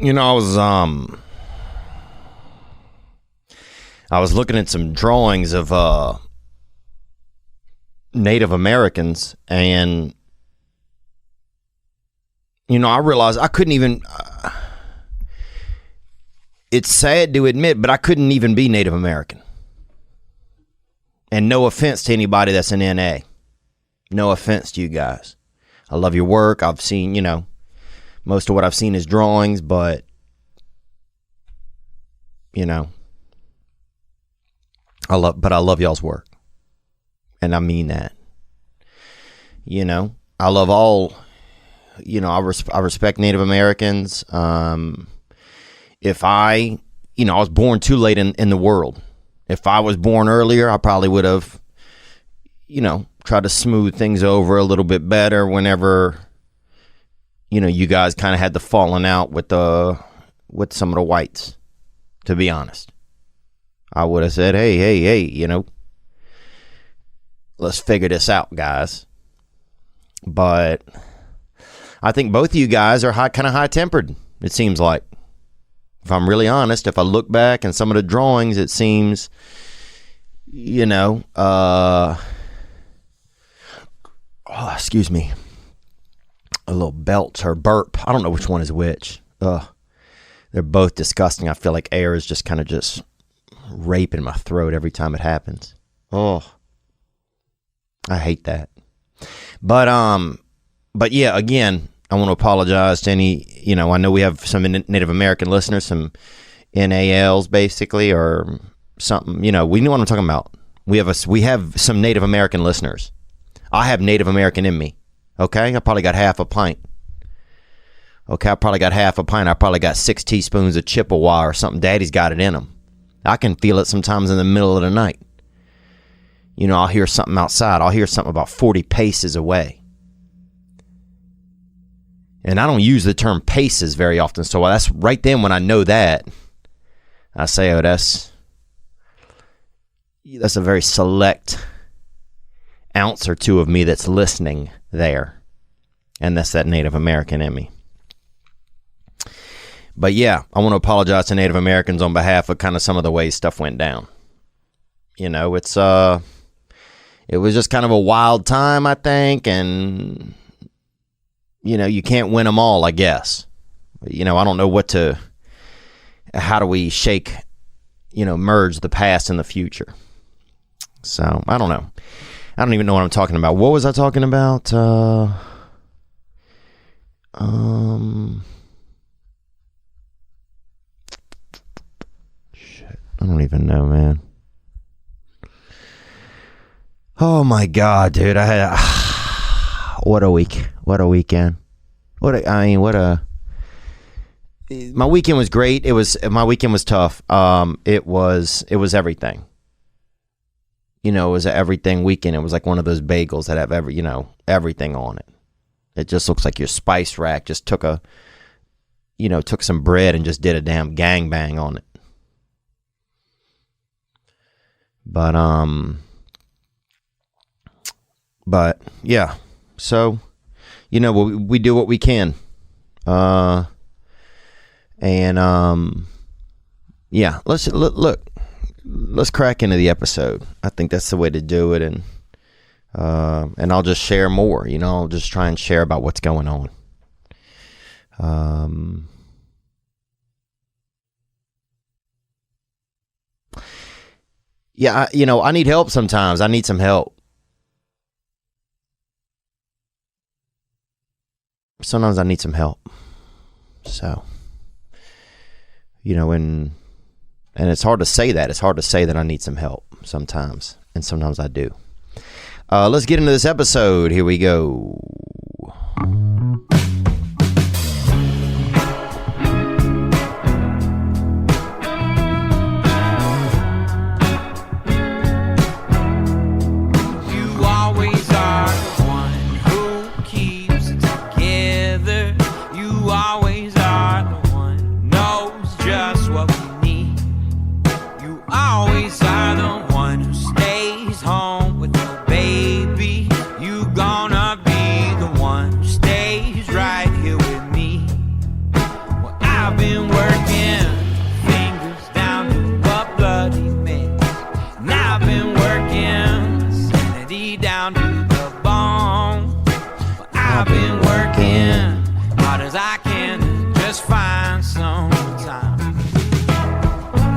I was looking at some drawings of Native Americans, and I realized I couldn't even. It's sad to admit, but I couldn't even be Native American. And no offense to anybody that's in NA. No offense to you guys. I love your work. I've seen, most of what I've seen is drawings, but, I love y'all's work. And I mean that. I love all, I respect Native Americans. If I was born too late in the world. If I was born earlier, I probably would have, tried to smooth things over a little bit better whenever, you guys kind of had the falling out with some of the whites, to be honest. I would have said, hey, let's figure this out, guys. But I think both of you guys are kind of high-tempered, it seems like. If I'm really honest, if I look back and some of the drawings, it seems, excuse me, a little belch or burp. I don't know which one is which. They're both disgusting. I feel like air is just kind of just raping my throat every time it happens. Oh, I hate that. But yeah, again, I want to apologize to any, I know we have some Native American listeners, some NALs basically, or something, we know what I'm talking about. We have some Native American listeners. I have Native American in me. Okay. I probably got half a pint. Okay. I probably got 6 teaspoons of Chippewa or something. Daddy's got it in him. I can feel it sometimes in the middle of the night. I'll hear something outside. I'll hear something about 40 paces away. And I don't use the term paces very often. So that's right then when I know that, I say, oh, that's a very select ounce or two of me that's listening there. And that's that Native American in me. But yeah, I want to apologize to Native Americans on behalf of kind of some of the ways stuff went down. It was just kind of a wild time, I think, and you can't win them all, I guess. I don't know how do we merge the past and the future. So, I don't know. I don't even know what I'm talking about. What was I talking about? Shit. I don't even know, man. Oh my God, dude. What a week. What a weekend. My weekend was great. My weekend was tough. It was everything. It was an everything weekend. It was like one of those bagels that have everything on it. It just looks like your spice rack just took some bread and just did a damn gangbang on it. But yeah, so, we do what we can. Yeah, let's crack into the episode. I think that's the way to do it. And I'll just share more, I'll just try and share about what's going on. Yeah, I need help sometimes. I need some help. Sometimes I need some help. So, and it's hard to say that. It's hard to say that I need some help sometimes. And sometimes I do. Let's get into this episode. Here we go. Home with your baby, you gonna be I've been working hard as I can to just find some time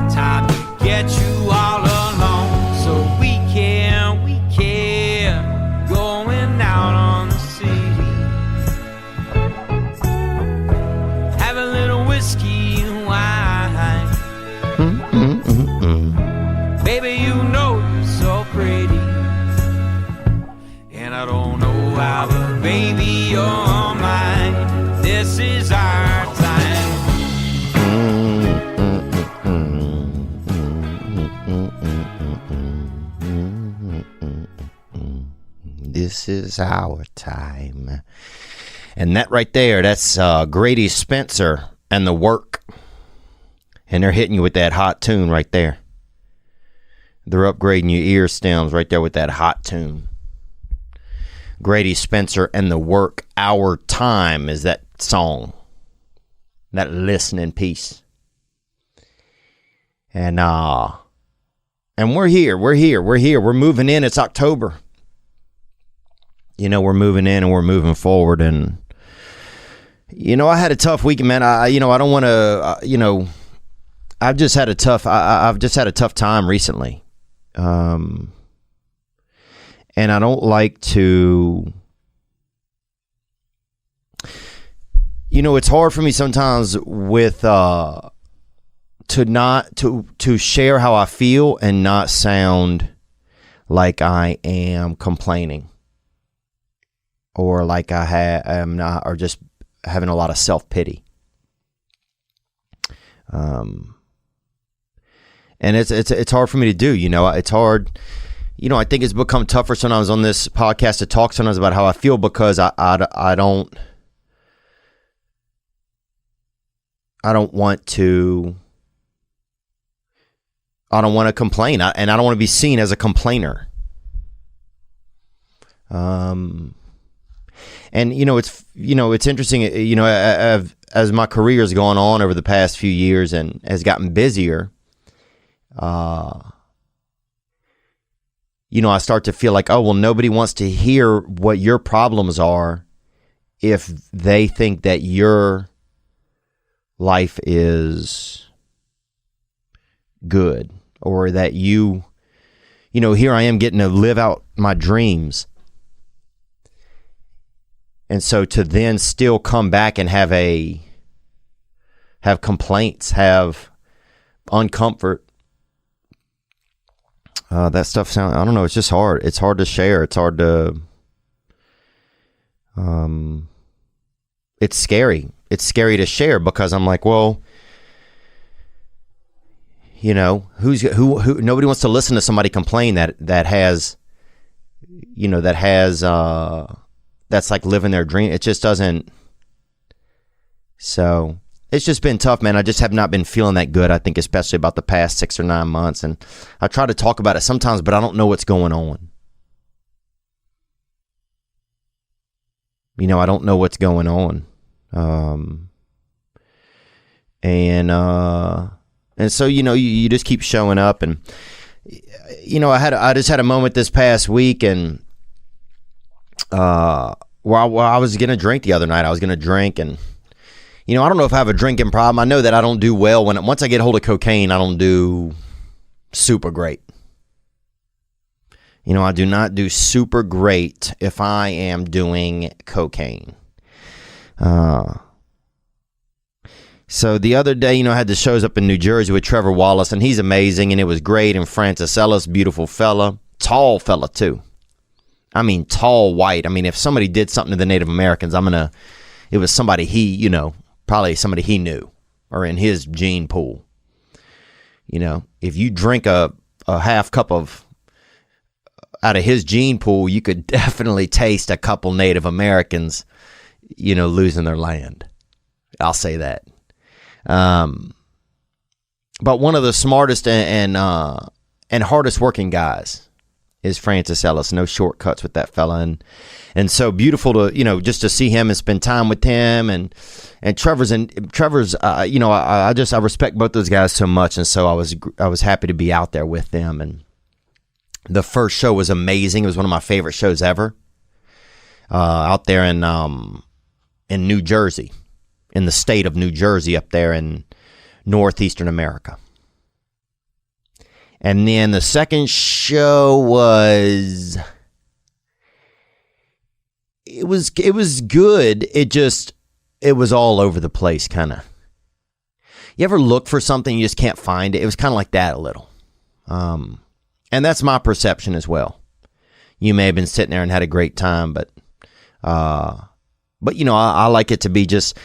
to get you all alone, so we can going out on the sea, have a little whiskey and wine. Baby, you know you're so pretty, and I don't know how, but baby, you're mine. This is our time. This is our time. And that right there, that's Grady Spencer and The Work. And they're hitting you with that hot tune right there. They're upgrading your ear stems right there with that hot tune. Grady Spencer and The Work. Our Time is that song. That listening piece. And we're here. We're moving in. It's October. You know, we're moving in and we're moving forward. And, you know, I had a tough week, man. I don't want to, I've just had a tough time recently. And I don't like to, it's hard for me sometimes with, to share how I feel and not sound like I am complaining or like am not, or just having a lot of self-pity. And it's hard for me to do, it's hard. I think it's become tougher sometimes on this podcast to talk sometimes about how I feel because I don't want to complain, and I don't want to be seen as a complainer. And it's interesting, as my career has gone on over the past few years and has gotten busier, I start to feel like, oh, well, nobody wants to hear what your problems are if they think that your life is good, or that here I am getting to live out my dreams. And so to then still come back and have complaints, have uncomfort, that stuff I don't know, it's just hard. It's hard to share. It's hard to, it's scary. It's scary to share because I'm like, well, who nobody wants to listen to somebody complain that's like living their dream. It just doesn't. So it's just been tough, man. I just have not been feeling that good. I think especially about the past 6 or 9 months. And I try to talk about it sometimes, but I don't know what's going on. I don't know what's going on. And so, you just keep showing up. And, I just had a moment this past week, and where I was going to drink the other night. I was going to drink, and I don't know if I have a drinking problem. I know that I don't do well once I get hold of cocaine. I don't do super great. I do not do super great if I am doing cocaine. So the other day, I had the shows up in New Jersey with Trevor Wallace, and he's amazing, and it was great. And Francis Ellis, beautiful fella, tall fella too. I mean, tall, white. I mean, if somebody did something to the Native Americans, it was somebody probably somebody he knew or in his gene pool. If you drink a half cup out of his gene pool, you could definitely taste a couple Native Americans, losing their land. I'll say that. But one of the smartest and hardest working guys is Francis Ellis. No shortcuts with that fella, and so beautiful to just to see him and spend time with him, and Trevor's I respect both those guys so much, and so I was happy to be out there with them. And the first show was amazing. It was one of my favorite shows ever. out there in New Jersey, in the state of New Jersey, up there in northeastern America. And then the second show was, it was good. It was all over the place, kind of. You ever look for something, you just can't find it? It was kind of like that a little. And that's my perception as well. You may have been sitting there and had a great time, but you know, I like it to be just,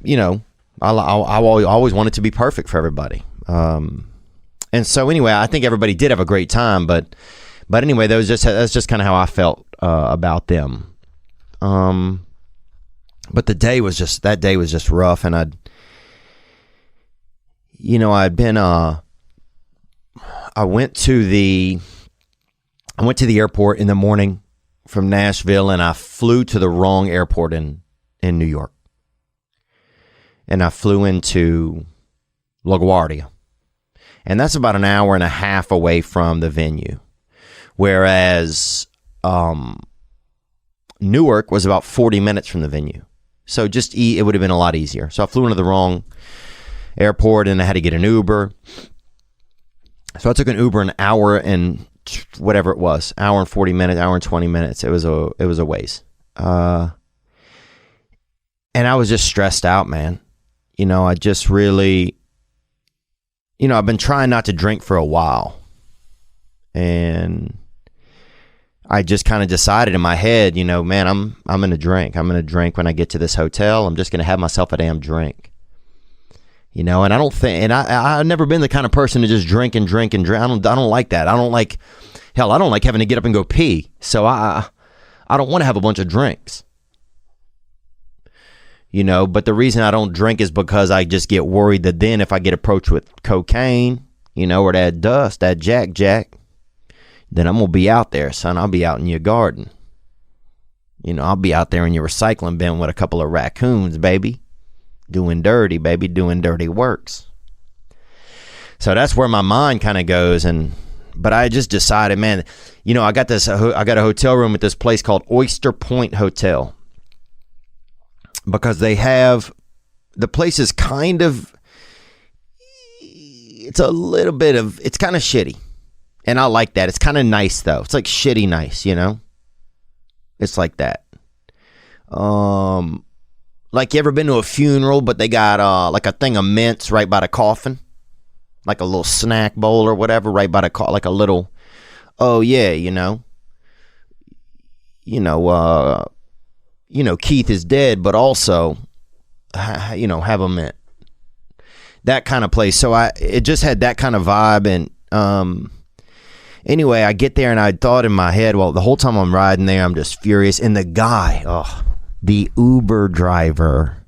you know, I always want it to be perfect for everybody. And so anyway, I think everybody did have a great time, but anyway, that's just kind of how I felt about them. But that day was just rough, and I went to the airport in the morning from Nashville, and I flew to the wrong airport in New York. And I flew into LaGuardia. And that's about an hour and a half away from the venue. Whereas Newark was about 40 minutes from the venue. So it would have been a lot easier. So I flew into the wrong airport, and I had to get an Uber. So I took an Uber an hour and whatever it was, hour and 40 minutes, hour and 20 minutes. It was a waste. And I was just stressed out, man. You know, I just really, you know, I've been trying not to drink for a while. And I just kind of decided in my head, you know, man, I'm going to drink. I'm going to drink when I get to this hotel. I'm just going to have myself a damn drink. You know, and I don't think, and I've never been the kind of person to just drink and drink and drink. I don't like that. I don't like having to get up and go pee. So I don't want to have a bunch of drinks. You know, but the reason I don't drink is because I just get worried that then if I get approached with cocaine, you know, or that dust, that jack, then I'm going to be out there, son. I'll be out in your garden. You know, I'll be out there in your recycling bin with a couple of raccoons, baby. Doing dirty, baby, doing dirty works. So that's where my mind kind of goes. But I just decided, man, you know, I got a hotel room at this place called Oyster Point Hotel. Because the place is kind of, it's kind of shitty. And I like that. It's kind of nice, though. It's like shitty nice, you know? It's like that. Like, you ever been to a funeral, but they got like a thing of mints right by the coffin? Like a little snack bowl or whatever right by the coffin. Like a little, oh, yeah, you know, Keith is dead, but also, you know, have a mint. That kind of place. So it just had that kind of vibe. And anyway, I get there and I thought in my head, well, the whole time I'm riding there, I'm just furious. And the guy, the Uber driver,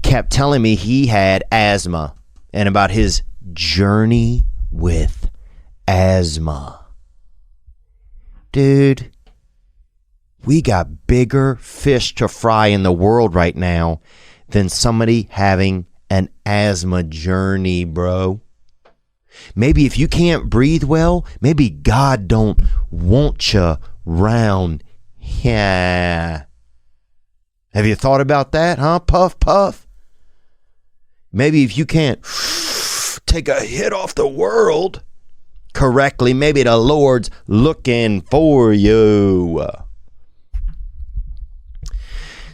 kept telling me he had asthma and about his journey with asthma. Dude, we got bigger fish to fry in the world right now than somebody having an asthma journey, bro. Maybe if you can't breathe well, maybe God don't want you round here. Have you thought about that, huh? Puff, puff. Maybe if you can't take a hit off the world correctly, maybe the Lord's looking for you.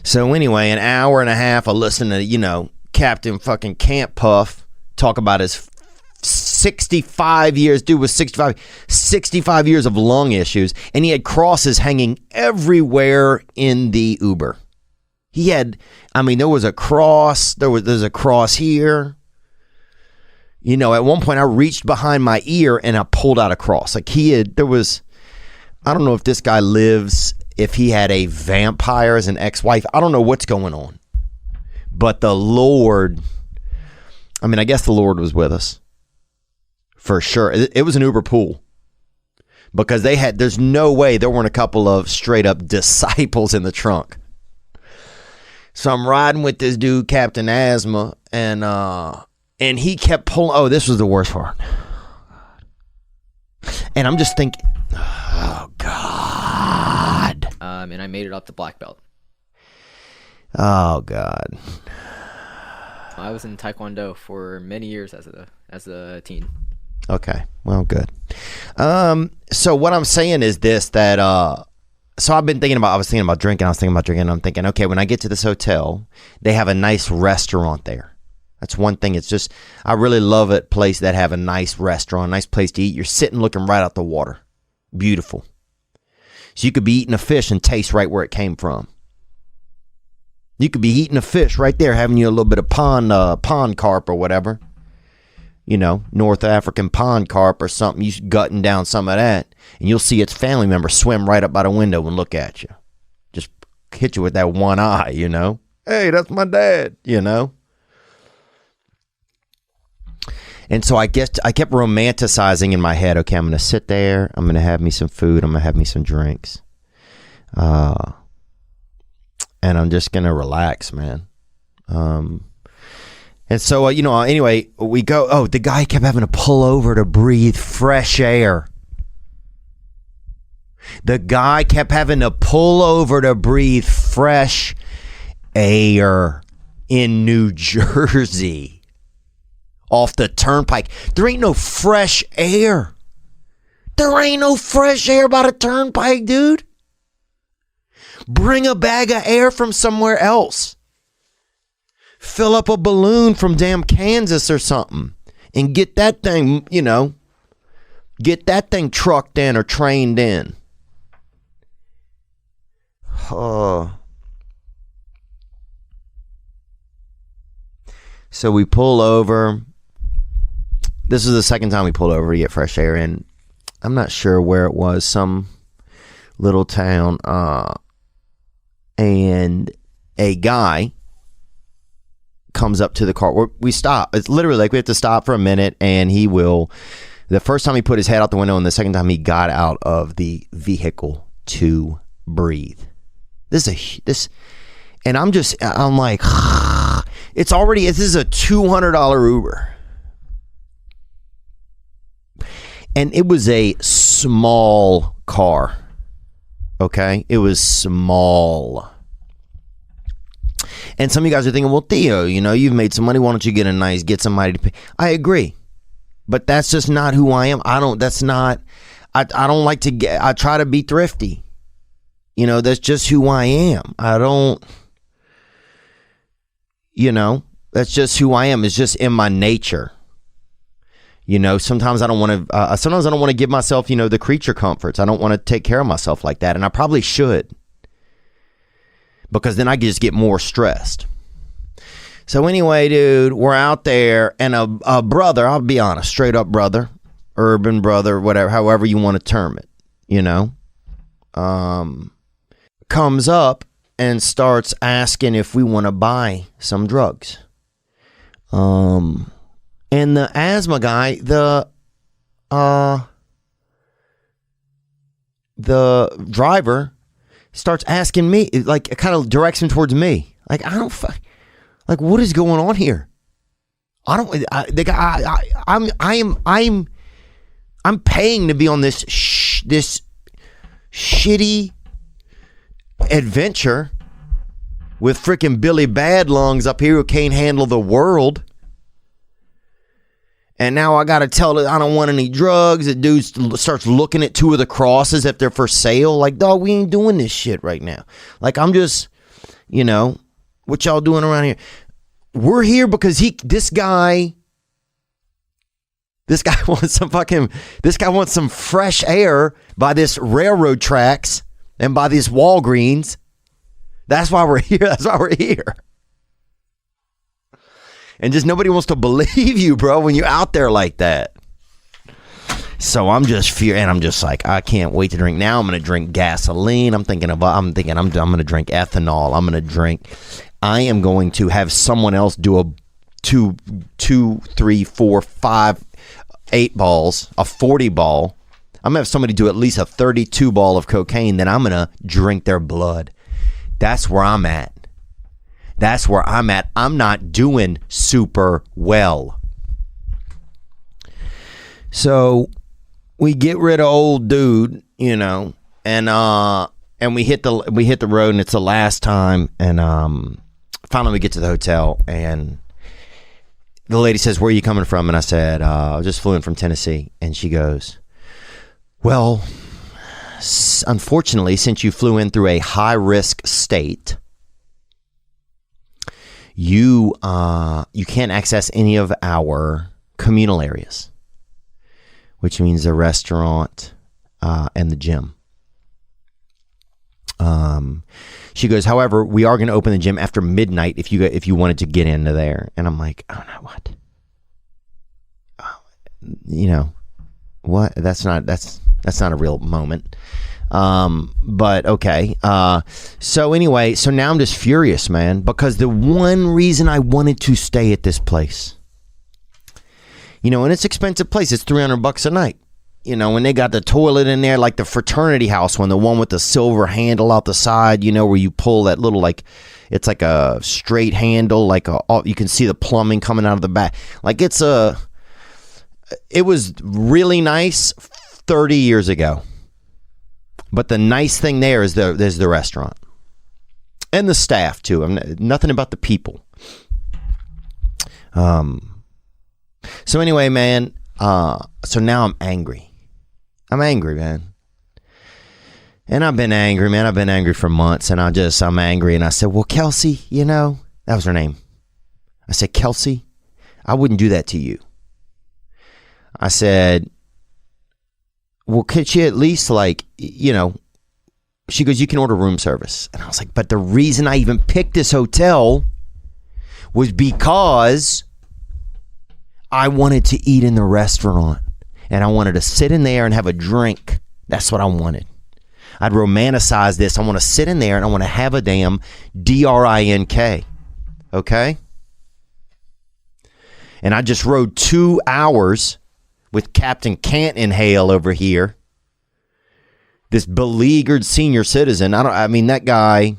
So anyway, an hour and a half of listening to, you know, Captain fucking Camp Puff talk about his 65 years, dude was 65 years of lung issues, and he had crosses hanging everywhere in the Uber. He had, I mean, there was a cross, there's a cross here. You know, at one point I reached behind my ear and I pulled out a cross. Like I don't know if this guy lives, if he had a vampire as an ex-wife. I don't know what's going on. But the Lord, I mean, I guess the Lord was with us. For sure. It was an Uber pool. Because there's no way there weren't a couple of straight up disciples in the trunk. So I'm riding with this dude, Captain Asthma, and he kept pulling. Oh, this was the worst part. And I'm just thinking, oh God. and I made it up to black belt. Oh God. I was in Taekwondo for many years as a teen. Okay, well, good. So what I'm saying is this, that so I was thinking about drinking. I'm thinking, okay, when I get to this hotel, they have a nice restaurant there. That's one thing. It's just, I really love a place that have a nice restaurant, nice place to eat. You're sitting looking right out the water. Beautiful. So you could be eating a fish and taste right where it came from. You could be eating a fish right there, having you a little bit of pond carp or whatever. You know, North African pond carp or something. You gutting down some of that, and you'll see its family member swim right up by the window and look at you. Just hit you with that one eye, you know. Hey, that's my dad, you know. And so I kept romanticizing in my head, okay, I'm going to sit there. I'm going to have me some food. I'm going to have me some drinks. And I'm just going to relax, man. And so, anyway, we go. Oh, the guy kept having to pull over to breathe fresh air. The guy kept having to pull over to breathe fresh air in New Jersey. Off the turnpike. There ain't no fresh air. There ain't no fresh air by the turnpike, dude. Bring a bag of air from somewhere else. Fill up a balloon from damn Kansas or something. And get that thing, get that thing trucked in or trained in. So we pull over. This is the second time we pulled over to get fresh air in. I'm not sure where it was, some little town. And a guy comes up to the car. We stop. It's literally like we have to stop for a minute, and he will. The first time he put his head out the window, and the second time he got out of the vehicle to breathe. And I'm like, this is a $200 Uber. And it was a small car. Okay? It was small. And some of you guys are thinking, well, Theo, you've made some money. Why don't you get somebody to pay? I agree. But that's just not who I am. I don't like to get, I try to be thrifty. That's just who I am. That's just who I am. It's just in my nature. Sometimes I don't want to give myself, the creature comforts. I don't want to take care of myself like that. And I probably should. Because then I just get more stressed. So anyway, dude, we're out there, and a brother, I'll be honest, straight up brother, urban brother, whatever, however you want to term it, comes up and starts asking if we want to buy some drugs. And the asthma guy, the driver starts asking me, like, it kind of directs him towards me. Like, what is going on here? I'm paying to be on this shitty adventure with freaking Billy Bad Lungs up here who can't handle the world. And now I got to tell it I don't want any drugs. The dude starts looking at two of the crosses if they're for sale. Like, dog, we ain't doing this shit right now. Like, I'm just, what y'all doing around here? We're here because this guy wants some fresh air by this railroad tracks and by these Walgreens. That's why we're here. That's why we're here. And just nobody wants to believe you, bro, when you're out there like that. So I'm just and I'm just like, I can't wait to drink. Now I'm going to drink gasoline. I'm going to drink ethanol. I am going to have someone else do a 2, 3, 4, 5, 8 balls, a 40 ball. I'm going to have somebody do at least a 32 ball of cocaine. Then I'm going to drink their blood. That's where I'm at. I'm not doing super well. So we get rid of old dude, and And we hit the road, and it's the last time. And finally we get to the hotel, and the lady says, "Where are you coming from?" And I said, "I just flew in from Tennessee." And she goes, "Well, unfortunately, since you flew in through a high-risk state, you can't access any of our communal areas, which means the restaurant and the gym." She goes, "However, we are going to open the gym after midnight if you wanted to get into there." And I'm like, "Oh no, what? What? That's not a real moment." But okay. So anyway, so now I'm just furious, man, because the one reason I wanted to stay at this place, and it's an expensive place. It's $300 a night. When they got the toilet in there, like the fraternity house one, the one with the silver handle out the side, where you pull that little, like, it's like a straight handle, you can see the plumbing coming out of the back. Like it was really nice 30 years ago. But the nice thing there is there's the restaurant and the staff too. Nothing about the people. So anyway, man, so now I'm angry. I'm angry, man. And I've been angry, man. I've been angry for months, and I'm angry. And I said, "Well, Kelsey, that was her name. I said, "Kelsey, I wouldn't do that to you." I said, "Well, could she at least she goes, "You can order room service." And I was like, "But the reason I even picked this hotel was because I wanted to eat in the restaurant. And I wanted to sit in there and have a drink. That's what I wanted. I'd romanticize this. I want to sit in there and I want to have a damn drink. Okay? And I just rode 2 hours with Captain Can't Inhale over here. This beleaguered senior citizen. That guy,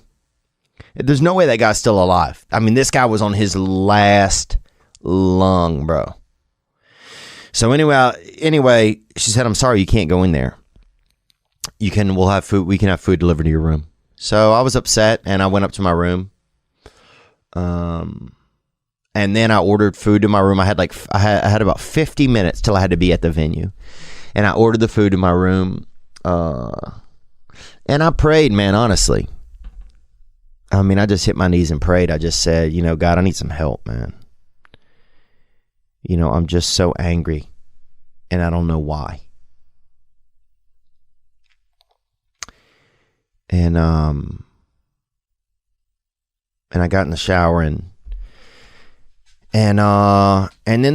there's no way that guy's still alive. This guy was on his last lung, bro. So anyway, she said, "I'm sorry, you can't go in there. We can have food delivered to your room." So I was upset, and I went up to my room. And then I ordered food to my room. I had about 50 minutes till I had to be at the venue. And I ordered the food to my room. And I prayed, man, honestly. I just hit my knees and prayed. I just said, "God, I need some help, man. I'm just so angry, and I don't know why." And I got in the shower and then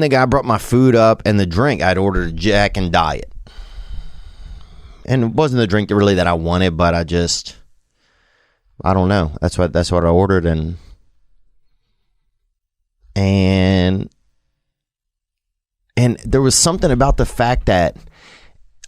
the guy brought my food up and the drink. I'd ordered a Jack and Diet, and it wasn't the drink that I wanted, but I don't know. That's what I ordered, and there was something about the fact that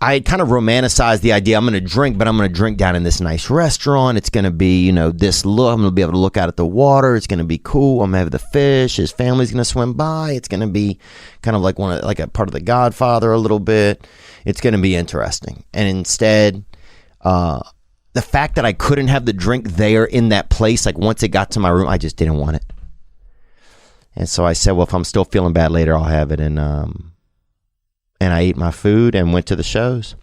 I had kind of romanticized the idea. I'm going to drink, but I'm going to drink down in this nice restaurant. It's going to be, this look. I'm going to be able to look out at the water. It's going to be cool. I'm going to have the fish. His family's going to swim by. It's going to be kind of like a part of The Godfather a little bit. It's going to be interesting. And instead, the fact that I couldn't have the drink there in that place, like once it got to my room, I just didn't want it. And so I said, well, if I'm still feeling bad later, I'll have it. And I ate my food and went to the shows.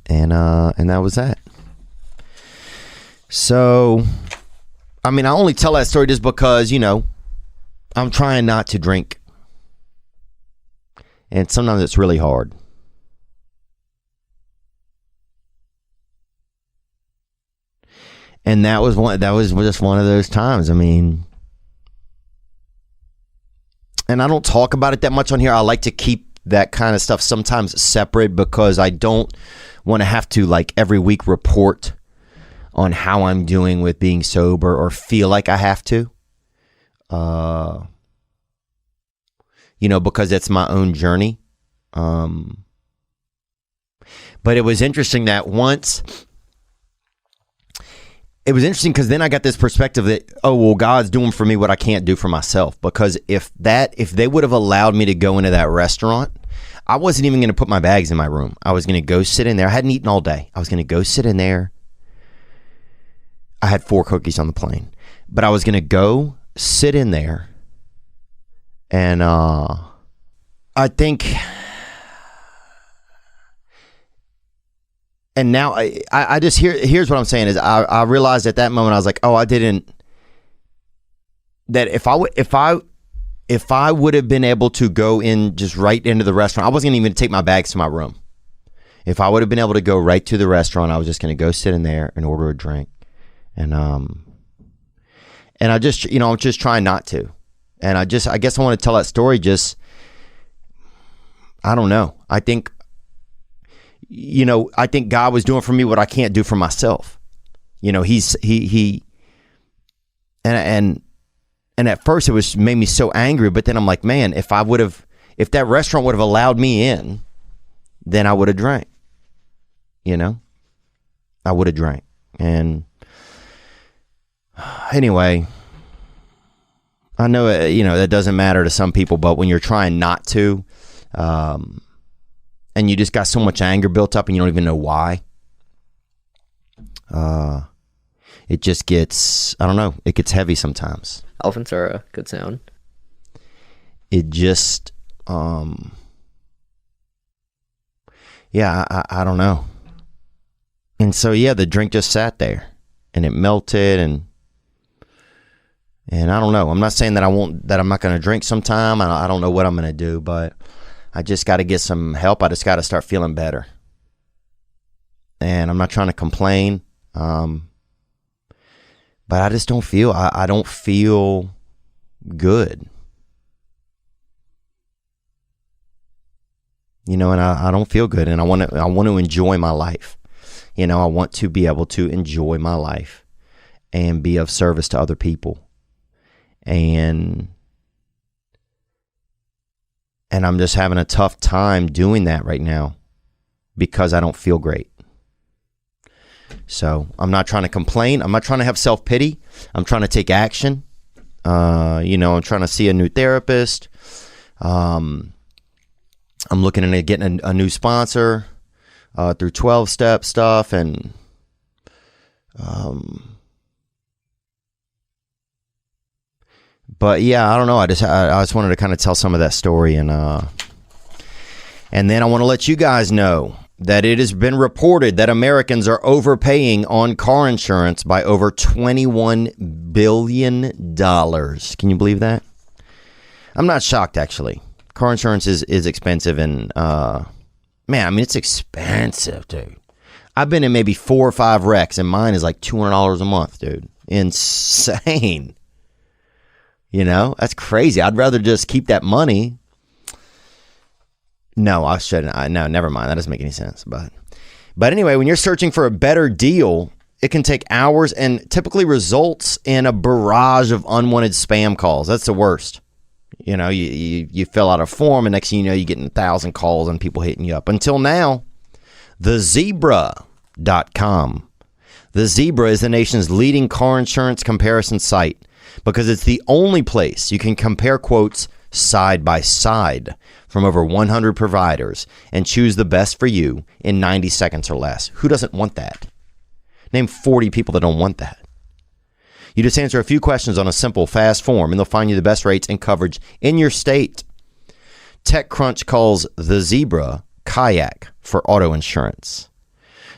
And that was that. So, I only tell that story just because, I'm trying not to drink. And sometimes it's really hard. And that was just one of those times. And I don't talk about it that much on here. I like to keep that kind of stuff sometimes separate because I don't want to have to every week report on how I'm doing with being sober or feel like I have to. Because it's my own journey. But it was interesting that it was interesting because then I got this perspective that, oh, well, God's doing for me what I can't do for myself. Because if they would have allowed me to go into that restaurant, I wasn't even going to put my bags in my room. I was going to go sit in there. I hadn't eaten all day. I was going to go sit in there. I had 4 cookies on the plane, but I was going to go sit in there. And I think, and now I just here's what I'm saying is I realized at that moment, I was like, oh, that if I would have been able to go in just right into the restaurant, I wasn't even going to take my bags to my room. If I would have been able to go right to the restaurant, I was just going to go sit in there and order a drink. And I just, I'm just trying not to. And I guess I want to tell that story just, I don't know. I think God was doing for me what I can't do for myself. And at first it made me so angry, but then I'm like, man, if that restaurant would have allowed me in, then I would have drank, I would have drank. And anyway, I know, that doesn't matter to some people, but when you're trying not to, and you just got so much anger built up and you don't even know why, it just gets, I don't know, it gets heavy sometimes. Elephants are a good sound. It just, yeah, I don't know. And so, yeah, the drink just sat there and it melted and I don't know. I'm not saying that I'm not going to drink sometime. I don't know what I'm going to do, but I just got to get some help. I just got to start feeling better. And I'm not trying to complain. But I just don't feel, I don't feel good. And I don't feel good, and I want to enjoy my life. I want to be able to enjoy my life and be of service to other people. And I'm just having a tough time doing that right now because I don't feel great. So I'm not trying to complain. I'm not trying to have self-pity. I'm trying to take action. I'm trying to see a new therapist. I'm looking into getting a new sponsor through 12-step stuff. And but yeah, I don't know. I just wanted to kind of tell some of that story. And then I want to let you guys know that it has been reported that Americans are overpaying on car insurance by over $21 billion. Can you believe that? I'm not shocked, actually. Car insurance is expensive, and it's expensive, dude. I've been in maybe 4 or 5 wrecks, and mine is like $200 a month, dude. Insane. That's crazy. I'd rather just keep that money. No, I shouldn't. No, never mind. That doesn't make any sense. But anyway, when you're searching for a better deal, it can take hours and typically results in a barrage of unwanted spam calls. That's the worst. You fill out a form, and next thing you know, you're getting 1,000 calls and people hitting you up. Until now, thezebra.com. The Zebra is the nation's leading car insurance comparison site because it's the only place you can compare quotes side by side from over 100 providers and choose the best for you in 90 seconds or less. Who doesn't want that? Name 40 people that don't want that. You just answer a few questions on a simple, fast form, and they'll find you the best rates and coverage in your state. TechCrunch calls the Zebra Kayak for auto insurance.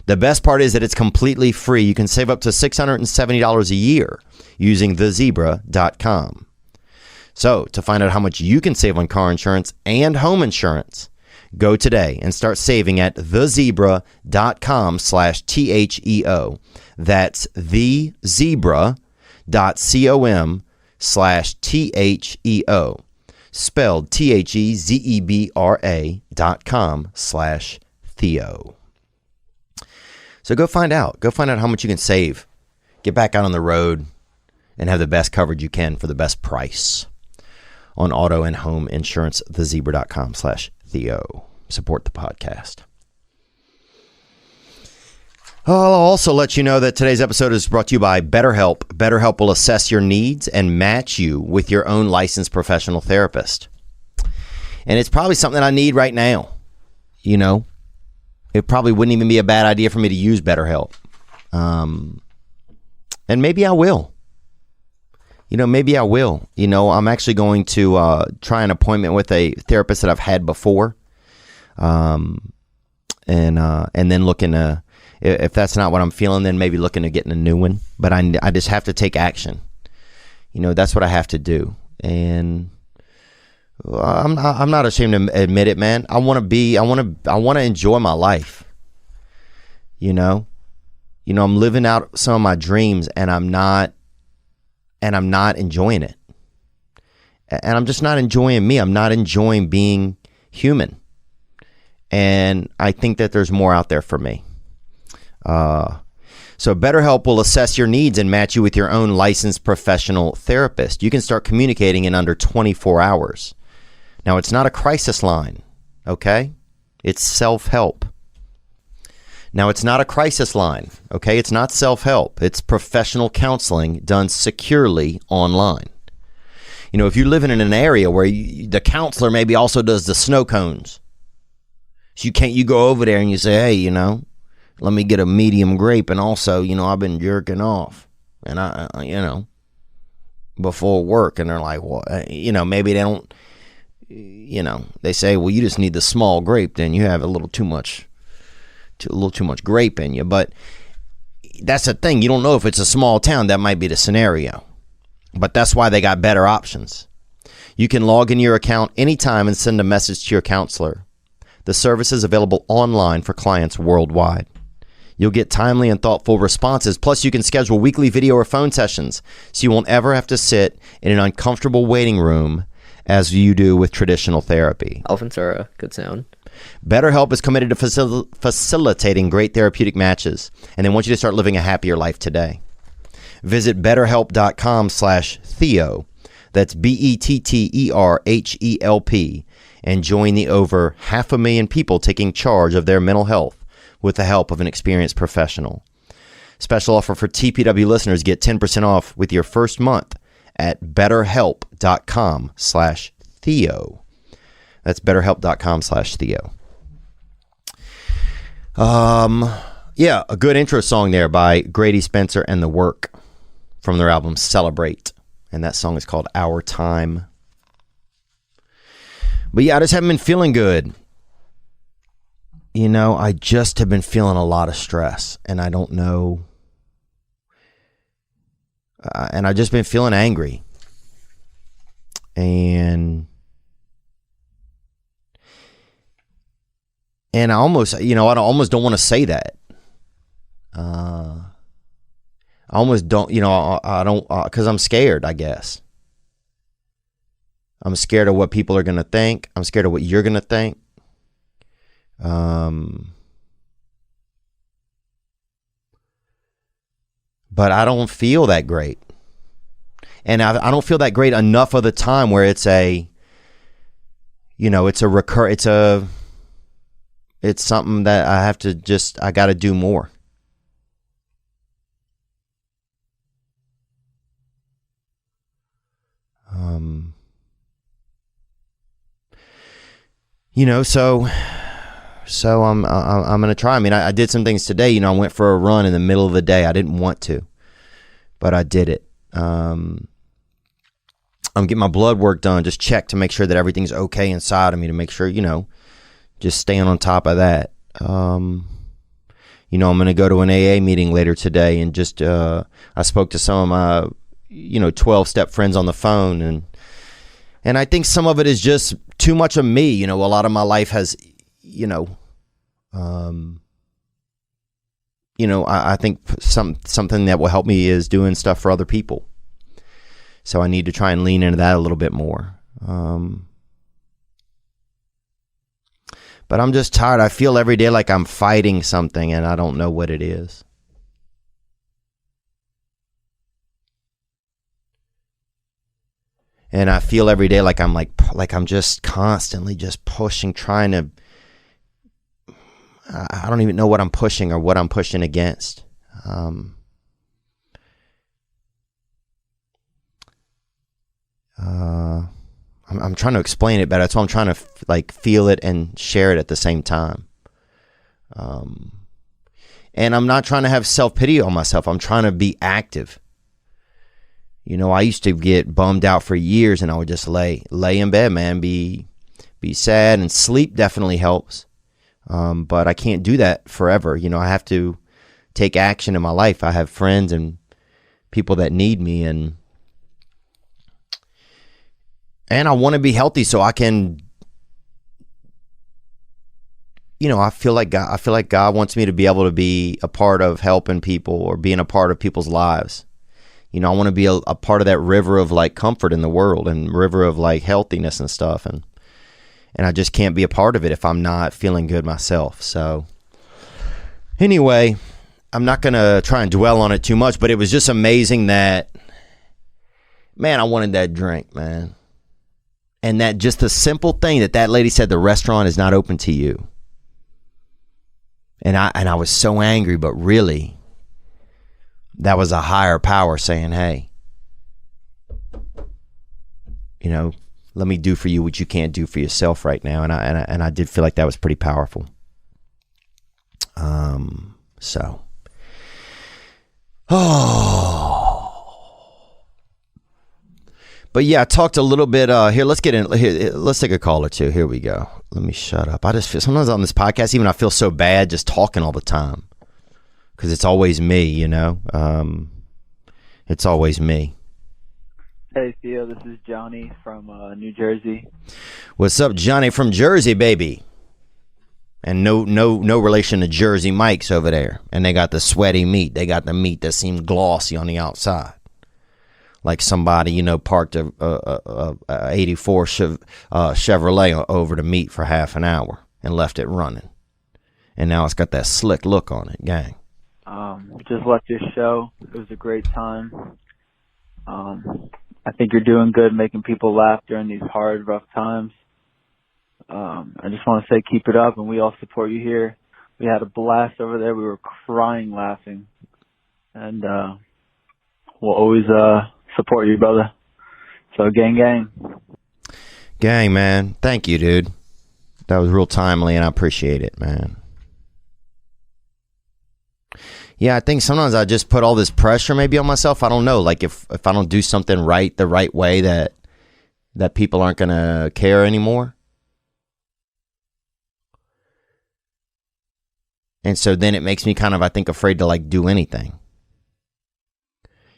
The best part is that it's completely free. You can save up to $670 a year using thezebra.com. So, to find out how much you can save on car insurance and home insurance, go today and start saving at thezebra.com/THEO. That's thezebra.com/THEO. Spelled THEZEBRA.com/Theo. So go find out. Go find out how much you can save. Get back out on the road and have the best coverage you can for the best price on auto and home insurance. thezebra.com/Theo. Support the podcast. I'll also let you know that today's episode is brought to you by BetterHelp. BetterHelp will assess your needs and match you with your own licensed professional therapist. And it's probably something I need right now. you know, it probably wouldn't even be a bad idea for me to use BetterHelp. And maybe I will. Maybe I will. I'm actually going to try an appointment with a therapist that I've had before. And then looking to, if that's not what I'm feeling, then maybe looking to getting a new one. But I just have to take action. That's what I have to do. And I'm not ashamed to admit it, man. I want to enjoy my life. I'm living out some of my dreams, and I'm not enjoying it. And I'm just not enjoying me. I'm not enjoying being human. And I think that there's more out there for me. So BetterHelp will assess your needs and match you with your own licensed professional therapist. You can start communicating in under 24 hours. Now, it's not a crisis line, okay? It's self-help. Now, it's not a crisis line, okay? It's not self-help. It's professional counseling done securely online. If you're living in an area where the counselor maybe also does the snow cones, so you go over there and you say, hey, let me get a medium grape, and also, I've been jerking off, and I before work, and they're like, well, maybe they don't, they say, well, you just need the small grape, then you have a little too much grape in you. But that's the thing, you don't know if it's a small town. That might be the scenario, but that's why they got better options. You can log in your account anytime and send a message to your counselor. The service is available online for clients worldwide. You'll get timely and thoughtful responses. Plus, you can schedule weekly video or phone sessions, so you won't ever have to sit in an uncomfortable waiting room as you do with traditional therapy. Elephants are a good sound. BetterHelp is committed to facilitating great therapeutic matches, and they want you to start living a happier life today. Visit betterhelp.com/Theo. That's BETTERHELP, and join the over 500,000 people taking charge of their mental health with the help of an experienced professional. Special offer for TPW listeners: get 10% off with your first month at betterhelp.com/Theo. That's betterhelp.com/Theo. Yeah, a good intro song there by Grady Spencer and The Work from their album Celebrate. And that song is called Our Time. But yeah, I just haven't been feeling good. I just have been feeling a lot of stress, and I don't know. And I've just been feeling angry. And I almost, I almost don't want to say that. I almost don't, I don't, because I'm scared, I guess. I'm scared of what people are going to think. I'm scared of what you're going to think. But I don't feel that great. And I don't feel that great enough of the time where it's a, it's something that I have to I got to do more. So I'm going to try. I mean, I did some things today. I went for a run in the middle of the day. I didn't want to, but I did it. I'm getting my blood work done, just check to make sure that everything's okay inside of me, to make sure, just staying on top of that. I'm going to go to an AA meeting later today, and just, I spoke to some of my, 12-step friends on the phone, and I think some of it is just too much of me. A lot of my life has, I think something that will help me is doing stuff for other people. So I need to try and lean into that a little bit more. But I'm just tired. I feel every day like I'm fighting something, and I don't know what it is. And I feel every day like I'm just constantly just pushing, trying to. I don't even know what I'm pushing or what I'm pushing against. I'm I'm trying to explain it better. That's why I'm trying to like feel it and share it at the same time. And I'm not trying to have self-pity on myself. I'm trying to be active. You know, I used to get bummed out for years, and I would just lay in bed, man, be sad, and sleep definitely helps. But I can't do that forever. You know, I have to take action in my life. I have friends and people that need me, and I want to be healthy so I can, you know, I feel like God wants me to be able to be a part of helping people or being a part of people's lives. You know, I want to be a part of that river of like comfort in the world and river of like healthiness and stuff. And I just can't be a part of it if I'm not feeling good myself. So anyway, I'm not going to try and dwell on it too much, but it was just amazing that, man, I wanted that drink, man. And that just the simple thing that lady said, the restaurant is not open to you. And I was so angry, but really, that was a higher power saying, hey, you know, let me do for you what you can't do for yourself right now. And I did feel like that was pretty powerful. So, but yeah, I talked a little bit. Here, let's get in. Here, let's take a call or two. Here we go. Let me shut up. I just feel sometimes on this podcast, even I feel so bad just talking all the time because it's always me, you know. It's always me. Hey Theo, this is Johnny from New Jersey. What's up, Johnny from Jersey, baby? And no relation to Jersey Mike's over there. And they got the sweaty meat. They got the meat that seemed glossy on the outside. Like somebody, you know, parked a 84 Chevrolet over the meat for half an hour and left it running. And now it's got that slick look on it, gang. Just left your show. It was a great time. I think you're doing good making people laugh during these hard, rough times. I just want to say keep it up, and we all support you here. We had a blast over there. We were crying laughing. And we'll always support you, brother. So gang. Gang, man. Thank you, dude. That was real timely, and I appreciate it, man. Yeah, I think sometimes I just put all this pressure maybe on myself. I don't know. Like if I don't do something right the right way that people aren't going to care anymore. And so then it makes me kind of, I think, afraid to like do anything.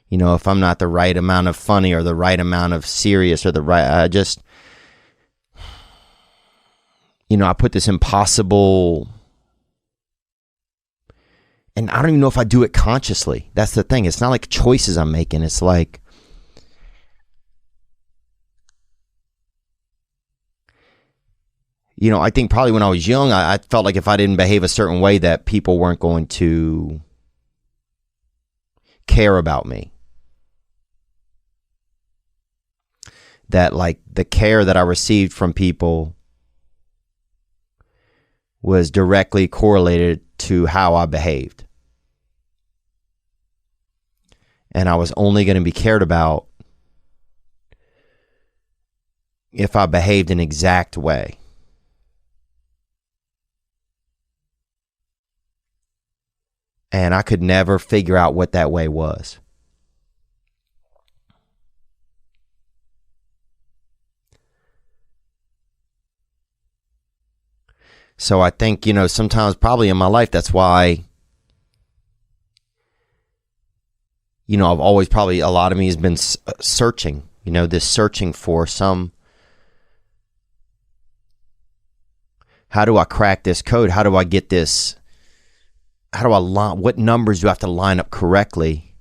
You know, if I'm not the right amount of funny or the right amount of serious or I just, you know, I put this impossible, and I don't even know if I do it consciously. That's the thing. It's not like choices I'm making. It's like, you know, I think probably when I was young, I felt like if I didn't behave a certain way that people weren't going to care about me. That like the care that I received from people was directly correlated to how I behaved. And I was only going to be cared about if I behaved an exact way. And I could never figure out what that way was. So I think, you know, sometimes probably in my life, that's why, you know, I've always probably, a lot of me has been searching, you know, this searching for some, how do I crack this code? How do I get this? How do I line, what numbers do I have to line up correctly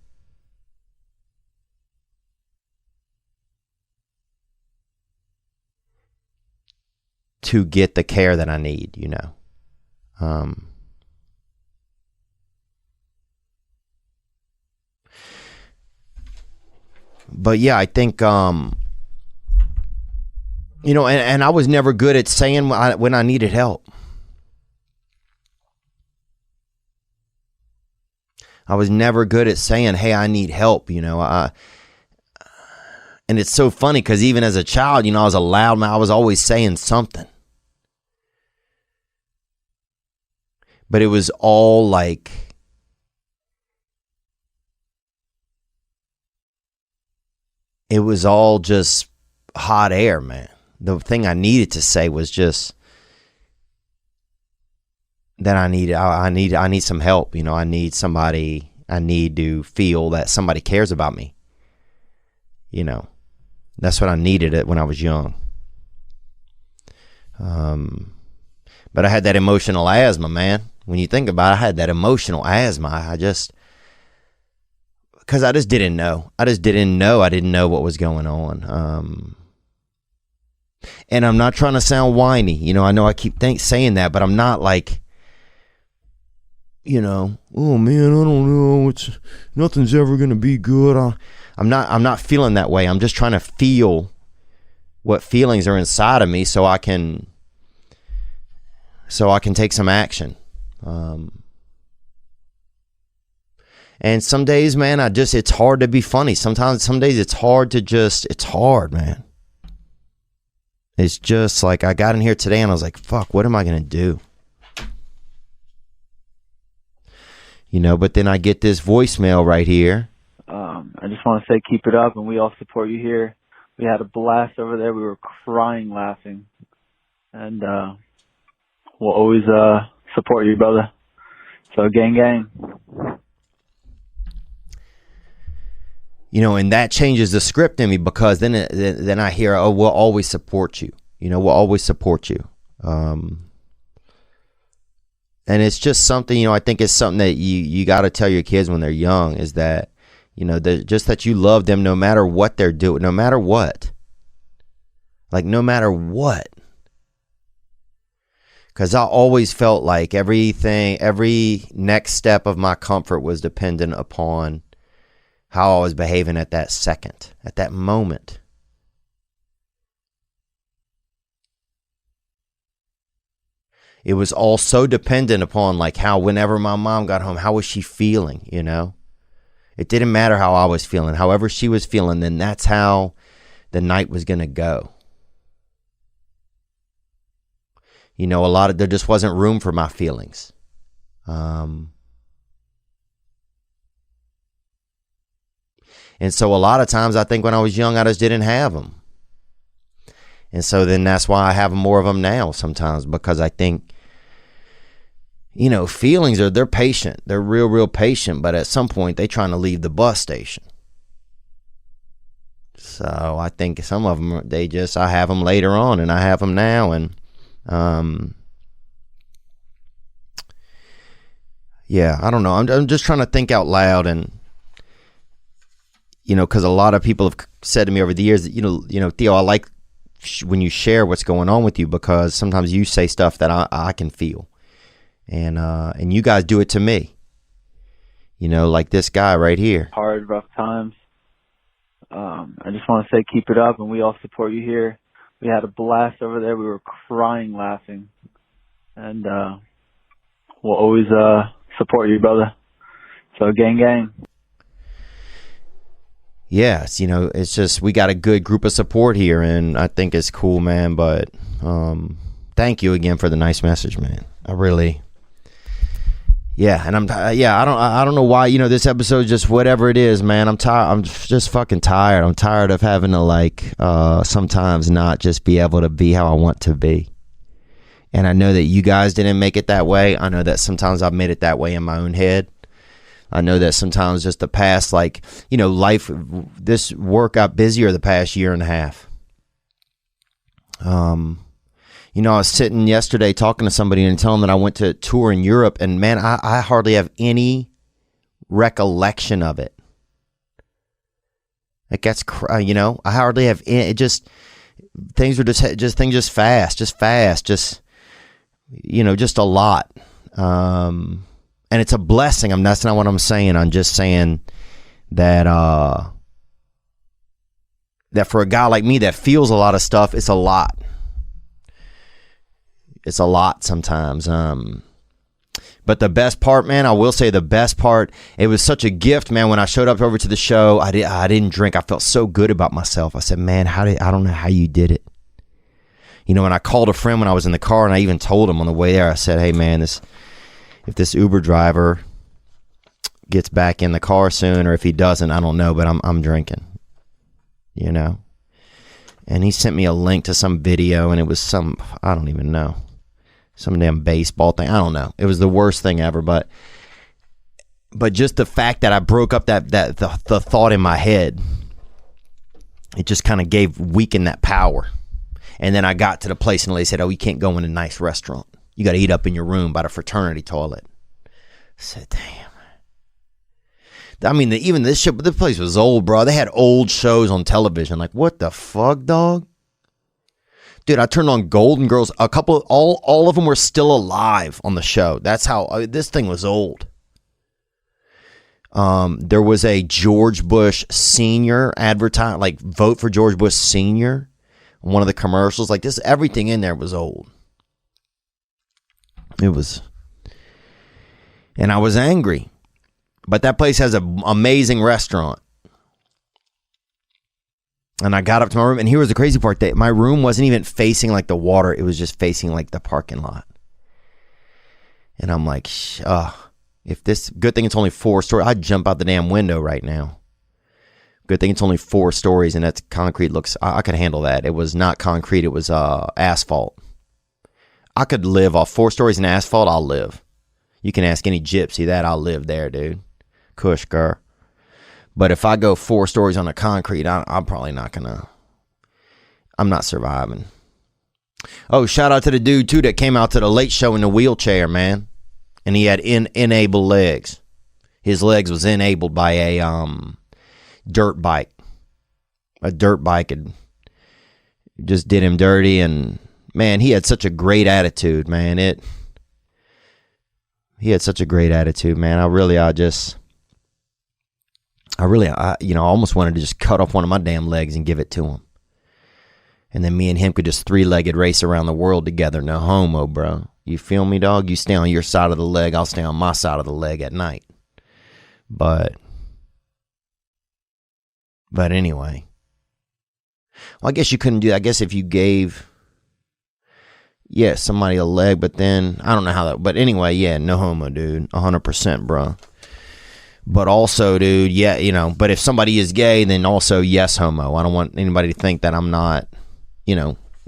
to get the care that I need, you know? But yeah, I think, you know, and I was never good at saying when I needed help. I was never good at saying, hey, I need help, you know. And it's so funny because even as a child, I was a loud man. I was always saying something. But it was all like, it was all just hot air, man. The thing I needed to say was just that I need some help. I need somebody. I need to feel that somebody cares about me. That's what I needed it when I was young. But I had that emotional asthma, man. When you think about it, I had that emotional asthma. Because I just didn't know. I didn't know what was going on. And I'm not trying to sound whiny. I know I keep saying that, but I'm not like, oh man, I don't know. Nothing's ever going to be good. I'm not feeling that way. I'm just trying to feel what feelings are inside of me so I can take some action. And some days, man, it's hard to be funny. Some days it's hard, man. It's just like I got in here today and I was like, fuck, what am I going to do? But then I get this voicemail right here. I just want to say keep it up, and we all support you here. We had a blast over there. We were crying laughing. And we'll always support you, brother. So gang. And that changes the script in me, because then I hear, oh, we'll always support you. We'll always support you. And it's just something, I think it's something that you got to tell your kids when they're young, is that, just that you love them no matter what they're doing, no matter what. Like, no matter what. Because I always felt like every next step of my comfort was dependent upon how I was behaving at that second, at that moment. It was all so dependent upon like how, whenever my mom got home, how was she feeling, It didn't matter how I was feeling. However she was feeling, then that's how the night was going to go. There just wasn't room for my feelings. And so a lot of times I think when I was young, I just didn't have them. And so then that's why I have more of them now sometimes, because I think, feelings they're patient. They're real patient, but at some point they trying to leave the bus station. So I think some of them, I have them later on and I have them now. And, yeah, I don't know. I'm just trying to think out loud, and, because a lot of people have said to me over the years that, Theo, I like when you share what's going on with you, because sometimes you say stuff that I can feel, and you guys do it to me, like this guy right here. Hard, rough times. I just want to say keep it up, and we all support you here. We had a blast over there. We were crying laughing, and we'll always support you, brother. So gang. Yes, it's just, we got a good group of support here, and I think it's cool, man. But thank you again for the nice message, man. I really, and I don't know why, this episode, just whatever it is, man. I'm tired. I'm just fucking tired. I'm tired of having to sometimes not just be able to be how I want to be. And I know that you guys didn't make it that way. I know that sometimes I've made it that way in my own head. I know that sometimes just the past, life, this work got busier the past year and a half. I was sitting yesterday talking to somebody and telling them that I went to a tour in Europe, and man, I hardly have any recollection of it. It gets, I hardly have any, things were just fast, just a lot. And it's a blessing. That's not what I'm saying. I'm just saying that that for a guy like me that feels a lot of stuff, it's a lot. It's a lot sometimes. But the best part, man, I will say the best part, it was such a gift, man. When I showed up over to the show, I didn't drink. I felt so good about myself. I said, man, I don't know how you did it. You know, and I called a friend when I was in the car, and I even told him on the way there, I said, hey, man, if this Uber driver gets back in the car soon, or if he doesn't, I don't know, but I'm drinking, you know. And he sent me a link to some video, and it was I don't even know. Some damn baseball thing. I don't know. It was the worst thing ever, but just the fact that I broke up the thought in my head, it just kind of weakened that power. And then I got to the place and they said, oh, you can't go in a nice restaurant. You got to eat up in your room by the fraternity toilet. I said, damn. I mean, even this place was old, bro. They had old shows on television. Like, what the fuck, dog? Dude, I turned on Golden Girls. All of them were still alive on the show. That's how this thing was old. There was a George Bush Senior advertise, like vote for George Bush Senior. One of the commercials, like this, everything in there was old. It was, and I was angry. But that place has an amazing restaurant. And I got up to my room, and here was the crazy part. That my room wasn't even facing like the water. It was just facing like the parking lot. And I'm like, if this, good thing it's only 4 stories. I'd jump out the damn window right now. Good thing it's only 4 stories, and that's concrete. I could handle that. It was not concrete. It was asphalt. I could live off 4 stories in asphalt. I'll live. You can ask any gypsy that. I'll live there, dude. Kush, girl. But if I go 4 stories on the concrete, I'm probably not gonna. I'm not surviving. Oh, shout out to the dude too that came out to the late show in the wheelchair, man, and he had enabled legs. His legs was enabled by a dirt bike. A dirt bike had just did him dirty, and man, he had such a great attitude, man. He had such a great attitude, man. I almost wanted to just cut off one of my damn legs and give it to him. And then me and him could just 3-legged race around the world together. No homo, bro. You feel me, dog? You stay on your side of the leg. I'll stay on my side of the leg at night. But anyway. Well, I guess you couldn't do that. I guess if you gave, somebody a leg, but then, I don't know how that, but anyway, no homo, dude. 100%, bro. But also, dude, but if somebody is gay, then also yes, homo. I don't want anybody to think that I'm not,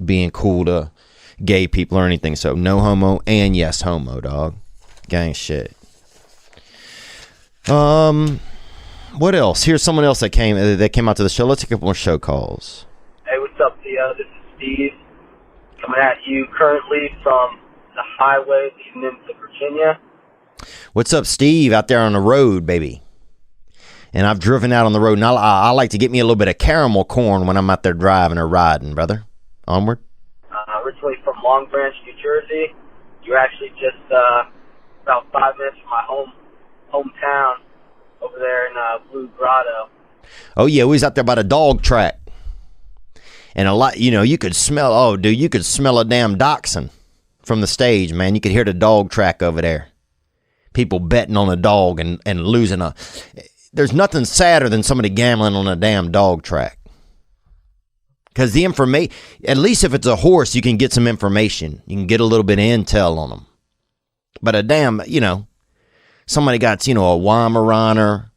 being cool to gay people or anything. So no homo and yes, homo, dog. Gang shit. What else? Here's someone else that came out to the show. Let's take a couple more show calls. Hey, what's up, Theo? This is Steve. Coming at you currently from the highway leading into Virginia. What's up, Steve? Out there on the road, baby. And I've driven out on the road, and I like to get me a little bit of caramel corn when I'm out there driving or riding, brother. Onward. Originally from Long Branch, New Jersey. You're actually just about 5 minutes from my hometown over there in Blue Grotto. Oh, yeah, we was out there by the dog track. And a lot, you could smell, you could smell a damn dachshund from the stage, man. You could hear the dog track over there. People betting on a dog and losing there's nothing sadder than somebody gambling on a damn dog track. Because the information, at least if it's a horse, you can get some information. You can get a little bit of intel on them. But a damn, somebody got, a Weimaraner,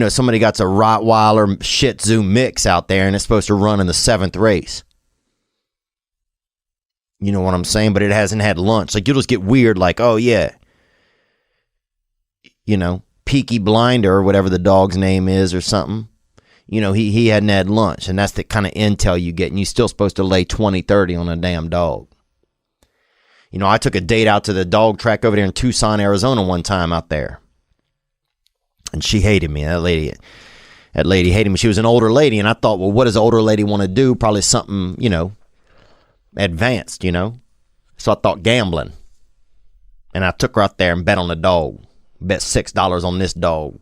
somebody got a Rottweiler Shih Tzu mix out there and it's supposed to run in the 7th race. You know what I'm saying? But it hasn't had lunch. Like, you'll just get weird, like, oh, yeah. Peaky Blinder or whatever the dog's name is or something. He hadn't had lunch, and that's the kind of intel you get, and you're still supposed to lay 20, 30 on a damn dog. I took a date out to the dog track over there in Tucson, Arizona one time out there, and she hated me. That lady hated me. She was an older lady, and I thought, well, what does an older lady want to do? Probably something, advanced, So I thought gambling, and I took her out there and bet on the dog. Bet $6 on this dog,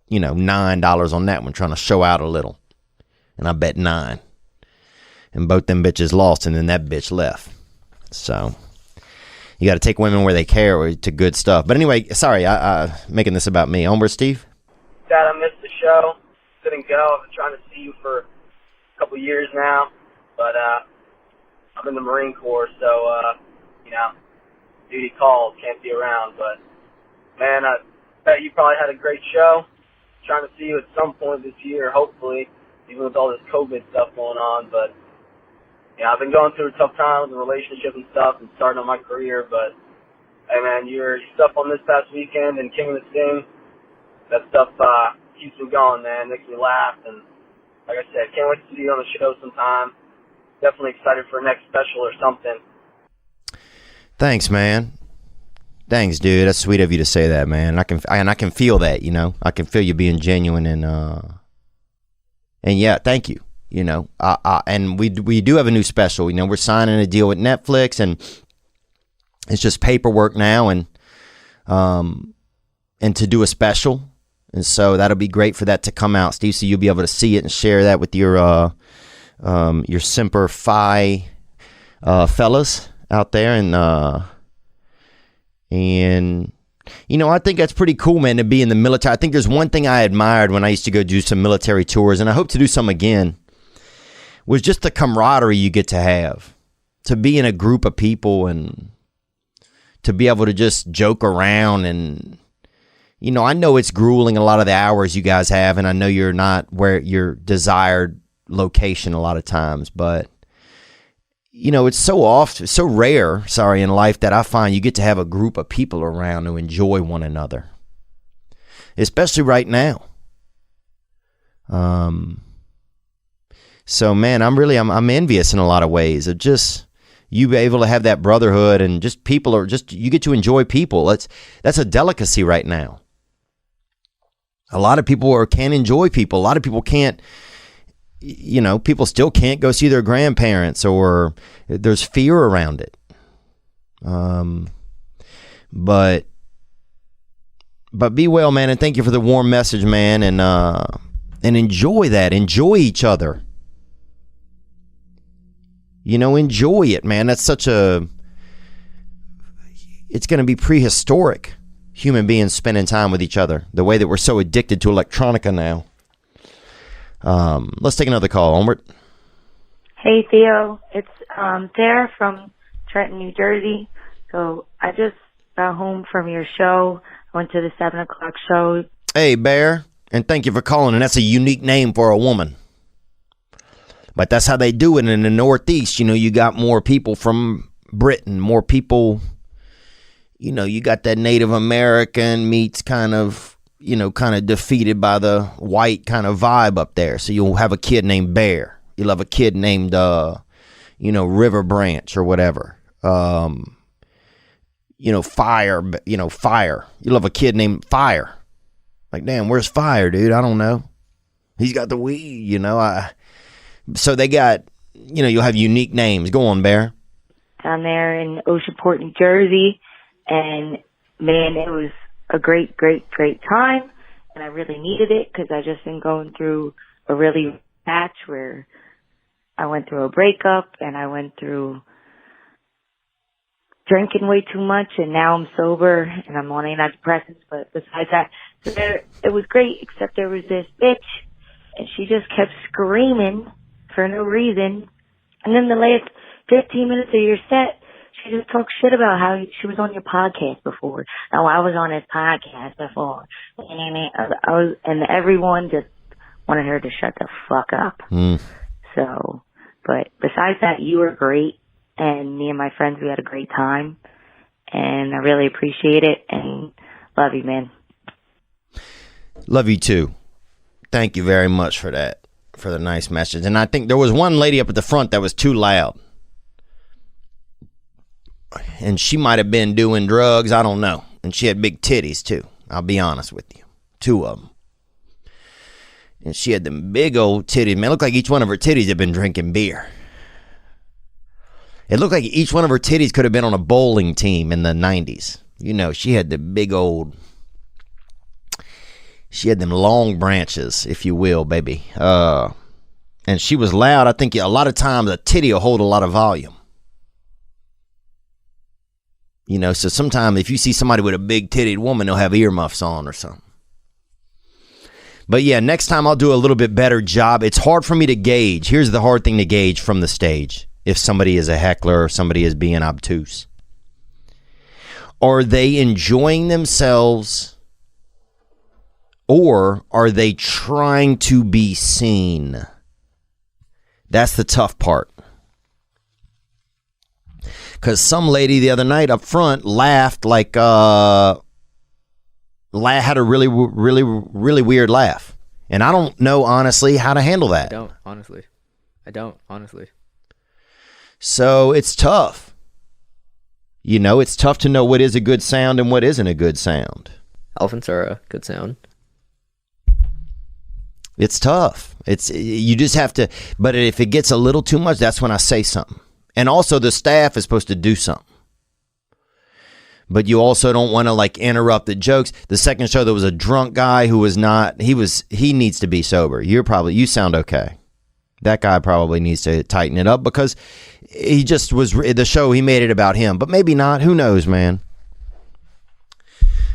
$9 on that one, trying to show out a little. And I bet 9. And both them bitches lost, and then that bitch left. So, you got to take women where they care to good stuff. But anyway, sorry, I making this about me. Onward, Steve. Dad, I missed the show. Couldn't go. I've been trying to see you for a couple years now, but I'm in the Marine Corps, so duty calls, can't be around. But man, I bet you probably had a great show. Trying to see you at some point this year, hopefully, even with all this COVID stuff going on. But yeah, I've been going through a tough time with the relationship and stuff, and starting on my career. But hey, man, your stuff on this past weekend and King of the Sting, that stuff keeps me going, man. Makes me laugh, and like I said, can't wait to see you on the show sometime. Definitely excited for a next special or something. Thanks, man. Thanks, dude. That's sweet of you to say that, man. I can feel that, you know. I can feel you being genuine, and yeah, thank you. You know, and we do have a new special. You know, we're signing a deal with Netflix, and it's just paperwork now, and to do a special, and so that'll be great for that to come out, Steve. So you'll be able to see it and share that with your Semper Fi fellas out there, and you know, I think that's pretty cool, man, to be in the military. I think there's one thing I admired when I used to go do some military tours, and I hope to do some again, was just the camaraderie you get to have, to be in a group of people and to be able to just joke around. And you know, I know it's grueling a lot of the hours you guys have, and I know you're not where your desired location a lot of times, but you know, it's so rare, in life, that I find you get to have a group of people around who enjoy one another, especially right now. So man, I'm envious in a lot of ways of just you be able to have that brotherhood, and just people are just, you get to enjoy people. That's a delicacy right now. A lot of people can't enjoy people. A lot of people can't. You know, people still can't go see their grandparents, or there's fear around it. But be well, man, and thank you for the warm message, man, and enjoy that. Enjoy each other. You know, enjoy it, man. That's it's going to be prehistoric, human beings spending time with each other, the way that we're so addicted to electronica now. Let's take another call. Onward. Hey, Theo. It's Tara from Trenton, New Jersey. So I just got home from your show. I went to the 7 o'clock show. Hey, Bear. And thank you for calling. And that's a unique name for a woman. But that's how they do it in the Northeast. You know, you got more people from Britain, more people, you know, you got that Native American meets kind of defeated by the white kind of vibe up there. So you'll have a kid named Bear. You'll have a kid named, River Branch or whatever. Fire. Fire. You'll have a kid named Fire. Like, damn, where's Fire, dude? I don't know. He's got the weed, So they got, you'll have unique names. Go on, Bear. Down there in Oceanport, New Jersey. And, man, it was a great, great, great time, and I really needed it because I just been going through a really patch where I went through a breakup and I went through drinking way too much, and now I'm sober and I'm on antidepressants. But besides that, it was great, except there was this bitch, and she just kept screaming for no reason. And then the last 15 minutes of your set, she just talked shit about how she was on your podcast before. Oh, I was on his podcast before. And everyone just wanted her to shut the fuck up. So, but besides that, you were great. And me and my friends, we had a great time. And I really appreciate it. And love you, man. Love you too. Thank you very much for that, for the nice message. And I think there was one lady up at the front that was too loud. And she might have been doing drugs. I don't know. And she had big titties, too. I'll be honest with you. 2 of them. And she had them big old titties. Man, it looked like each one of her titties had been drinking beer. It looked like each one of her titties could have been on a bowling team in the 90s. You know, she had the big old... She had them long branches, if you will, baby. And she was loud. I think a lot of times a titty will hold a lot of volume. You know, so sometimes if you see somebody with a big titted woman, they'll have earmuffs on or something. But yeah, next time I'll do a little bit better job. It's hard for me to gauge. Here's the hard thing to gauge from the stage. If somebody is a heckler or somebody is being obtuse. Are they enjoying themselves, or are they trying to be seen? That's the tough part. Because some lady the other night up front laughed like, had a really weird laugh. And I don't know, honestly, how to handle that. I don't, honestly. So it's tough. You know, it's tough to know what is a good sound and what isn't a good sound. Elephants are a good sound. It's tough. You just have to, but if it gets a little too much, that's when I say something. And also the staff is supposed to do something. But you also don't want to like interrupt the jokes. The second show there was a drunk guy who was not, he needs to be sober. You sound okay. That guy probably needs to tighten it up because he just was, the show, he made it about him. But maybe not. Who knows, man?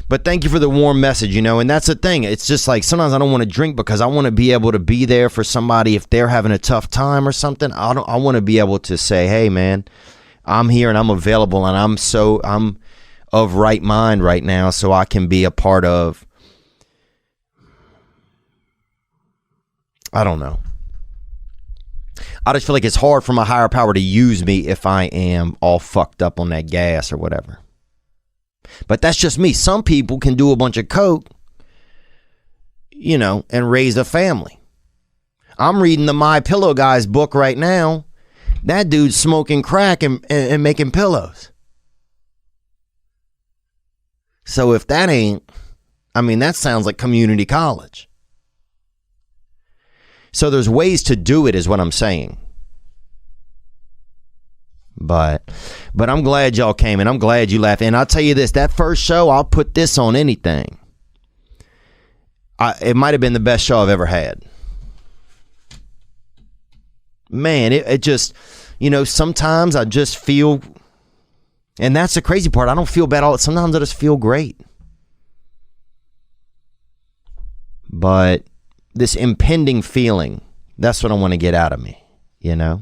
But thank you for the warm message, you know, and that's the thing. It's just like sometimes I don't want to drink because I want to be able to be there for somebody if they're having a tough time or something. I want to be able to say, hey, man, I'm here and I'm available and I'm of right mind right now so I can be a part of, I don't know. I just feel like it's hard for my higher power to use me if I am all fucked up on that gas or whatever. But that's just me. Some people can do a bunch of coke, you know, and raise a family. I'm reading the My Pillow guy's book right now. That dude's smoking crack and making pillows. So if that ain't, I mean, that sounds like community college. So there's ways to do it is what I'm saying. But I'm glad y'all came and I'm glad you laughed. And I'll tell you this, that first show, I'll put this on anything. It might have been the best show I've ever had. Man, it just, you know, sometimes I just feel, and that's the crazy part, I don't feel bad sometimes I just feel great. But this impending feeling, that's what I want to get out of me, you know?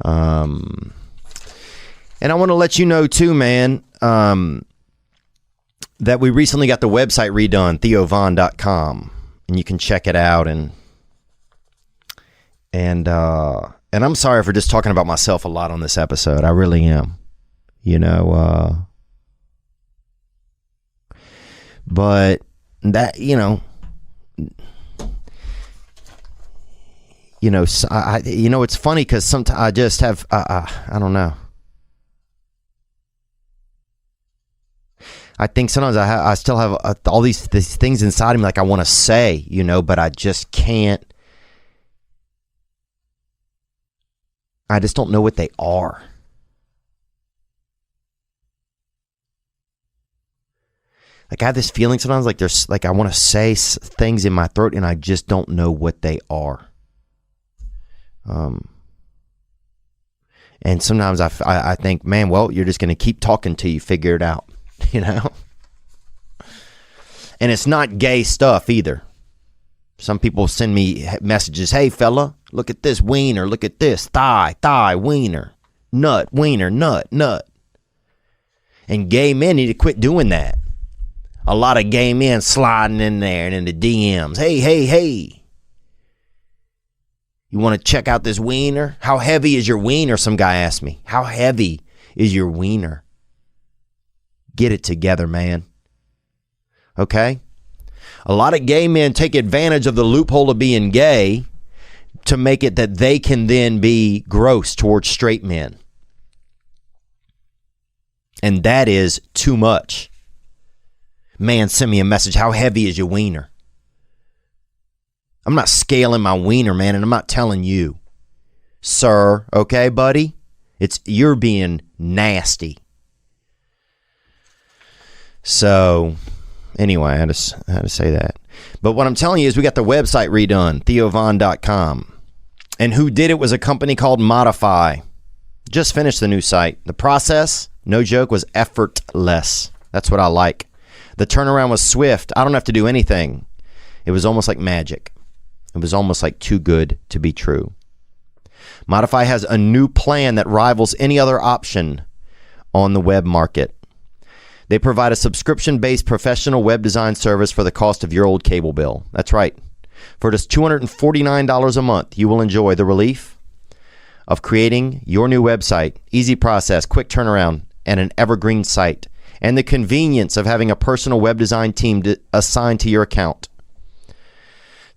And I want to let you know too, man, that we recently got the website redone, theovon.com, and you can check it out. And I'm sorry for just talking about myself a lot on this episode. I really am, you know, but that, you know, it's funny because sometimes I just have, I don't know. I think sometimes I still have all these things inside of me like I want to say, you know, but I just can't. I just don't know what they are. Like I have this feeling sometimes like there's like I want to say things in my throat and I just don't know what they are. And sometimes I think, man, well, you're just going to keep talking till you figure it out, you know? And it's not gay stuff either. Some people send me messages, hey, fella, look at this wiener, look at this, thigh, wiener, nut, nut. And gay men need to quit doing that. A lot of gay men sliding in there and in the DMs, hey. You want to check out this wiener? How heavy is your wiener? Some guy asked me. How heavy is your wiener? Get it together, man. Okay? A lot of gay men take advantage of the loophole of being gay to make it that they can then be gross towards straight men. And that is too much. Man, send me a message. How heavy is your wiener? I'm not scaling my wiener, man, and I'm not telling you, sir, okay, buddy? You're being nasty. So, anyway, I had to say that. But what I'm telling you is we got the website redone, theovon.com. And who did it was a company called Modify. Just finished the new site. The process, no joke, was effortless. That's what I like. The turnaround was swift. I don't have to do anything. It was almost like magic. It was almost like too good to be true. Modify has a new plan that rivals any other option on the web market. They provide a subscription-based professional web design service for the cost of your old cable bill. That's right. For just $249 a month, you will enjoy the relief of creating your new website, easy process, quick turnaround, and an evergreen site, and the convenience of having a personal web design team assigned to your account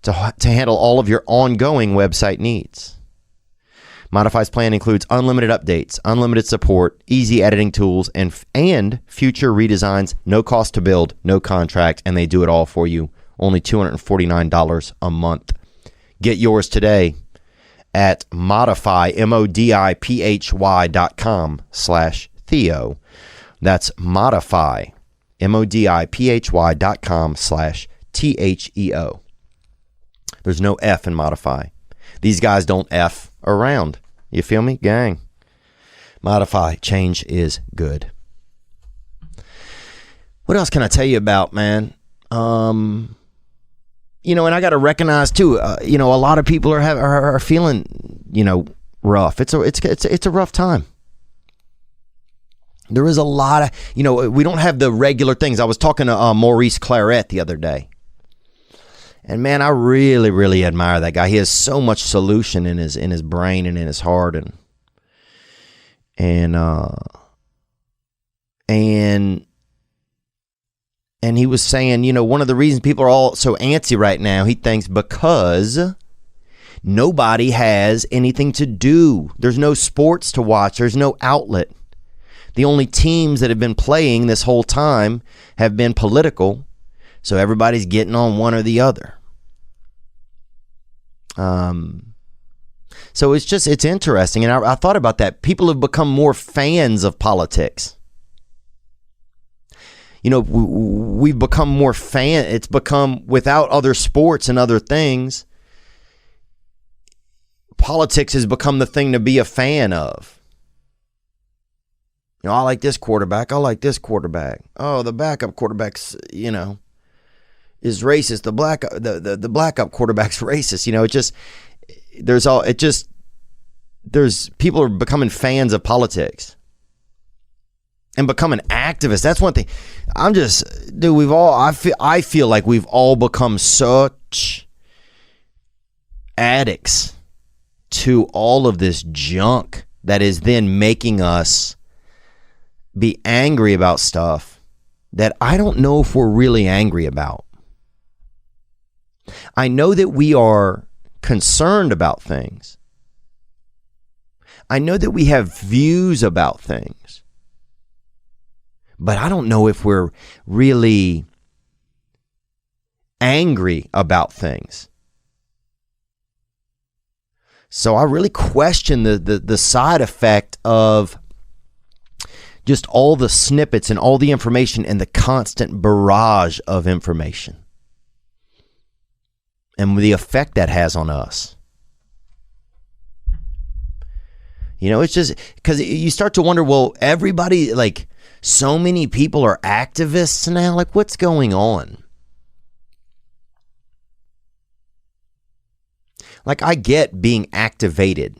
to handle all of your ongoing website needs. Modify's plan includes unlimited updates, unlimited support, easy editing tools, and future redesigns, no cost to build, no contract, and they do it all for you. Only $249 a month. Get yours today at modify, modiphy.com/Theo. That's modify, modiphy.com/THEO. There's no F in modify. These guys don't F around. You feel me, gang? Modify. Change is good. What else can I tell you about, man? And I got to recognize too. A lot of people are feeling, rough. It's a rough time. There is a lot of, we don't have the regular things. I was talking to Maurice Claret the other day. And man, I really, really admire that guy. He has so much solution in his brain and in his heart, and he was saying, one of the reasons people are all so antsy right now, he thinks because nobody has anything to do. There's no sports to watch. There's no outlet. The only teams that have been playing this whole time have been political. So everybody's getting on one or the other. So it's interesting. And I thought about that. People have become more fans of politics. We've become more it's become, without other sports and other things, politics has become the thing to be a fan of. I like this quarterback. I like this quarterback. Oh, the backup quarterback's, is racist. The backup quarterback's racist. There's people are becoming fans of politics and becoming activists. That's one thing. I feel like we've all become such addicts to all of this junk that is then making us be angry about stuff that I don't know if we're really angry about. I know that we are concerned about things. I know that we have views about things. But I don't know if we're really angry about things. So I really question the side effect of just all the snippets and all the information and the constant barrage of information and the effect that has on us. It's just because you start to wonder, well, everybody, like, so many people are activists now. Like, what's going on? Like, I get being activated,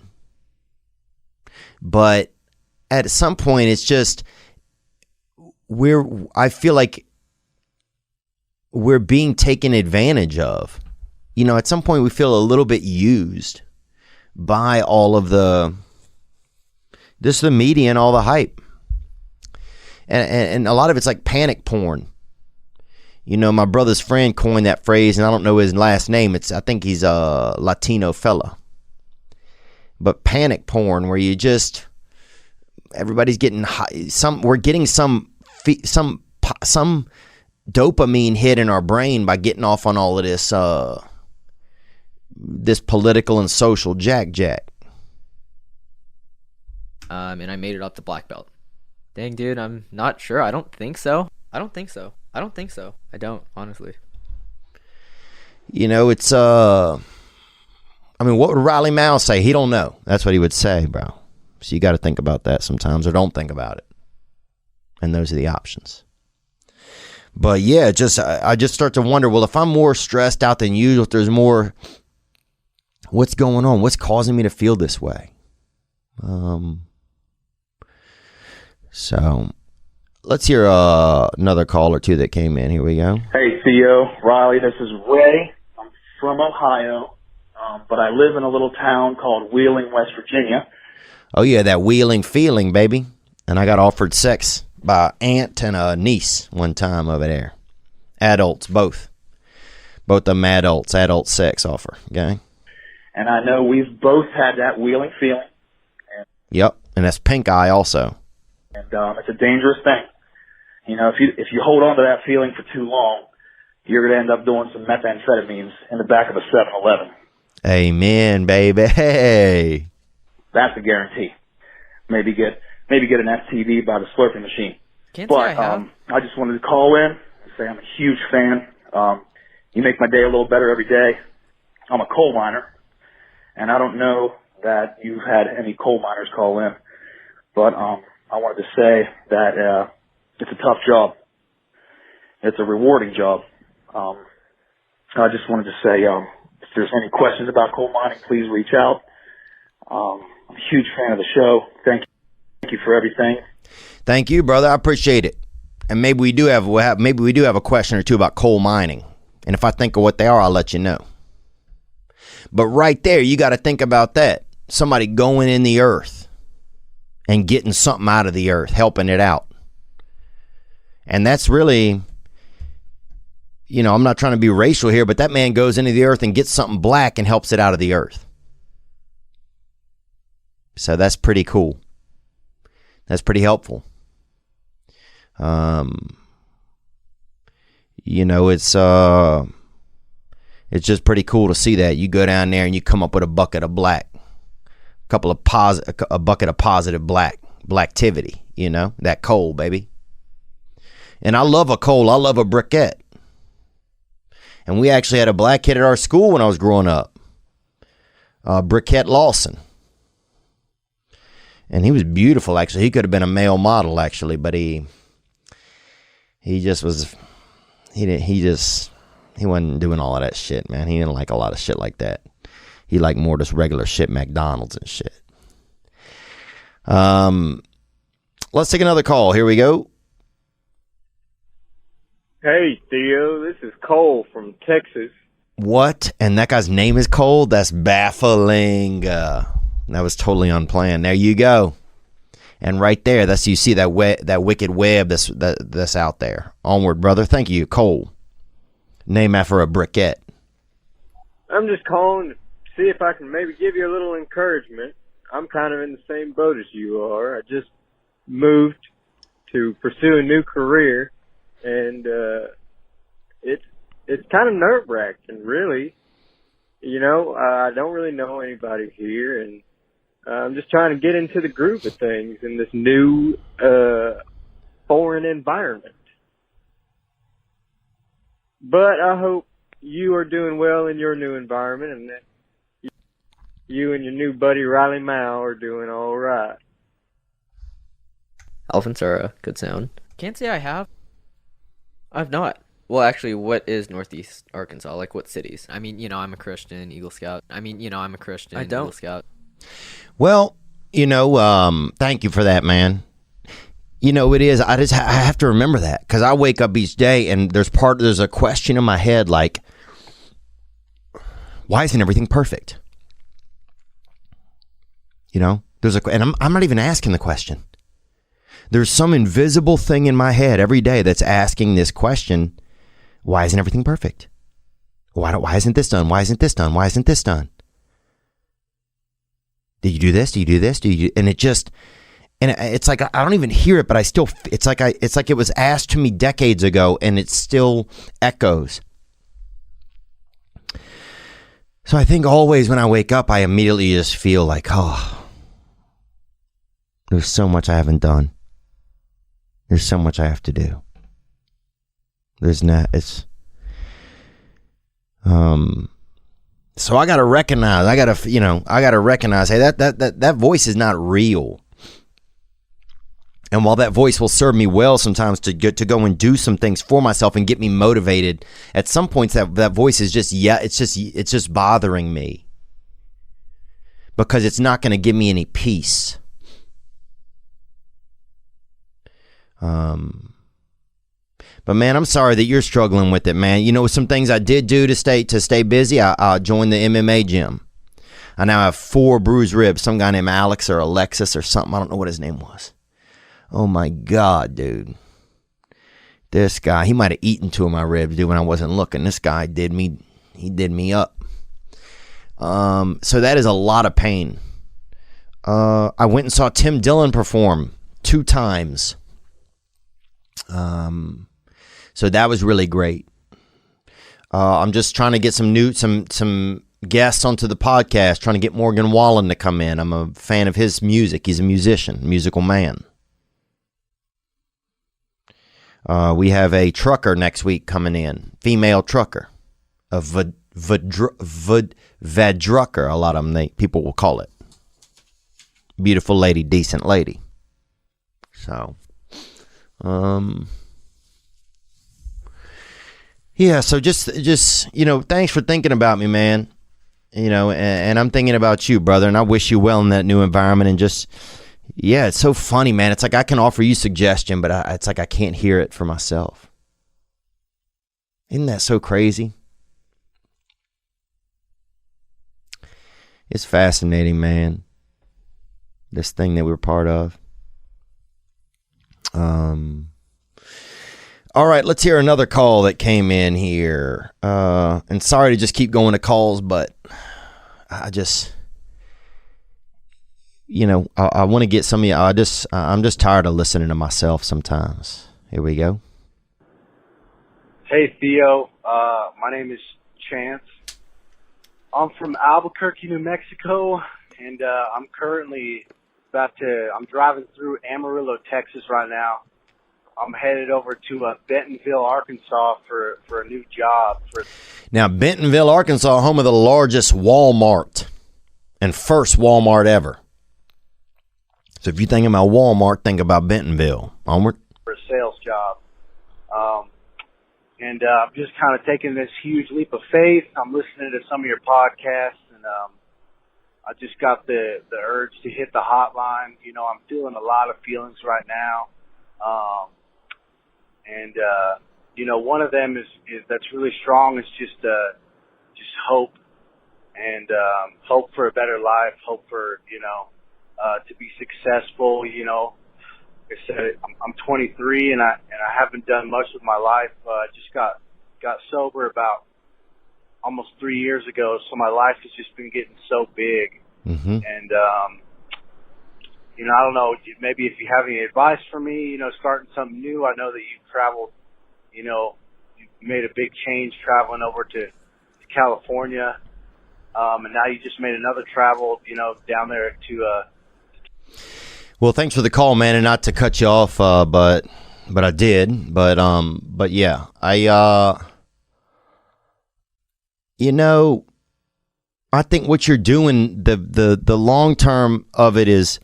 but at some point, it's just I feel like we're being taken advantage of. At some point we feel a little bit used by all of the media and all the hype. And a lot of it's like panic porn. My brother's friend coined that phrase, and I don't know his last name. I think he's a Latino fella. But panic porn, where you just, everybody's getting high, we're getting some dopamine hit in our brain by getting off on all of this political and social jack. And I made it up to black belt. Dang, dude, I'm not sure. I don't think so. I don't, honestly. It's what would Riley Mouse say? He don't know. That's what he would say, bro. So you got to think about that sometimes, or don't think about it. And those are the options. But yeah, I just start to wonder, well, if I'm more stressed out than usual, if there's more, what's going on? What's causing me to feel this way? So let's hear another call or two that came in. Here we go. Hey, Theo, Riley, this is Ray. I'm from Ohio, but I live in a little town called Wheeling, West Virginia. Oh, yeah, that wheeling feeling, baby. And I got offered sex by an aunt and a niece one time over there. Adults, both. Both of them adults, adult sex offer, okay? And I know we've both had that wheeling feeling. Yep, and that's pink eye also. And it's a dangerous thing. You know, if you hold on to that feeling for too long, you're going to end up doing some methamphetamines in the back of a 7-Eleven. Amen, baby. Hey. That's a guarantee. Maybe get an STD by the slurping machine. Can't say I have. I just wanted to call in and say I'm a huge fan. You make my day a little better every day. I'm a coal miner, and I don't know that you've had any coal miners call in, but I wanted to say that it's a tough job. It's a rewarding job. I just wanted to say if there's any questions about coal mining, please reach out. I'm a huge fan of the show. Thank you for everything. Thank you, brother. I appreciate it. And maybe we do have a question or two about coal mining. And if I think of what they are, I'll let you know. But right there, you got to think about that. Somebody going in the earth and getting something out of the earth, helping it out. And that's really, you know, I'm not trying to be racial here, but that man goes into the earth and gets something black and helps it out of the earth. So that's pretty cool. That's pretty helpful. You know, it's just pretty cool to see that. You go down there and you come up with a bucket of black, a bucket of positive blacktivity, you know, that coal, baby. And I love a coal. I love a briquette. And we actually had a black kid at our school when I was growing up, Briquette Lawson. And he was beautiful, actually. He could have been a male model, actually, but he just was, he wasn't doing all of that shit, man. He didn't like a lot of shit like that. He liked more just regular shit, McDonald's and shit. Let's take another call. Here we go. Hey, Theo, this is Cole from Texas. What? And that guy's name is Cole? That's baffling. That was totally unplanned. There you go. And right there, that's, you see that wicked web that's out there. Onward, brother. Thank you, Cole. Name after a briquette. I'm just calling to see if I can maybe give you a little encouragement. I'm kind of in the same boat as you are. I just moved to pursue a new career, and it's kind of nerve-wracking, really. You know, I don't really know anybody here, and I'm just trying to get into the groove of things in this new foreign environment. But I hope you are doing well in your new environment, and that you and your new buddy Riley Mao are doing all right. Elephants are a good sound. Can't say I have. I've not. Well, actually, what is Northeast Arkansas? Like, what cities? I mean, you know, I'm a Christian Eagle Scout. I don't. Eagle Scout. Well, you know, thank you for that, man. You know, it is. I have to remember that, because I wake up each day and there's a question in my head like, why isn't everything perfect? You know, and I'm not even asking the question. There's some invisible thing in my head every day that's asking this question: why isn't everything perfect? Why isn't this done? Why isn't this done? Why isn't this done? Did you do this? Do you do this? And it's like I don't even hear it, but I still. It's like it was asked to me decades ago, and it still echoes. So I think always when I wake up, I immediately just feel like, oh, there's so much I haven't done. There's so much I have to do. So I got to recognize, hey, that voice is not real. And while that voice will serve me well sometimes to go and do some things for myself and get me motivated, at some points that voice is just, it's just bothering me because it's not going to give me any peace. But man, I'm sorry that you're struggling with it, man. You know, some things I did do to stay busy. I joined the MMA gym. I now have 4 bruised ribs. Some guy named Alex or Alexis or something. I don't know what his name was. Oh my God, dude. This guy, he might have eaten 2 of my ribs, dude, when I wasn't looking. This guy did me up. So that is a lot of pain. I went and saw Tim Dillon perform 2 times. So that was really great. I'm just trying to get some guests onto the podcast, trying to get Morgan Wallen to come in. I'm a fan of his music. He's a musician, musical man. We have a trucker next week coming in, female trucker, a vadrucker, a lot of them, people will call it. Beautiful lady, decent lady. So, yeah, so just thanks for thinking about me, man. And I'm thinking about you, brother, and I wish you well in that new environment. And just, yeah, it's so funny, man. It's like I can offer you suggestion, but it's like I can't hear it for myself. Isn't that so crazy? It's fascinating, man. This thing that we're part of. All right, let's hear another call that came in here. And sorry to just keep going to calls, but I just, I want to get some of you. I'm just tired of listening to myself sometimes. Here we go. Hey, Theo. My name is Chance. I'm from Albuquerque, New Mexico, and I'm currently I'm driving through Amarillo, Texas right now. I'm headed over to Bentonville, Arkansas for a new job. Now, Bentonville, Arkansas, home of the largest Walmart and first Walmart ever. So if you think about Walmart, think about Bentonville. Onward. For a sales job. And I'm just kind of taking this huge leap of faith. I'm listening to some of your podcasts, and I just got the urge to hit the hotline. I'm feeling a lot of feelings right now. One of them is that's really strong is just hope and hope for a better life, hope for to be successful. Like I said, I'm 23 and I haven't done much with my life. I just got sober about almost 3 years ago, so my life has just been getting so big. Mm-hmm. And I don't know, maybe if you have any advice for me, starting something new. I know that you've traveled, you made a big change traveling over to California, and now you just made another travel, down there to. Well, thanks for the call, man, and not to cut you off, but I did, but yeah, I think what you're doing, the long term of it is.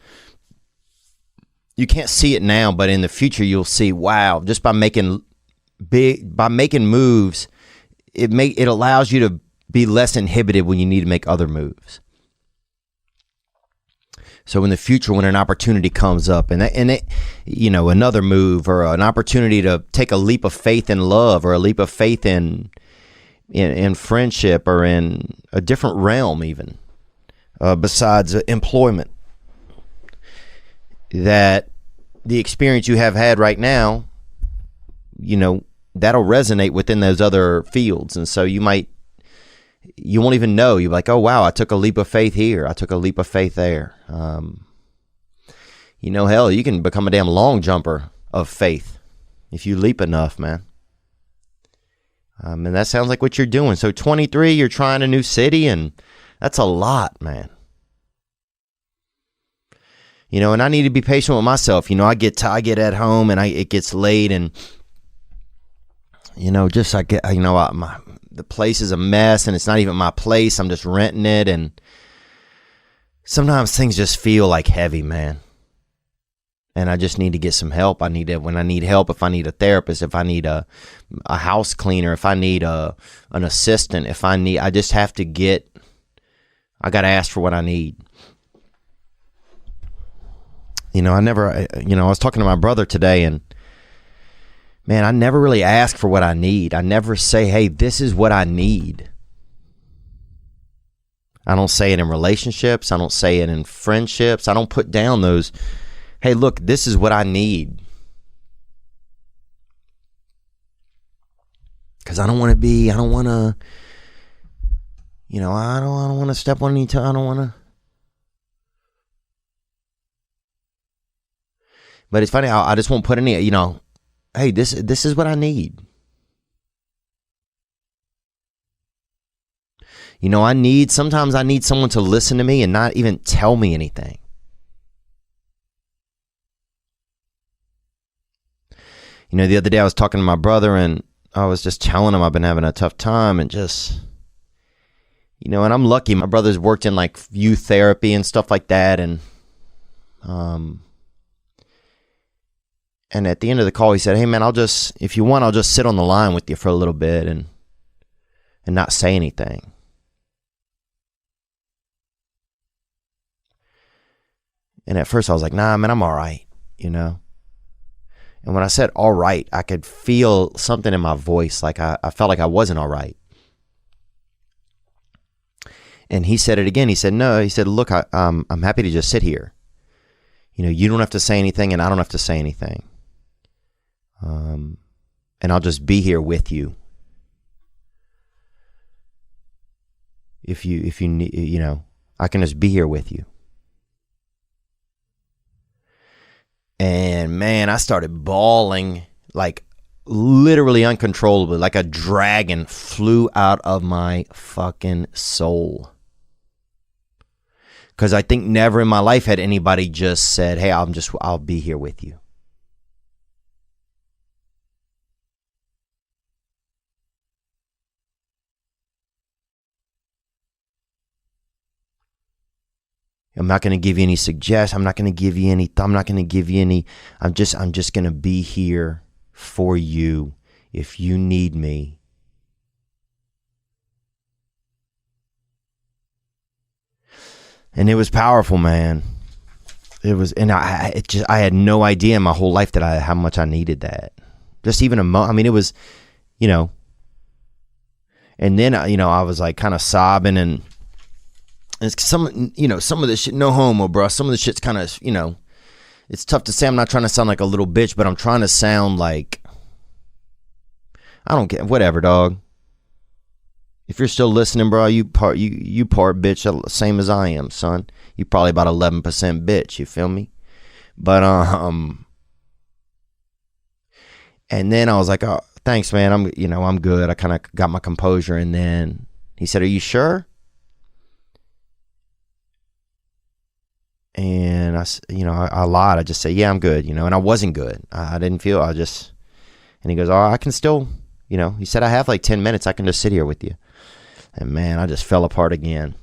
You can't see it now, but in the future you'll see, wow, just by making moves, it allows you to be less inhibited when you need to make other moves. So in the future, when an opportunity comes up and another move or an opportunity to take a leap of faith in love or a leap of faith in friendship or in a different realm even, besides employment, that the experience you have had right now, that'll resonate within those other fields. And so you won't even know. You're like, oh, wow, I took a leap of faith here. I took a leap of faith there. Hell, you can become a damn long jumper of faith if you leap enough, man. And that sounds like what you're doing. So 23, you're trying a new city, and that's a lot, man. And I need to be patient with myself. I get at home and it gets late, and the place is a mess and it's not even my place. I'm just renting it. And sometimes things just feel like heavy, man. And I just need to get some help. When I need help, if I need a therapist, if I need a house cleaner, if I need an assistant, I just have to I got to ask for what I need. I was talking to my brother today, and man, I never really ask for what I need. I never say, hey, this is what I need. I don't say it in relationships. I don't say it in friendships. I don't put down those, hey, look, this is what I need. Because I don't want to step on any toes. I don't want to. But it's funny, I just won't put any, hey, this is what I need. Sometimes I need someone to listen to me and not even tell me anything. The other day I was talking to my brother and I was just telling him I've been having a tough time and just, and I'm lucky. My brother's worked in like youth therapy and stuff like that. And at the end of the call, he said, hey man, if you want, I'll just sit on the line with you for a little bit and not say anything. And at first I was like, nah, man, I'm all right, And when I said all right, I could feel something in my voice. Like I felt like I wasn't all right. And he said it again. He said, no, he said, look, I'm happy to just sit here. You don't have to say anything and I don't have to say anything. And I'll just be here with you. If you need, I can just be here with you. And man, I started bawling like literally uncontrollably, like a dragon flew out of my fucking soul. Because I think never in my life had anybody just said, hey, I'll be here with you. I'm not going to give you any suggestions. I'm not going to give you any. I'm just going to be here for you if you need me. And it was powerful, man. It was, and I had no idea in my whole life how much I needed that. Just even it was, and then, I was like kind of sobbing and some of this shit, no homo, bro. Some of the shit's kind of, it's tough to say. I'm not trying to sound like a little bitch, but I'm trying to sound like, I don't get, whatever, dog. If you're still listening, bro, you part bitch, same as I am, son. You probably about 11% bitch, you feel me? But, and then I was like, oh, thanks, man. I'm good. I kind of got my composure. And then he said, are you sure? And I lied. I just said, yeah, I'm good, and I wasn't good. I didn't feel, and he goes, oh, I can still, he said, I have like 10 minutes. I can just sit here with you. And man, I just fell apart again.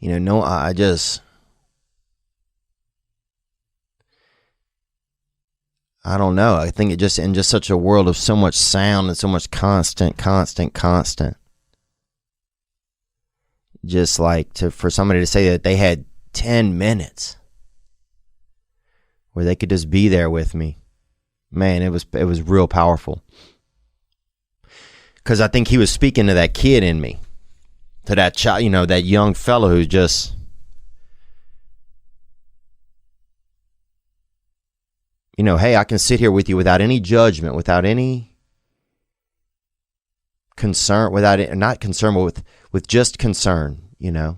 I don't know. I think in just such a world of so much sound and so much constant. Just like for somebody to say that they had 10 minutes where they could just be there with me, man, it was real powerful. Because I think he was speaking to that kid in me, to that child, that young fellow who's just, hey, I can sit here with you without any judgment, without any concern, not concern, but with just concern,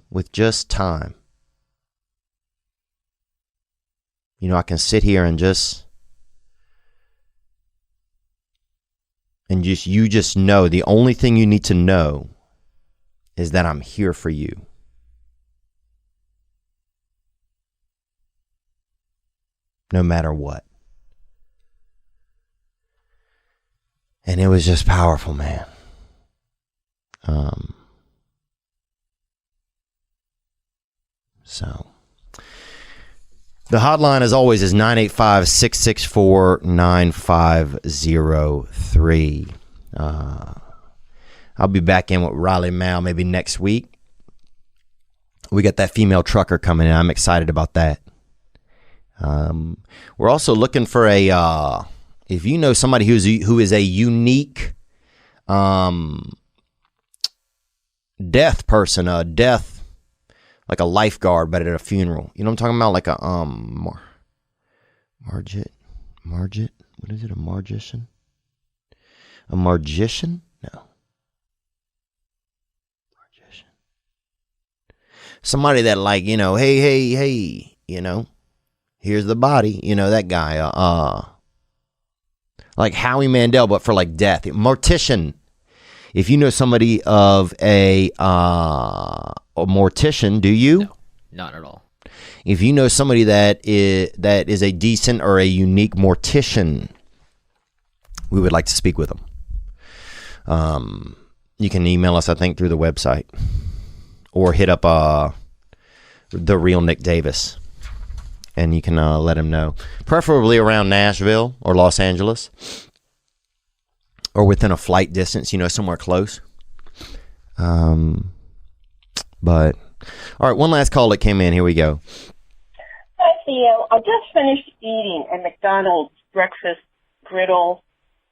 with just time. I can sit here and you just know, the only thing you need to know is that I'm here for you. No matter what. And it was just powerful, man. So the hotline, as always, is 985-664-9503. I'll be back in with Riley Mao maybe next week. We got that female trucker coming in. I'm excited about that. We're also looking for a, if you know somebody who is a unique death person, like a lifeguard, but at a funeral. You know what I'm talking about? Like a Margit? What is it? A margician? A margician? No. Margician. Somebody that, like, you know, hey, you know, here's the body. You know, that guy. Like Howie Mandel, but for like death. Mortician. If you know somebody of a mortician, do you? No, not at all. If you know somebody that is a decent or a unique mortician, we would like to speak with them. You can email us, I think, through the website, or hit up the real Nick Davis, and you can let him know. Preferably around Nashville or Los Angeles, or within a flight distance, you know, somewhere close. But all right, one last call that came in. Here we go. Hi, Theo. I just finished eating a McDonald's breakfast griddle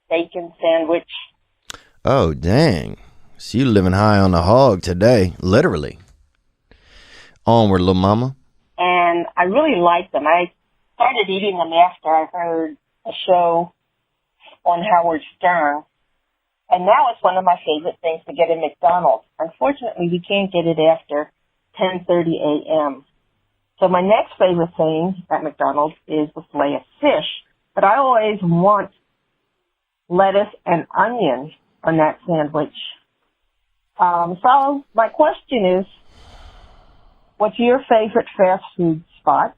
bacon sandwich. Oh, dang. So you living high on the hog today, literally. Onward, little mama. And I really liked them. I started eating them after I heard a show on Howard Stern. And now it's one of my favorite things to get at McDonald's. Unfortunately, we can't get it after 10:30 a.m. So my next favorite thing at McDonald's is the fillet of fish. But I always want lettuce and onion on that sandwich. So my question is, what's your favorite fast food spot?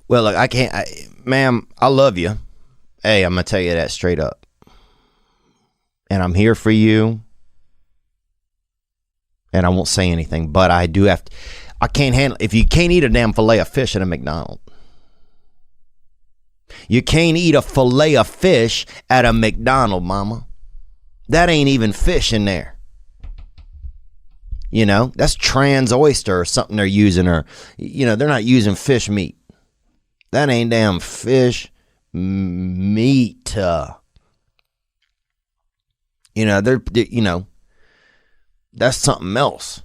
Well, look, ma'am, I love you. Hey, I'm going to tell you that straight up. And I'm here for you. And I won't say anything, but I do have to, I can't handle, if you can't eat a damn fillet of fish at a McDonald's. You can't eat a fillet of fish at a McDonald's, mama. That ain't even fish in there. You know, that's trans oyster or something they're using, or, you know, they're not using fish meat. That ain't damn fish meat. You know, you know, that's something else.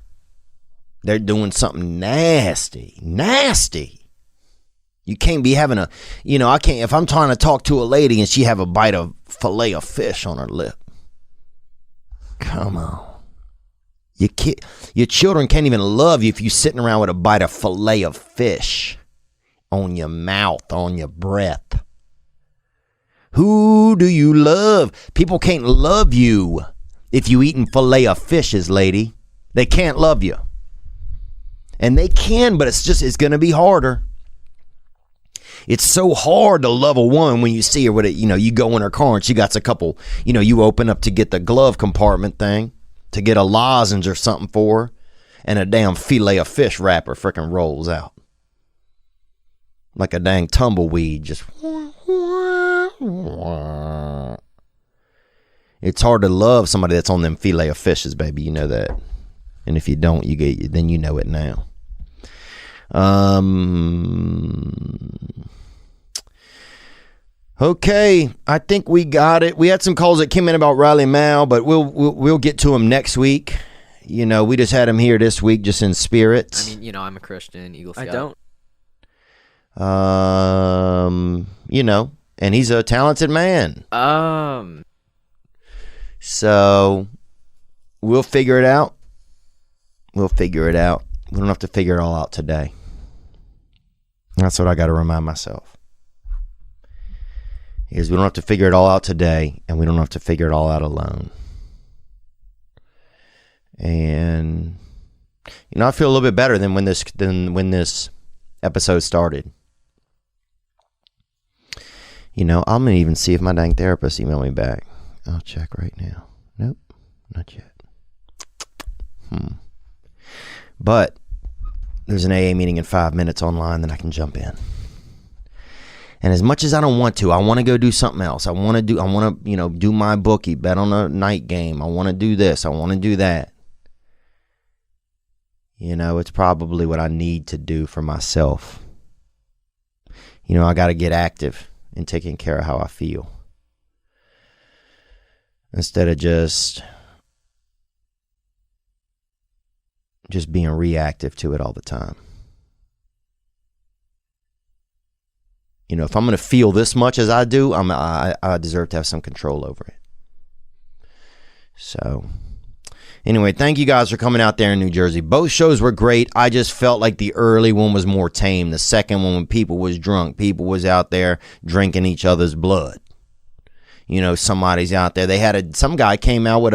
They're doing something nasty. You can't be having you know, I can't, if I'm trying to talk to a lady and she have a bite of fillet of fish on her lip. Come on. Your children can't even love you if you're sitting around with a bite of fillet of fish on your mouth, on your breath. Who do you love? People can't love you if you eating fillet of fishes, lady. They can't love you. And they can, but it's going to be harder. It's so hard to love a woman when you see her with it. You know, you go in her car and she got a couple, you know, you open up to get the glove compartment thing, to get a lozenge or something for her, and a damn fillet of fish wrapper freaking rolls out. Like a dang tumbleweed, just. It's hard to love somebody that's on them fillet of fishes, baby. You know that. And if you don't, then you know it now. Okay, I think we got it. We had some calls that came in about Riley Mao, but we'll get to him next week. You know, we just had him here this week, just in spirit. I mean, you know, I'm a Christian, Eagle Scout. I don't. You know, and he's a talented man. So we'll figure it out. We don't have to figure it all out today. That's what I got to remind myself. Is we don't have to figure it all out today, and we don't have to figure it all out alone. And you know, I feel a little bit better than when this episode started. You know, I'm gonna even see if my dang therapist emailed me back. I'll check right now. Nope, not yet. But there's an AA meeting in 5 minutes online that I can jump in. And as much as I don't want to, I want to go do something else. I want to, do my bookie, bet on a night game. I want to do this. I want to do that. It's probably what I need to do for myself. I got to get active in taking care of how I feel. Instead of just being reactive to it all the time. If I'm going to feel this much as I do, I deserve to have some control over it. So, anyway, thank you guys for coming out there in New Jersey. Both shows were great. I just felt like the early one was more tame. The second one, when people was drunk, people was out there drinking each other's blood. Somebody's out there. Some guy came out with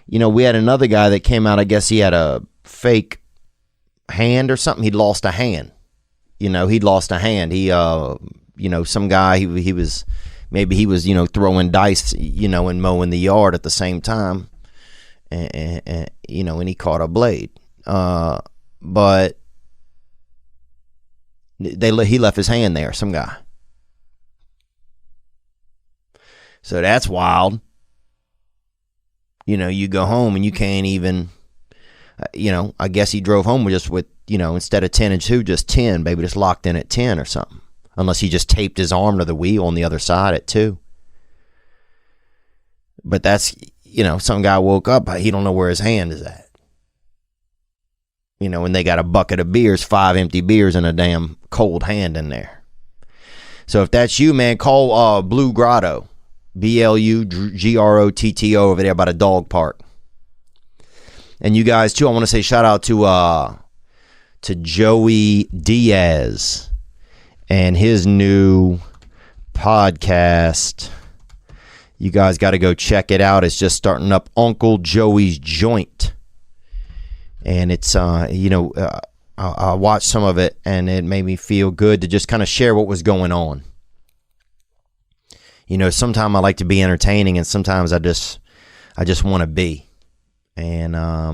we had another guy that came out, I guess he had a fake hand or something. He'd lost a hand. He'd lost a hand. He, some guy, he was throwing dice, and mowing the yard at the same time. And he caught a blade. But he left his hand there, some guy. So that's wild. You go home and you can't even, I guess he drove home with instead of 10 and 2, just 10, maybe just locked in at 10 or something. Unless he just taped his arm to the wheel on the other side at 2. But that's, some guy woke up, he don't know where his hand is at. And they got a bucket of beers, 5 empty beers and a damn cold hand in there. So if that's you, man, call Blue Grotto. BLUGROTTO over there by the dog park. And you guys too, I want to say shout out to Joey Diaz and his new podcast. You guys got to go check it out. It's just starting up, Uncle Joey's Joint. And it's I watched some of it and it made me feel good to just kind of share what was going on. Sometimes I like to be entertaining and sometimes I just want to be. And I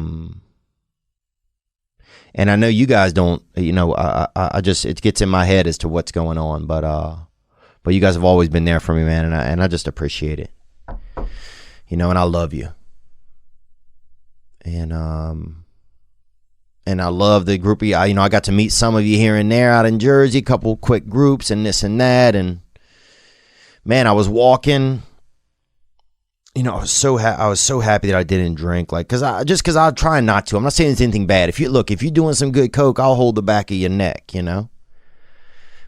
know you guys don't, I just, it gets in my head as to what's going on, but you guys have always been there for me, man. And I just appreciate it, and I love you. And I love the group of you. I got to meet some of you here and there out in Jersey, a couple quick groups and this and that. And man, I was walking, I was so happy that I didn't drink, cause I try not to. I'm not saying it's anything bad. If you're doing some good coke, I'll hold the back of your neck,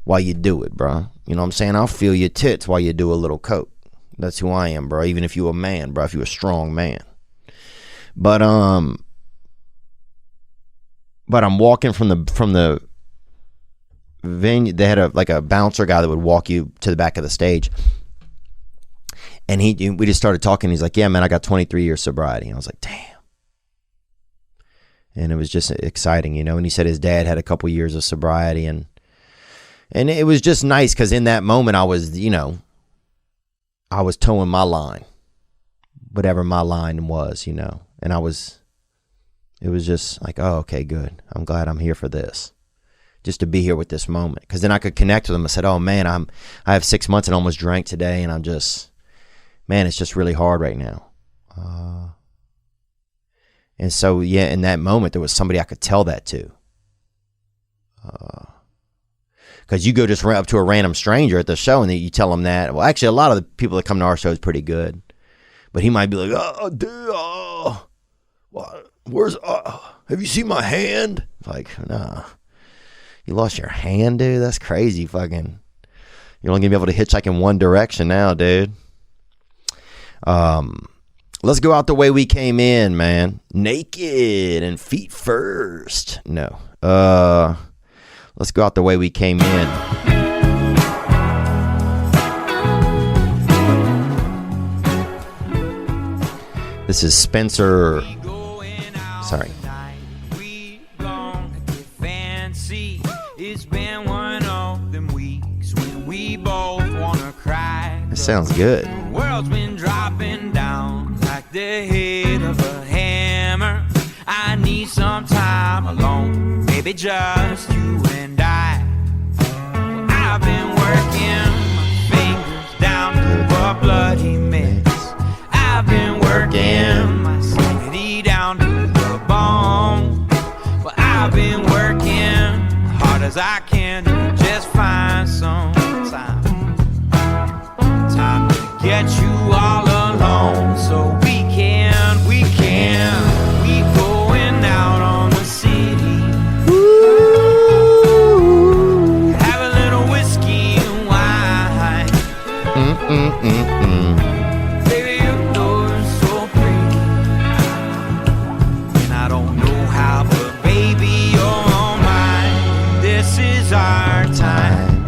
while you do it, bro. You know what I'm saying? I'll feel your tits while you do a little coke. That's who I am, bro. Even if you're a man, bro, if you're a strong man. But I'm walking from the venue. They had a bouncer guy that would walk you to the back of the stage. And we just started talking. He's like, yeah, man, I got 23 years sobriety. And I was like, damn. And it was just exciting, And he said his dad had a couple years of sobriety. And it was just nice because in that moment I was, I was towing my line. Whatever my line was, And it was just like, oh, okay, good. I'm glad I'm here for this. Just to be here with this moment. Because then I could connect with him. I said, oh, man, I have 6 months and almost drank today. And I'm just... man, it's just really hard right now. And so, yeah, in that moment, there was somebody I could tell that to. Because you go just up to a random stranger at the show and you tell them that. Well, actually, a lot of the people that come to our show is pretty good. But he might be like, oh, dude, have you seen my hand? Like, nah. You lost your hand, dude? That's crazy, fucking. You're only going to be able to hitchhike in one direction now, dude. Let's go out the way we came in, man. Naked and feet first. No. Let's go out the way we came in. This is Spencer. Sorry. It sounds good. and down like the head of a hammer. I need some time alone, maybe just you and I. I've been working my fingers down to a bloody mess. I've been working my sanity down to the bone. Well, I've been working hard as I can to just find some time to get you all alone, so we going out on the city. Have a little whiskey and wine. Baby, you know you're so pretty, and I don't know how, but baby, you're mine. This is our time.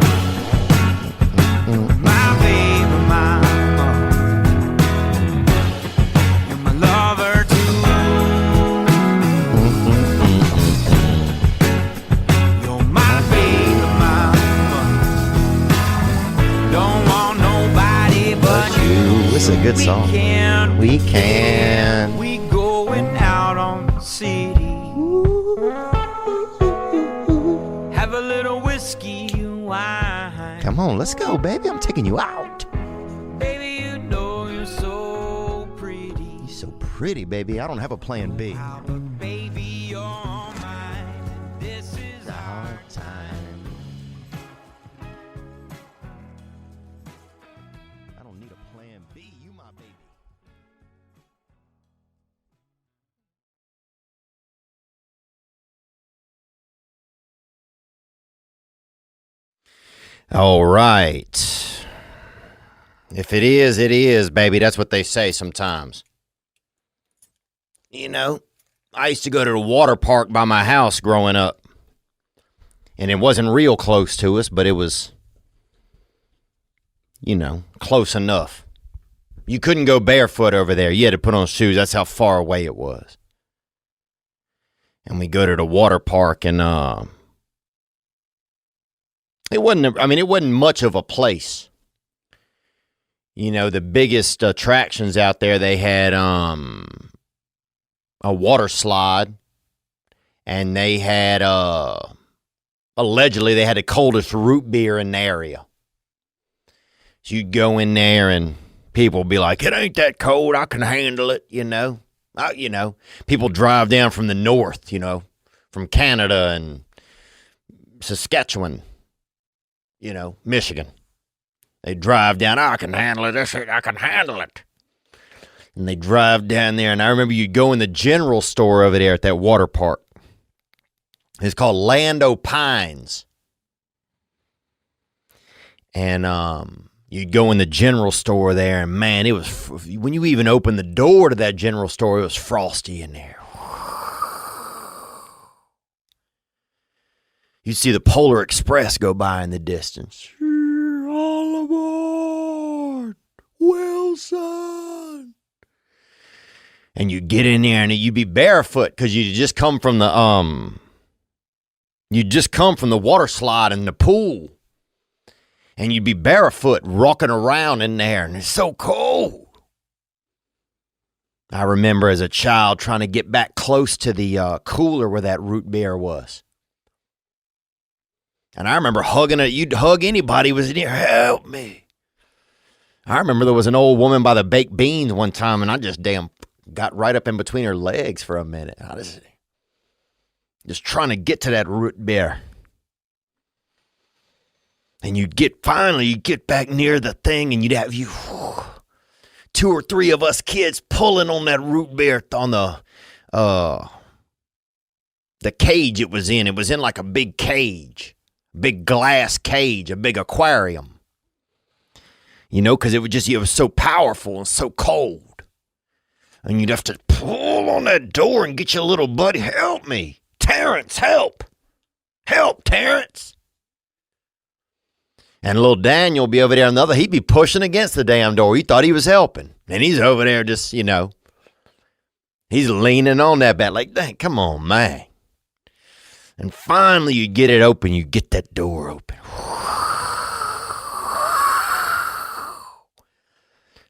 My baby, my you're my lover too. You're my baby, my don't want nobody but you. This is a good song. We can. We going out on the city. Have a little whiskey and wine. Come on, let's go, baby. I'm taking you out. Baby, you know you're so pretty. You're so pretty, baby. I don't have a plan B. But baby, you're mine. This is our time. I don't need a plan B. You my baby. All right. If it is, baby. That's what they say sometimes. You know, I used to go to the water park by my house growing up. And it wasn't real close to us, but it was, you know, close enough. You couldn't go barefoot over there. You had to put on shoes. That's how far away it was. And we go to the water park, and it wasn't much of a place. You know, the biggest attractions out there, they had a water slide, and they had allegedly they had the coldest root beer in the area. So you'd go in there and people would be like, "It ain't that cold, I can handle it," you know. People drive down from the north, you know, from Canada and Saskatchewan, you know, Michigan. They drive down, "I can handle it, I can handle it." And they drive down there, and I remember you'd go in the general store over there at that water park. It's called Land O' Pines. And you'd go in the general store there, and man, it was, when you even opened the door to that general store, it was frosty in there. You'd see the Polar Express go by in the distance. All aboard, Wilson. And you'd get in there, and you'd be barefoot because you'd just come from the water slide in the pool. And you'd be barefoot rocking around in there, and it's so cold. I remember as a child trying to get back close to the cooler where that root beer was. And I remember hugging it. You'd hug anybody who was in here. "Help me." I remember there was an old woman by the baked beans one time, and I just got right up in between her legs for a minute. I just trying to get to that root beer. And you'd get back near the thing, and you'd have two or three of us kids pulling on that root beer on the cage it was in. It was in like a big cage, big glass cage, a big aquarium. You know, because it was so powerful and so cold. And you'd have to pull on that door and get your little buddy, "Help me. Terrence, help. Help, Terrence." And little Daniel will be over there on the other. He'd be pushing against the damn door. He thought he was helping. And he's over there just, you know, he's leaning on that bat like, "Dang, come on, man." And finally you get it open. You get that door open.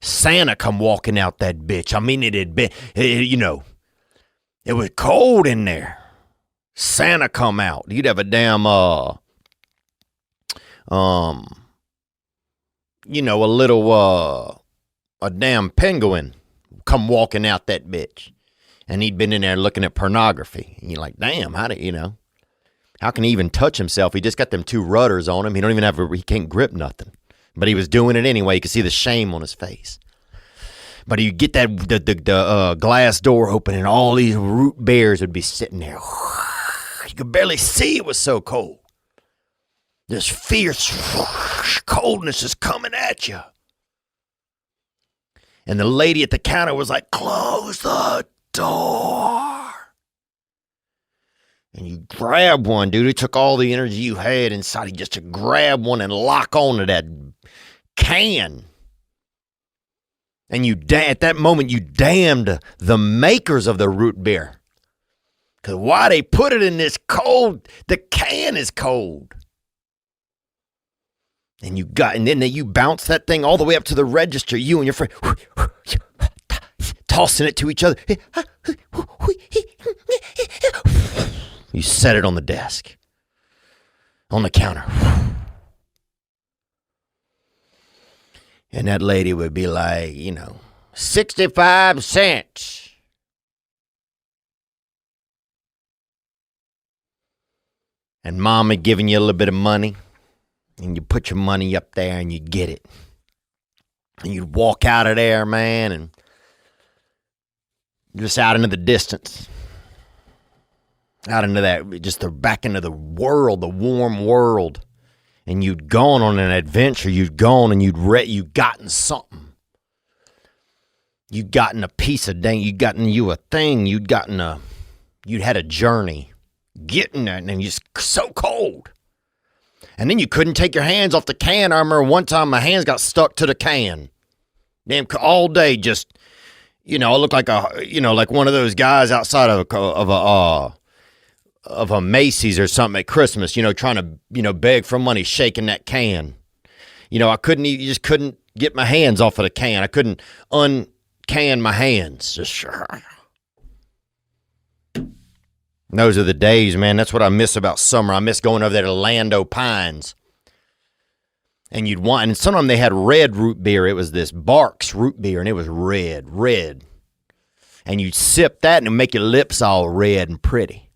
Santa come walking out that bitch. I mean, it had been, it was cold in there. Santa come out. You'd have a damn, a damn penguin come walking out that bitch. And he'd been in there looking at pornography. And you're like, damn, how can he even touch himself? He just got them two rudders on him. He can't grip nothing. But he was doing it anyway. You could see the shame on his face. But you get the glass door open and all these root bears would be sitting there. You could barely see, it was so cold. This fierce coldness is coming at you. And the lady at the counter was like, close the door. And you grab one, dude. It took all the energy you had inside you just to grab one and lock onto that can. And at that moment, you damned the makers of the root beer. Because why they put it in this cold, the can is cold. And then you bounce that thing all the way up to the register, you and your friend, tossing it to each other. You set it on the desk, on the counter. And that lady would be like, 65 cents. And mom had given you a little bit of money. And you put your money up there and you'd get it. And you'd walk out of there, man, and just out into the distance. Out into that, back into the world, the warm world. And you'd gone on an adventure. You'd gone and you'd gotten something. You'd gotten a piece of dang. You'd gotten you a thing. You'd had a journey. Getting there, and just so cold. And then you couldn't take your hands off the can. I remember one time my hands got stuck to the can. Damn, all day just, I looked like like one of those guys outside of a Macy's or something at Christmas, trying to, beg for money, shaking that can. I just couldn't get my hands off of the can. I couldn't uncan my hands. Just, those are the days, man. That's what I miss about summer. I miss going over there to Lando Pines. And and sometimes they had red root beer. It was this Barks root beer, and it was red. And you'd sip that, and it'd make your lips all red and pretty.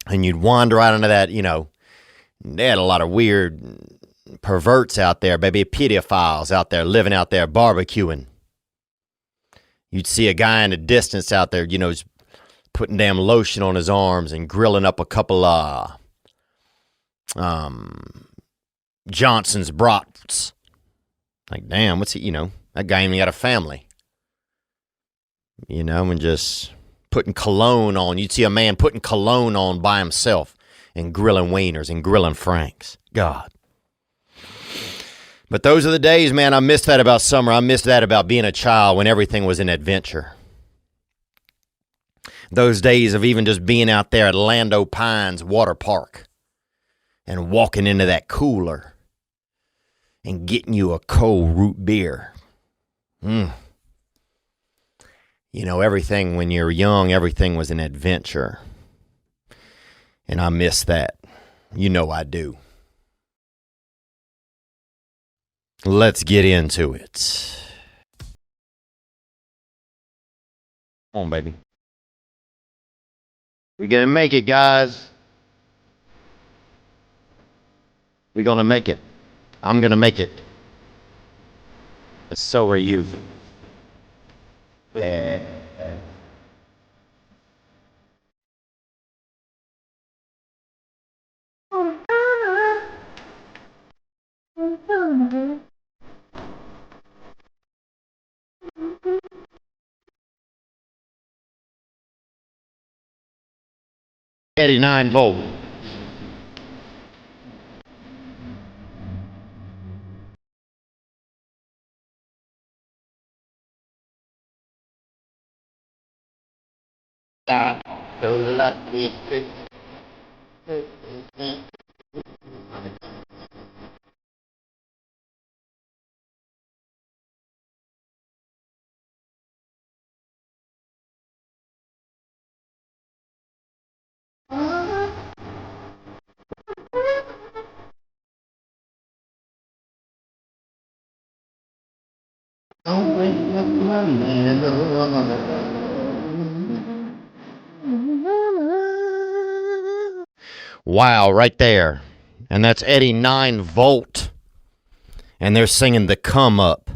And you'd wander out into that, they had a lot of weird perverts out there, baby, pedophiles out there, living out there, barbecuing. You'd see a guy in the distance out there, putting damn lotion on his arms and grilling up a couple Johnson's brats. Like, damn, what's he, that guy even got a family. And just putting cologne on. You'd see a man putting cologne on by himself and grilling wieners and grilling franks. God. But those are the days, man. I miss that about summer. I miss that about being a child when everything was an adventure. Those days of even just being out there at Lando Pines Water Park and walking into that cooler and getting you a cold root beer. Everything when you're young, everything was an adventure. And I miss that. I do. Let's get into it. Come on, baby. We're going to make it, guys. We're going to make it. I'm going to make it. So are you. Yeah. $89 volt. So lucky. Wow, right there. And that's Eddie 9-Volt. And they're singing the Come Up.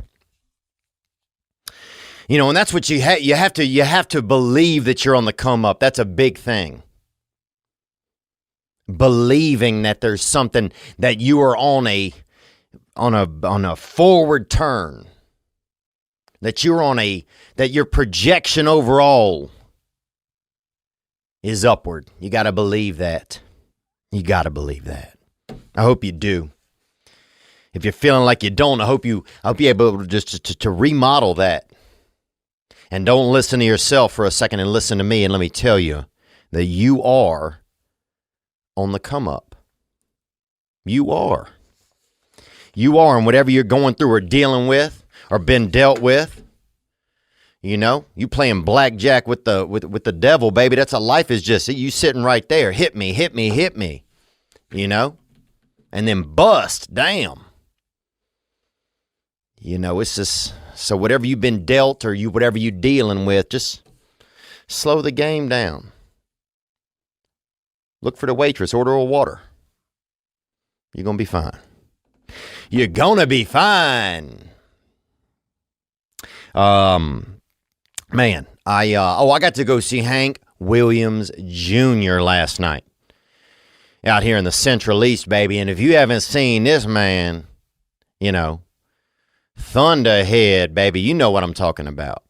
You know, and that's what you have to believe that you're on the come up. That's a big thing. Believing that there's something, that you are on a forward turn. That that your projection overall is upward. You got to believe that. You got to believe that. I hope you do. If you're feeling like you don't, I hope you're able to just to remodel that. And don't listen to yourself for a second and listen to me, and let me tell you that you are on the come up. You are. You are, and whatever you're going through or dealing with or been dealt with, you know, you playing blackjack with the devil, baby. That's a life is just you sitting right there. Hit me, hit me, hit me. You know? And then bust. Damn. You know, it's just, so whatever you've been dealt or whatever you're dealing with, just slow the game down. Look for the waitress, order a water. You're going to be fine. You're going to be fine. Man, I got to go see Hank Williams Jr. last night. Out here in the Central East, baby. And if you haven't seen this man, you know, Thunderhead, baby, you know what I'm talking about.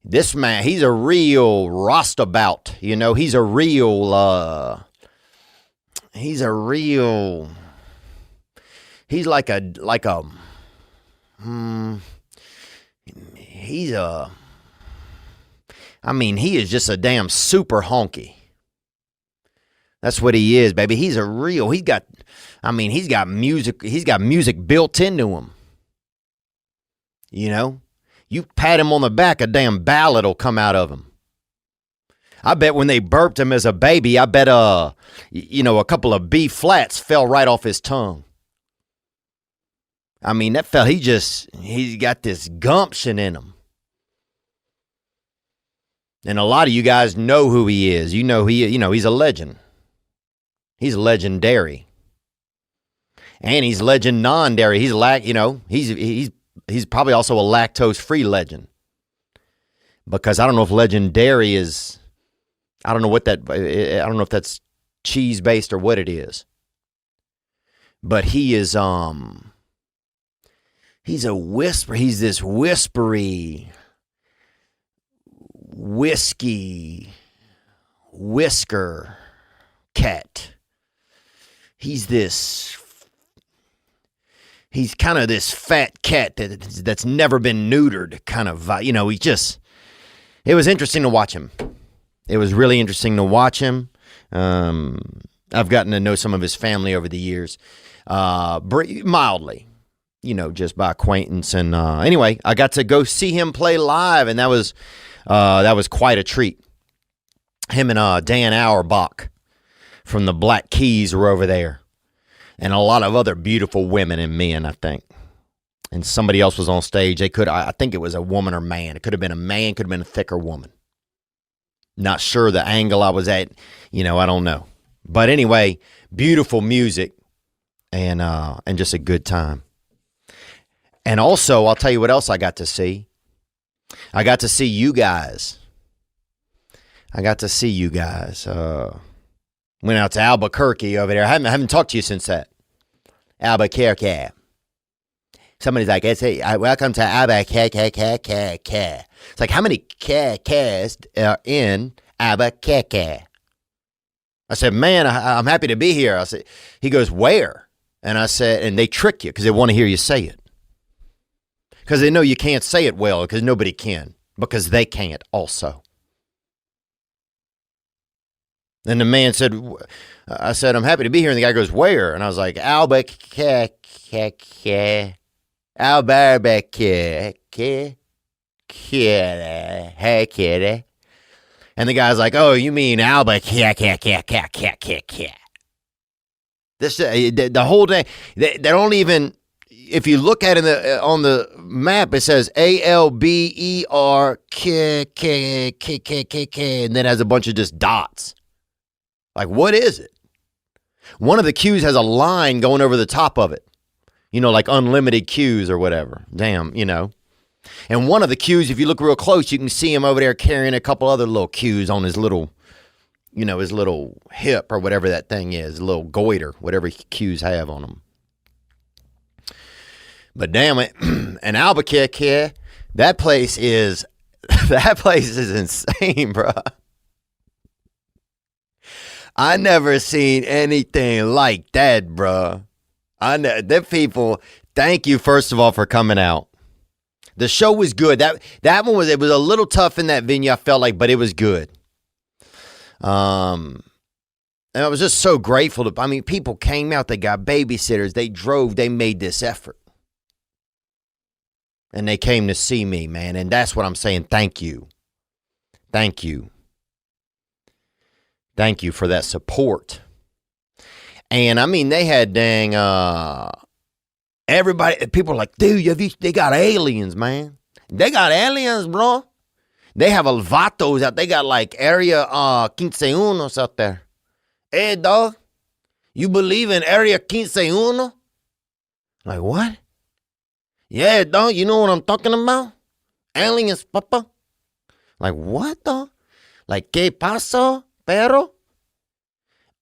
This man, he's a real rostabout, you know, he's a real, he's like a, he is just a damn super honky. That's what he is, baby. He's got music built into him. You know? You pat him on the back, a damn ballad will come out of him. I bet when they burped him as a baby, I bet, a couple of B flats fell right off his tongue. I mean, that fella, he's got this gumption in him. And a lot of you guys know who he is. You know, he's a legend. He's legendary. And he's legend non-dairy. He's probably also a lactose-free legend. Because I don't know if legendary is, I don't know if that's cheese-based or what it is. But he is, he's this whispery, whiskey, whisker cat. He's kind of this fat cat that's never been neutered, kind of, it was interesting to watch him. It was really interesting to watch him. I've gotten to know some of his family over the years, mildly, just by acquaintance. And anyway, I got to go see him play live, and that was quite a treat. Him and Dan Auerbach from the Black Keys were over there. And a lot of other beautiful women and men, I think. And somebody else was on stage. I think it was a woman or man. It could have been a man, could have been a thicker woman. Not sure the angle I was at, I don't know. But anyway, beautiful music and just a good time. And also, I'll tell you what else I got to see. I got to see you guys. Went out to Albuquerque over there. I haven't talked to you since that. Albuquerque. Somebody's like, welcome to Albuquerque. It's like, how many cares are in Albuquerque? I said, man, I'm happy to be here. I said, he goes, where? And I said, and they trick you because they want to hear you say it. Because they know you can't say it well because nobody can. Because they can't also. And the man said, I said, I'm happy to be here. And the guy goes, where? And I was like, Albuquerque. Hey, kitty. And the guy's like, oh, you mean Albuquerque. This, the whole day, they don't even, if you look at it on the map, it says ALBER K, and then has a bunch of just dots. Like, what is it? One of the queues has a line going over the top of it. You know, like unlimited queues or whatever. Damn, you know. And one of the queues, if you look real close, you can see him over there carrying a couple other little queues on his little, you know, his little hip or whatever that thing is, a little goiter, whatever queues have on them. But damn it, in Albuquerque, that place is insane, bro. I never seen anything like that, bro. Them people, thank you, first of all, for coming out. The show was good. That one was, it was a little tough in that venue, I felt like, but it was good. And I was just so grateful to, I mean, people came out, they got babysitters, they drove, they made this effort. And they came to see me, man. And that's what I'm saying. Thank you. Thank you. Thank you for that support. And I mean, they had dang, everybody, people are like, dude, they got aliens, man. They got aliens, bro. They have vatos out. They got like area 51 out there. Hey, dog, you believe in area 51? Like, what? Yeah, dog, you know what I'm talking about? Aliens, papa. Like, what, dog? Like, ¿qué pasó, perro?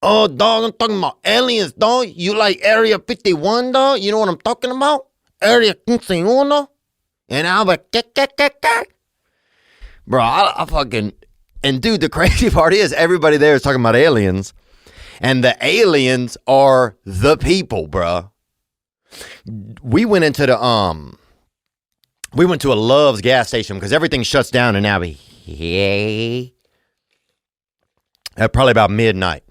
Oh, dog, I'm talking about aliens, dog. You like Area 51, dog? You know what I'm talking about? Area 51? And I'm like, bro, I fucking... And, dude, the crazy part is everybody there is talking about aliens. And the aliens are the people, bro. We went into the we went to a Love's gas station because everything shuts down in Abbey. At probably about midnight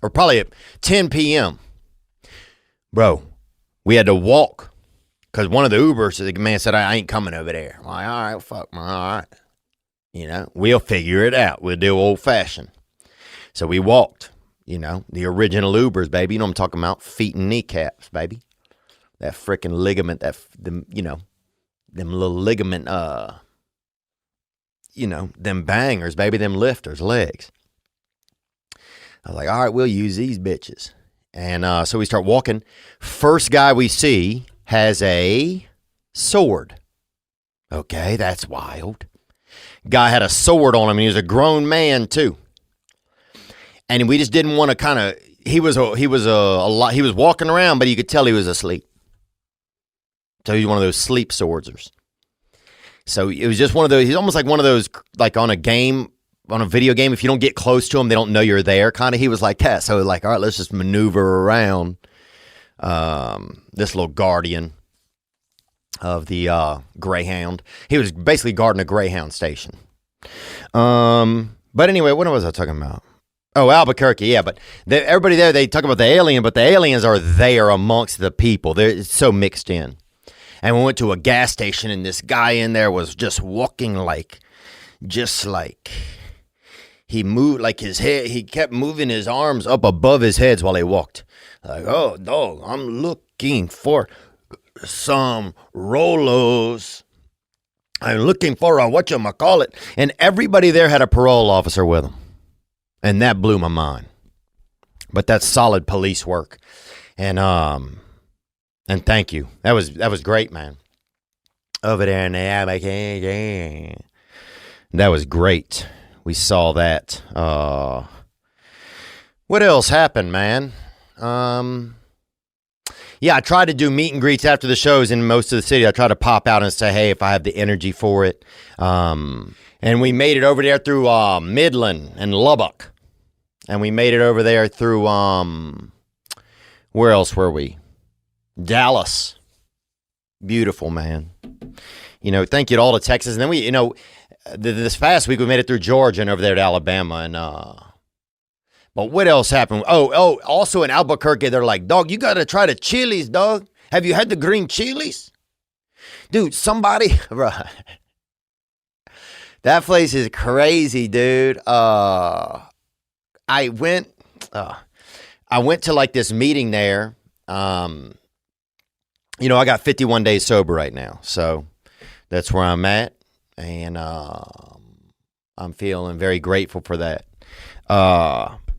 or probably at 10 p.m. Bro, we had to walk because one of the Ubers, the man said, I ain't coming over there. I'm like, all right, fuck, man, all right. You know, we'll figure it out. We'll do old fashioned. So we walked, you know, the original Ubers, baby. You know what I'm talking about? Feet and kneecaps, baby. That freaking ligament, you know, them little ligament, you know, them bangers, baby, them lifters, legs. I was like, all right, we'll use these bitches. And so we start walking. First guy we see has a sword. Okay, that's wild. Guy had a sword on him, and he was a grown man, too. And we just didn't want to kind of, he was walking around, but you could tell he was asleep. So he's one of those sleep swordsers. So it was just one of those, he's almost like one of those, like on a game, on a video game, if you don't get close to him, they don't know you're there, kind of. He was like that. So like, all right, let's just maneuver around this little guardian of the Greyhound. He was basically guarding a Greyhound station. But anyway, what was I talking about? Oh, Albuquerque, yeah. But everybody there, they talk about the alien, but the aliens are there amongst the people. It's so mixed in. And we went to a gas station, and this guy in there was just walking just like he moved, like his head, he kept moving his arms up above his heads while he walked. Like, oh, dog, I'm looking for some Rolos. I'm looking for a whatchamacallit. And everybody there had a parole officer with them. And that blew my mind. But that's solid police work. And thank you. That was great, man. Over there in the Albuquerque. That was great. We saw that. What else happened, man? Yeah, I tried to do meet and greets after the shows in most of the city. I tried to pop out and say, hey, if I have the energy for it. And we made it over there through Midland and Lubbock. And we made it over there through, where else were we? Dallas. Beautiful, man. You know, thank you to all the Texas. And then we, you know, this past week we made it through Georgia and over there to Alabama. And, but what else happened? Oh, also in Albuquerque, they're like, dog, you got to try the chilies, dog. Have you had the green chilies? Dude, somebody, right. That place is crazy, dude. I went to like this meeting there. I got 51 days sober right now. So that's where I'm at. And I'm feeling very grateful for that.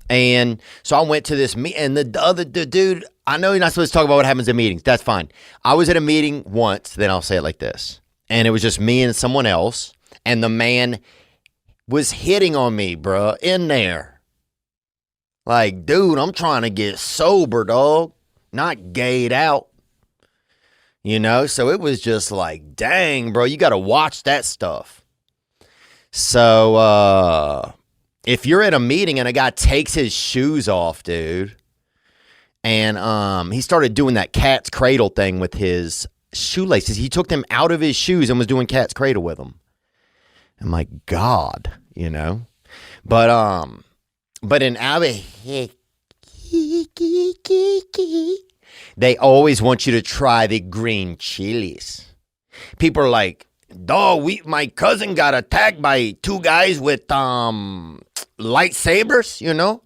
And so I went to this meeting, and the dude, I know you're not supposed to talk about what happens in meetings. That's fine. I was at a meeting once, then I'll say it like this. And it was just me and someone else. And the man was hitting on me, bro, in there. Like, dude, I'm trying to get sober, dog. Not gayed out. So it was just like, dang, bro, you got to watch that stuff. So, if you're at a meeting and a guy takes his shoes off, dude, and he started doing that cat's cradle thing with his shoelaces. He took them out of his shoes and was doing cat's cradle with them. I'm like, God, But in they always want you to try the green chilies. People are like, dog, my cousin got attacked by two guys with lightsabers,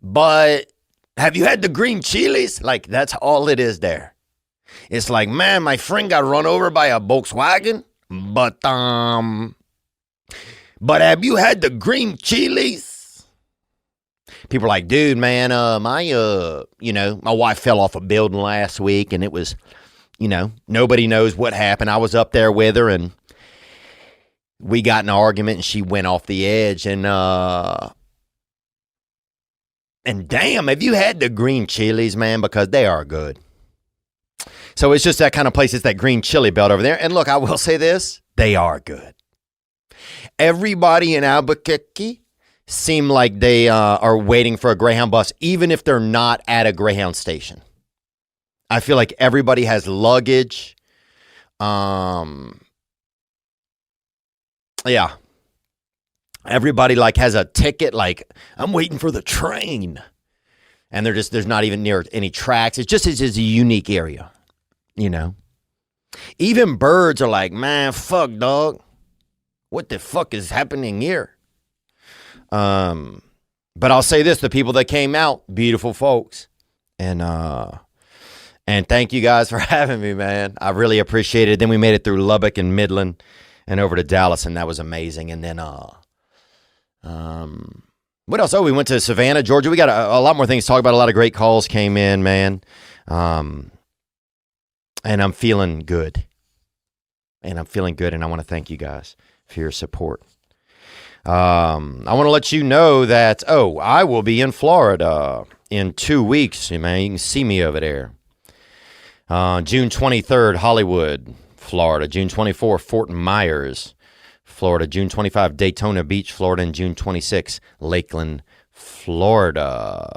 But have you had the green chilies? Like, that's all it is there. It's like, man, my friend got run over by a Volkswagen, but have you had the green chilies? People are like, dude, man, my wife fell off a building last week, and it was, nobody knows what happened. I was up there with her, and we got in an argument, and she went off the edge, and damn, have you had the green chilies, man? Because they are good. So it's just that kind of place. It's that green chili belt over there. And look, I will say this. They are good. Everybody in Albuquerque seem like they are waiting for a Greyhound bus, even if they're not at a Greyhound station. I feel like everybody has luggage. Yeah. Everybody has a ticket, like, I'm waiting for the train. And there's not even near any tracks. It's just a unique area, Even birds are like, man, fuck, dog. What the fuck is happening here? But I'll say this, the people that came out, beautiful folks. And thank you guys for having me, man. I really appreciate it. Then we made it through Lubbock and Midland and over to Dallas, and that was amazing. And then what else? Oh, we went to Savannah, Georgia. We got a lot more things to talk about. A lot of great calls came in, man. And I'm feeling good. And I want to thank you guys for your support. I want to let you know that, I will be in Florida in 2 weeks. Man, you can see me over there. June 23rd, Hollywood, Florida. June 24th, Fort Myers, Florida. June 25th, Daytona Beach, Florida. And June 26th, Lakeland, Florida.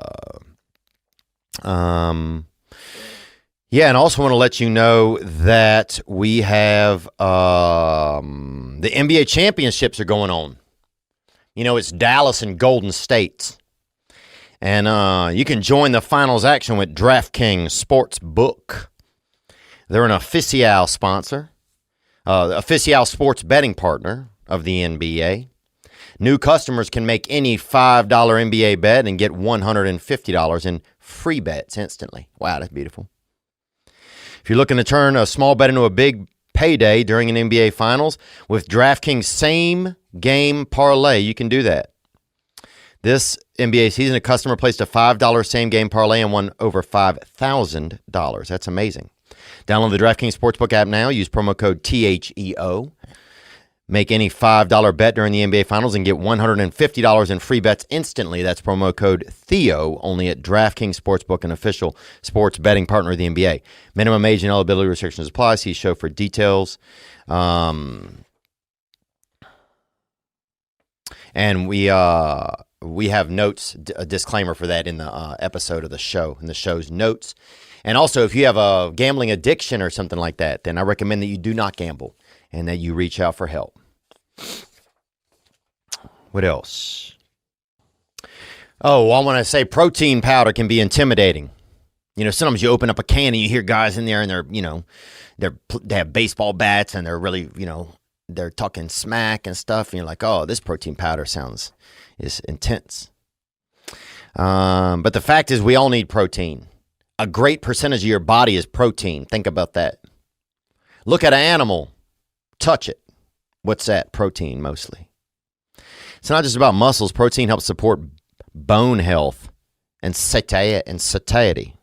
Yeah, and also want to let you know that we have the NBA championships are going on. It's Dallas and Golden State. And you can join the finals action with DraftKings Sportsbook. They're an official sponsor, official sports betting partner of the NBA. New customers can make any $5 NBA bet and get $150 in free bets instantly. Wow, that's beautiful. If you're looking to turn a small bet into a big payday during an NBA Finals, with DraftKings Same Game Parlay, you can do that. This NBA season, a customer placed a $5 Same Game Parlay and won over $5,000. That's amazing. Download the DraftKings Sportsbook app now. Use promo code THEO. Make any $5 bet during the NBA Finals and get $150 in free bets instantly. That's promo code Theo, only at DraftKings Sportsbook, an official sports betting partner of the NBA. Minimum age and eligibility restrictions apply. See show for details. And we have notes, a disclaimer for that in the episode of the show, in the show's notes. And also, if you have a gambling addiction or something like that, then I recommend that you do not gamble and that you reach out for help. What else? Oh, I want to say protein powder can be intimidating. Sometimes you open up a can and you hear guys in there and they have baseball bats and they're really, they're talking smack and stuff. And you're like, oh, this protein powder is intense. But the fact is we all need protein. a great percentage of your body is protein. Think about that. Look at an animal. Touch it. What's that? Protein, mostly. It's not just about muscles. Protein helps support bone health and satiety.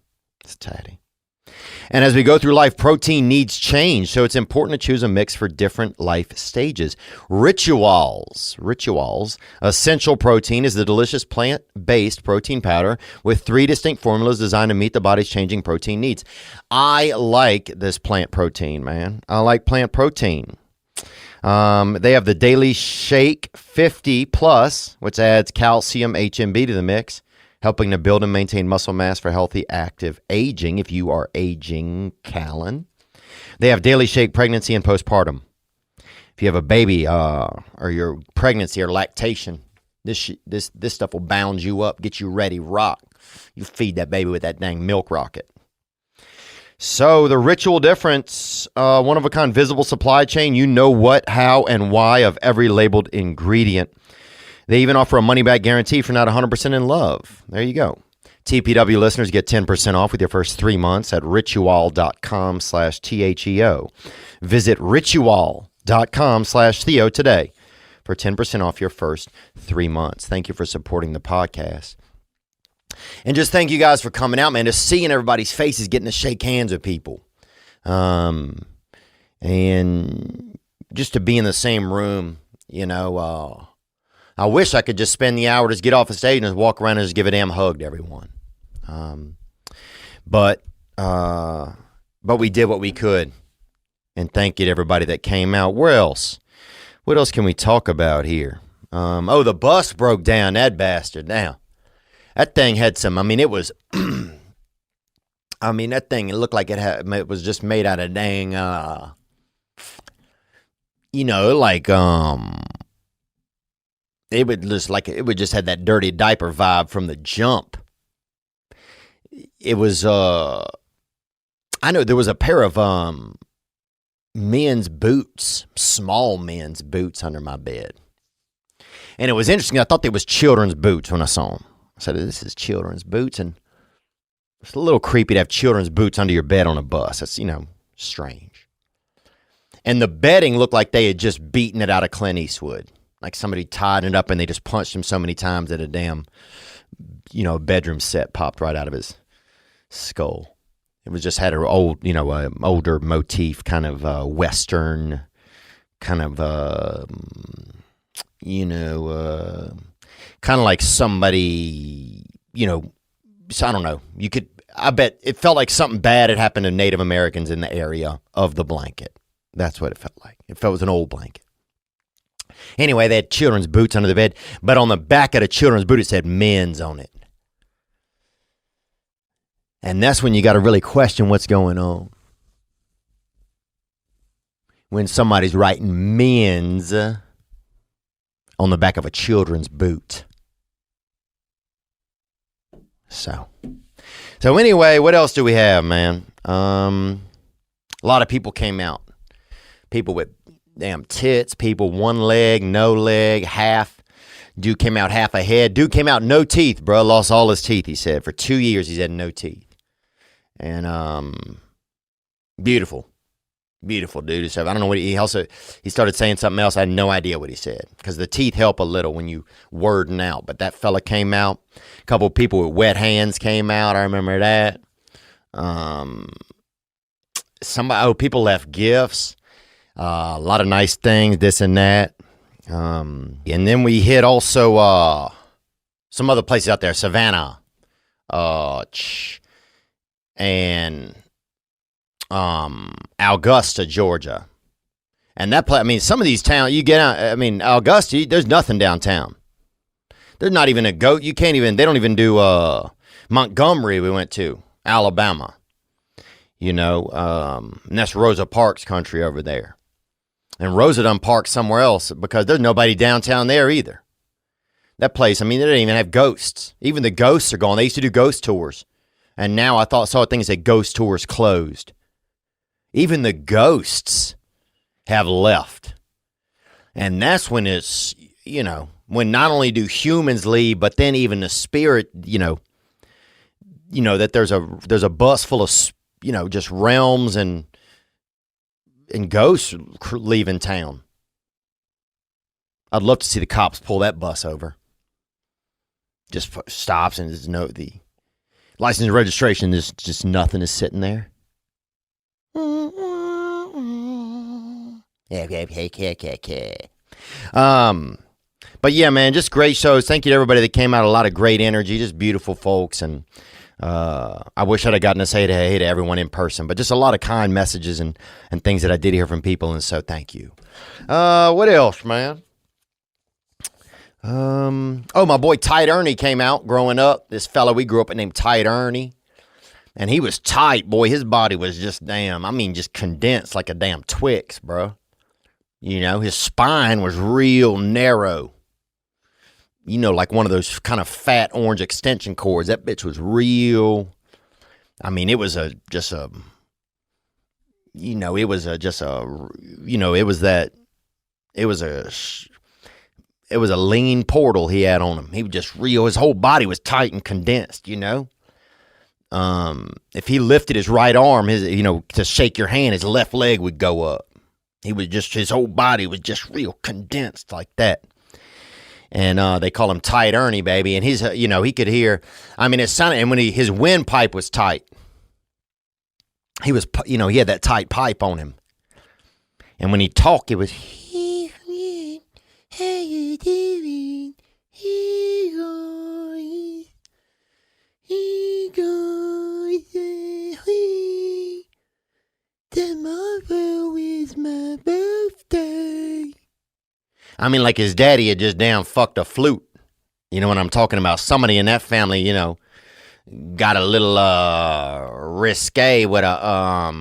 And as we go through life, protein needs change. So it's important to choose a mix for different life stages. Rituals. Essential Protein is the delicious plant-based protein powder with 3 distinct formulas designed to meet the body's changing protein needs. I like this plant protein, man. I like plant protein. They have the Daily Shake 50 Plus, which adds calcium HMB to the mix, helping to build and maintain muscle mass for healthy, active aging if you are aging, Callan. They have Daily Shake Pregnancy and Postpartum. If you have a baby or your pregnancy or lactation, this stuff will bound you up, get you ready, rock. You feed that baby with that dang milk rocket. So the ritual difference, one-of-a-kind visible supply chain. You know what, how, and why of every labeled ingredient. They even offer a money-back guarantee for not 100% in love. There you go. TPW listeners get 10% off with your first 3 months at ritual.com/THEO. Visit ritual.com/Theo today for 10% off your first 3 months. Thank you for supporting the podcast. And just thank you guys for coming out, man. Just seeing everybody's faces, getting to shake hands with people. And just to be in the same room, you know, I wish I could just spend the hour, just get off the stage and just walk around and just give a damn hug to everyone. But we did what we could. And thank you to everybody that came out. Where else? What else can we talk about here? The bus broke down, that bastard. Now, that thing had some, I mean, it was, that thing, it looked like it was just made out of dang, it would just had that dirty diaper vibe from the jump. It was, I know there was a pair of men's boots, small men's boots under my bed. And it was interesting. I thought they was children's boots when I saw them. I said, this is children's boots. And it's a little creepy to have children's boots under your bed on a bus. That's, strange. And the bedding looked like they had just beaten it out of Clint Eastwood. Like somebody tied it up and they just punched him so many times that a damn, bedroom set popped right out of his skull. It was just had an old, older motif, kind of Western, kind of, kind of like somebody, so I don't know. I bet it felt like something bad had happened to Native Americans in the area of the blanket. That's what it felt like. It was an old blanket. Anyway, they had children's boots under the bed, but on the back of the children's boot, it said men's on it. And that's when you got to really question what's going on. When somebody's writing men's on the back of a children's boot. So anyway, what else do we have, man? A lot of people came out. People with damn tits, people one leg, no leg, half. Dude came out half a head. Dude came out no teeth, bro. Lost all his teeth, he said. For 2 years, he's had no teeth. And beautiful. Beautiful dude. So I don't know what he started saying something else. I had no idea what he said because the teeth help a little when you wording out. But that fella came out. A couple of people with wet hands came out. I remember that. People left gifts. A lot of nice things, this and that. And then we hit also some other places out there, Savannah, and Augusta, Georgia. And that place, some of these towns, you get out, Augusta, there's nothing downtown. There's not even a goat. They don't even do Montgomery we went to, Alabama. And that's Rosa Parks country over there. And Rosa done parked somewhere else because there's nobody downtown there either. That place, they don't even have ghosts. Even the ghosts are gone. They used to do ghost tours. And now I saw a thing that said ghost tours closed. Even the ghosts have left. And that's when it's, when not only do humans leave, but then even the spirit, that there's a bus full of, just realms and ghosts leaving town. I'd love to see the cops pull that bus over. Just stops and there's the license and registration. There's just nothing is sitting there. But yeah, man, just great shows. Thank you to everybody that came out. A lot of great energy, just beautiful folks. And I wish I'd have gotten to say hey to everyone in person, but just a lot of kind messages and things that I did hear from people. And so thank you. What else, man? My boy Tight Ernie came out growing up. This fella we grew up with named Tight Ernie. And he was tight, boy. His body was just just condensed like a damn Twix, bro. His spine was real narrow. Like one of those kind of fat orange extension cords. That bitch was real. It was it was a lean portal he had on him. He was just real. His whole body was tight and condensed, If he lifted his right arm, to shake your hand, his left leg would go up. His whole body was just real condensed like that. And they call him Tight Ernie, baby. And he could hear, it sounded, and when his windpipe was tight, he had that tight pipe on him. And when he talked, it was, how you doing? Hey guys, tomorrow is my birthday. Like his daddy had just damn fucked a flute. You know what I'm talking about? Somebody in that family, got a little risque with a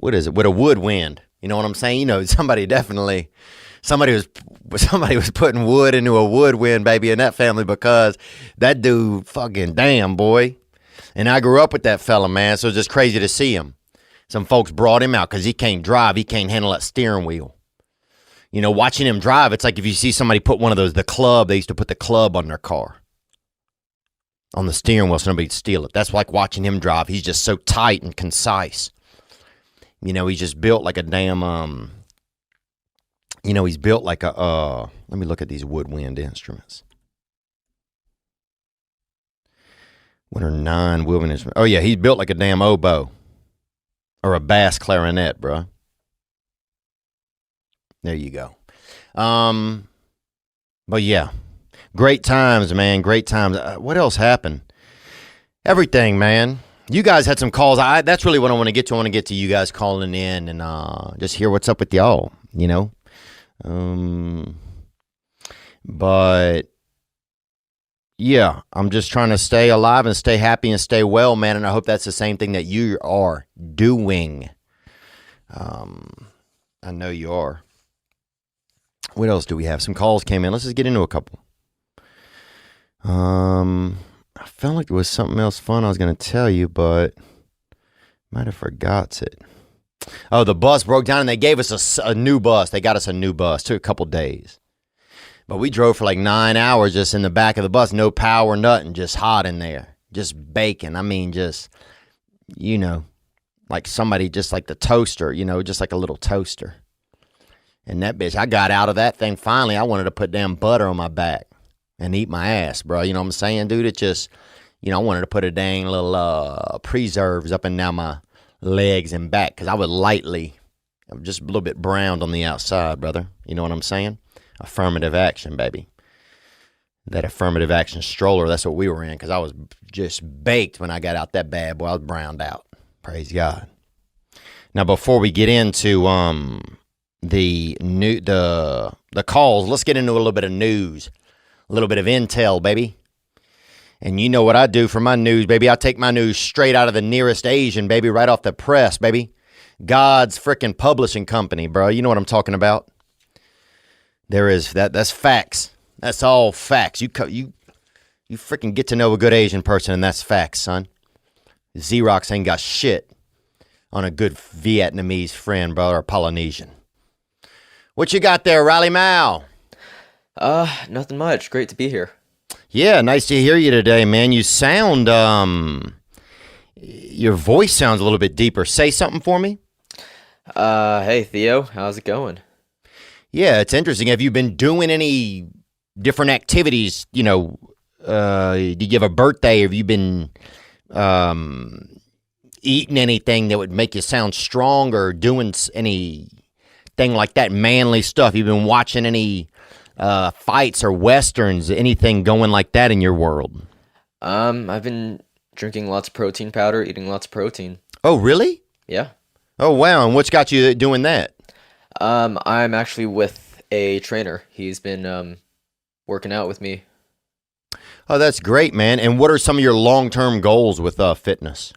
with a woodwind. You know what I'm saying? Somebody was putting wood into a woodwind, baby, in that family, because that dude fucking damn, boy. And I grew up with that fella, man, so it's just crazy to see him. Some folks brought him out because he can't drive. He can't handle that steering wheel. Watching him drive, it's like if you see somebody put one of those, they used to put the club on their car, on the steering wheel so nobody'd steal it. That's like watching him drive. He's just so tight and concise. He's just built like a damn, he's built like a, let me look at these woodwind instruments. What are 9 woodwind instruments? Oh, yeah, he's built like a damn oboe or a bass clarinet, bro. There you go. But yeah, great times, man. Great times. What else happened? Everything, man. You guys had some calls. That's really what I want to get to. I want to get to you guys calling in and just hear what's up with y'all, But yeah, I'm just trying to stay alive and stay happy and stay well, man. And I hope that's the same thing that you are doing. I know you are. What else do we have? Some calls came in. Let's just get into a couple. I felt like it was something else fun I was going to tell you, but might have forgot it. Oh, the bus broke down and they gave us a new bus. They got us a new bus. Took a couple days. But we drove for like 9 hours just in the back of the bus. No power, nothing. Just hot in there. Just baking. Just, like somebody, just like the toaster, just like a little toaster. And that bitch, I got out of that thing finally. I wanted to put damn butter on my back and eat my ass, bro. You know what I'm saying, dude? It just, I wanted to put a dang little preserves up and down my legs and back because I was just a little bit browned on the outside, brother. You know what I'm saying? Affirmative action, baby. That affirmative action stroller, that's what we were in because I was just baked when I got out that bad boy. I was browned out. Praise God. Now, before we get into the calls, let's get into a little bit of news, a little bit of intel, baby. And you know what I do for my news, baby. I take my news straight out of the nearest Asian, baby, right off the press, baby. God's frickin' publishing company, bro. You know what I'm talking about. There is that's facts. That's all facts. You frickin' get to know a good Asian person, and that's facts, son. Xerox ain't got shit on a good Vietnamese friend, bro, or Polynesian. What you got there, Riley Mao? Nothing much. Great to be here. Yeah, nice to hear you today, man. You sound, your voice sounds a little bit deeper. Say something for me. Hey Theo, how's it going? Yeah, it's interesting. Have you been doing any different activities? Did you have a birthday? Have you been eating anything that would make you sound stronger? Doing anything like that manly stuff? You've been watching any fights or westerns? Anything going like that in your world? I've been drinking lots of protein powder, eating lots of protein. Oh, really? Yeah. Oh, wow. And what's got you doing that? I'm actually with a trainer. He's been working out with me. Oh, that's great, man. And what are some of your long-term goals with fitness?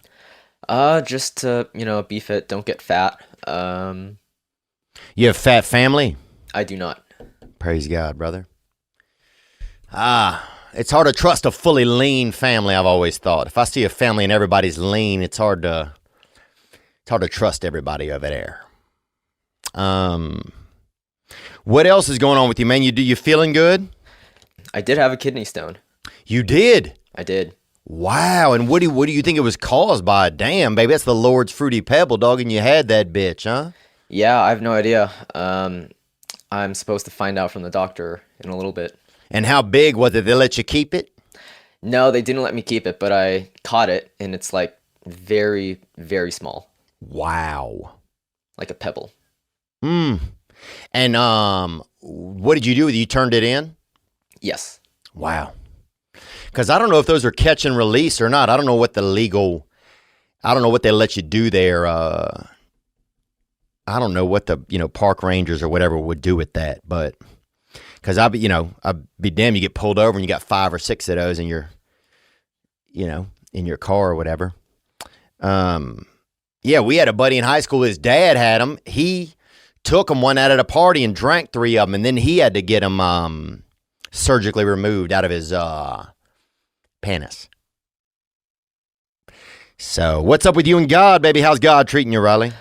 Just to, be fit, don't get fat. You have fat family? I do not. Praise God, brother. It's hard to trust a fully lean family, I've always thought. If I see a family and everybody's lean, it's hard to trust everybody over there. What else is going on with you, man? You feeling good? I did have a kidney stone. You did? I did. Wow. And what do you think it was caused by? Damn, baby, that's the Lord's fruity pebble, dog, and you had that bitch, huh? Yeah, I have no idea. I'm supposed to find out from the doctor in a little bit. And how big was it? They let you keep it? No, they didn't let me keep it, but I caught it, and it's like very, very small. Wow. Like a pebble. And what did you do with it? You turned it in? Yes. Wow. Because I don't know if those are catch and release or not. I don't know what I don't know what they let you do there. I don't know what the, park rangers or whatever would do with that. But because I'd be damned, you get pulled over and you got 5 or 6 of those in your, in your car or whatever. Yeah, we had a buddy in high school. His dad had them. He took them one out at a party and drank 3 of them. And then he had to get them surgically removed out of his penis. So what's up with you and God, baby? How's God treating you, Riley?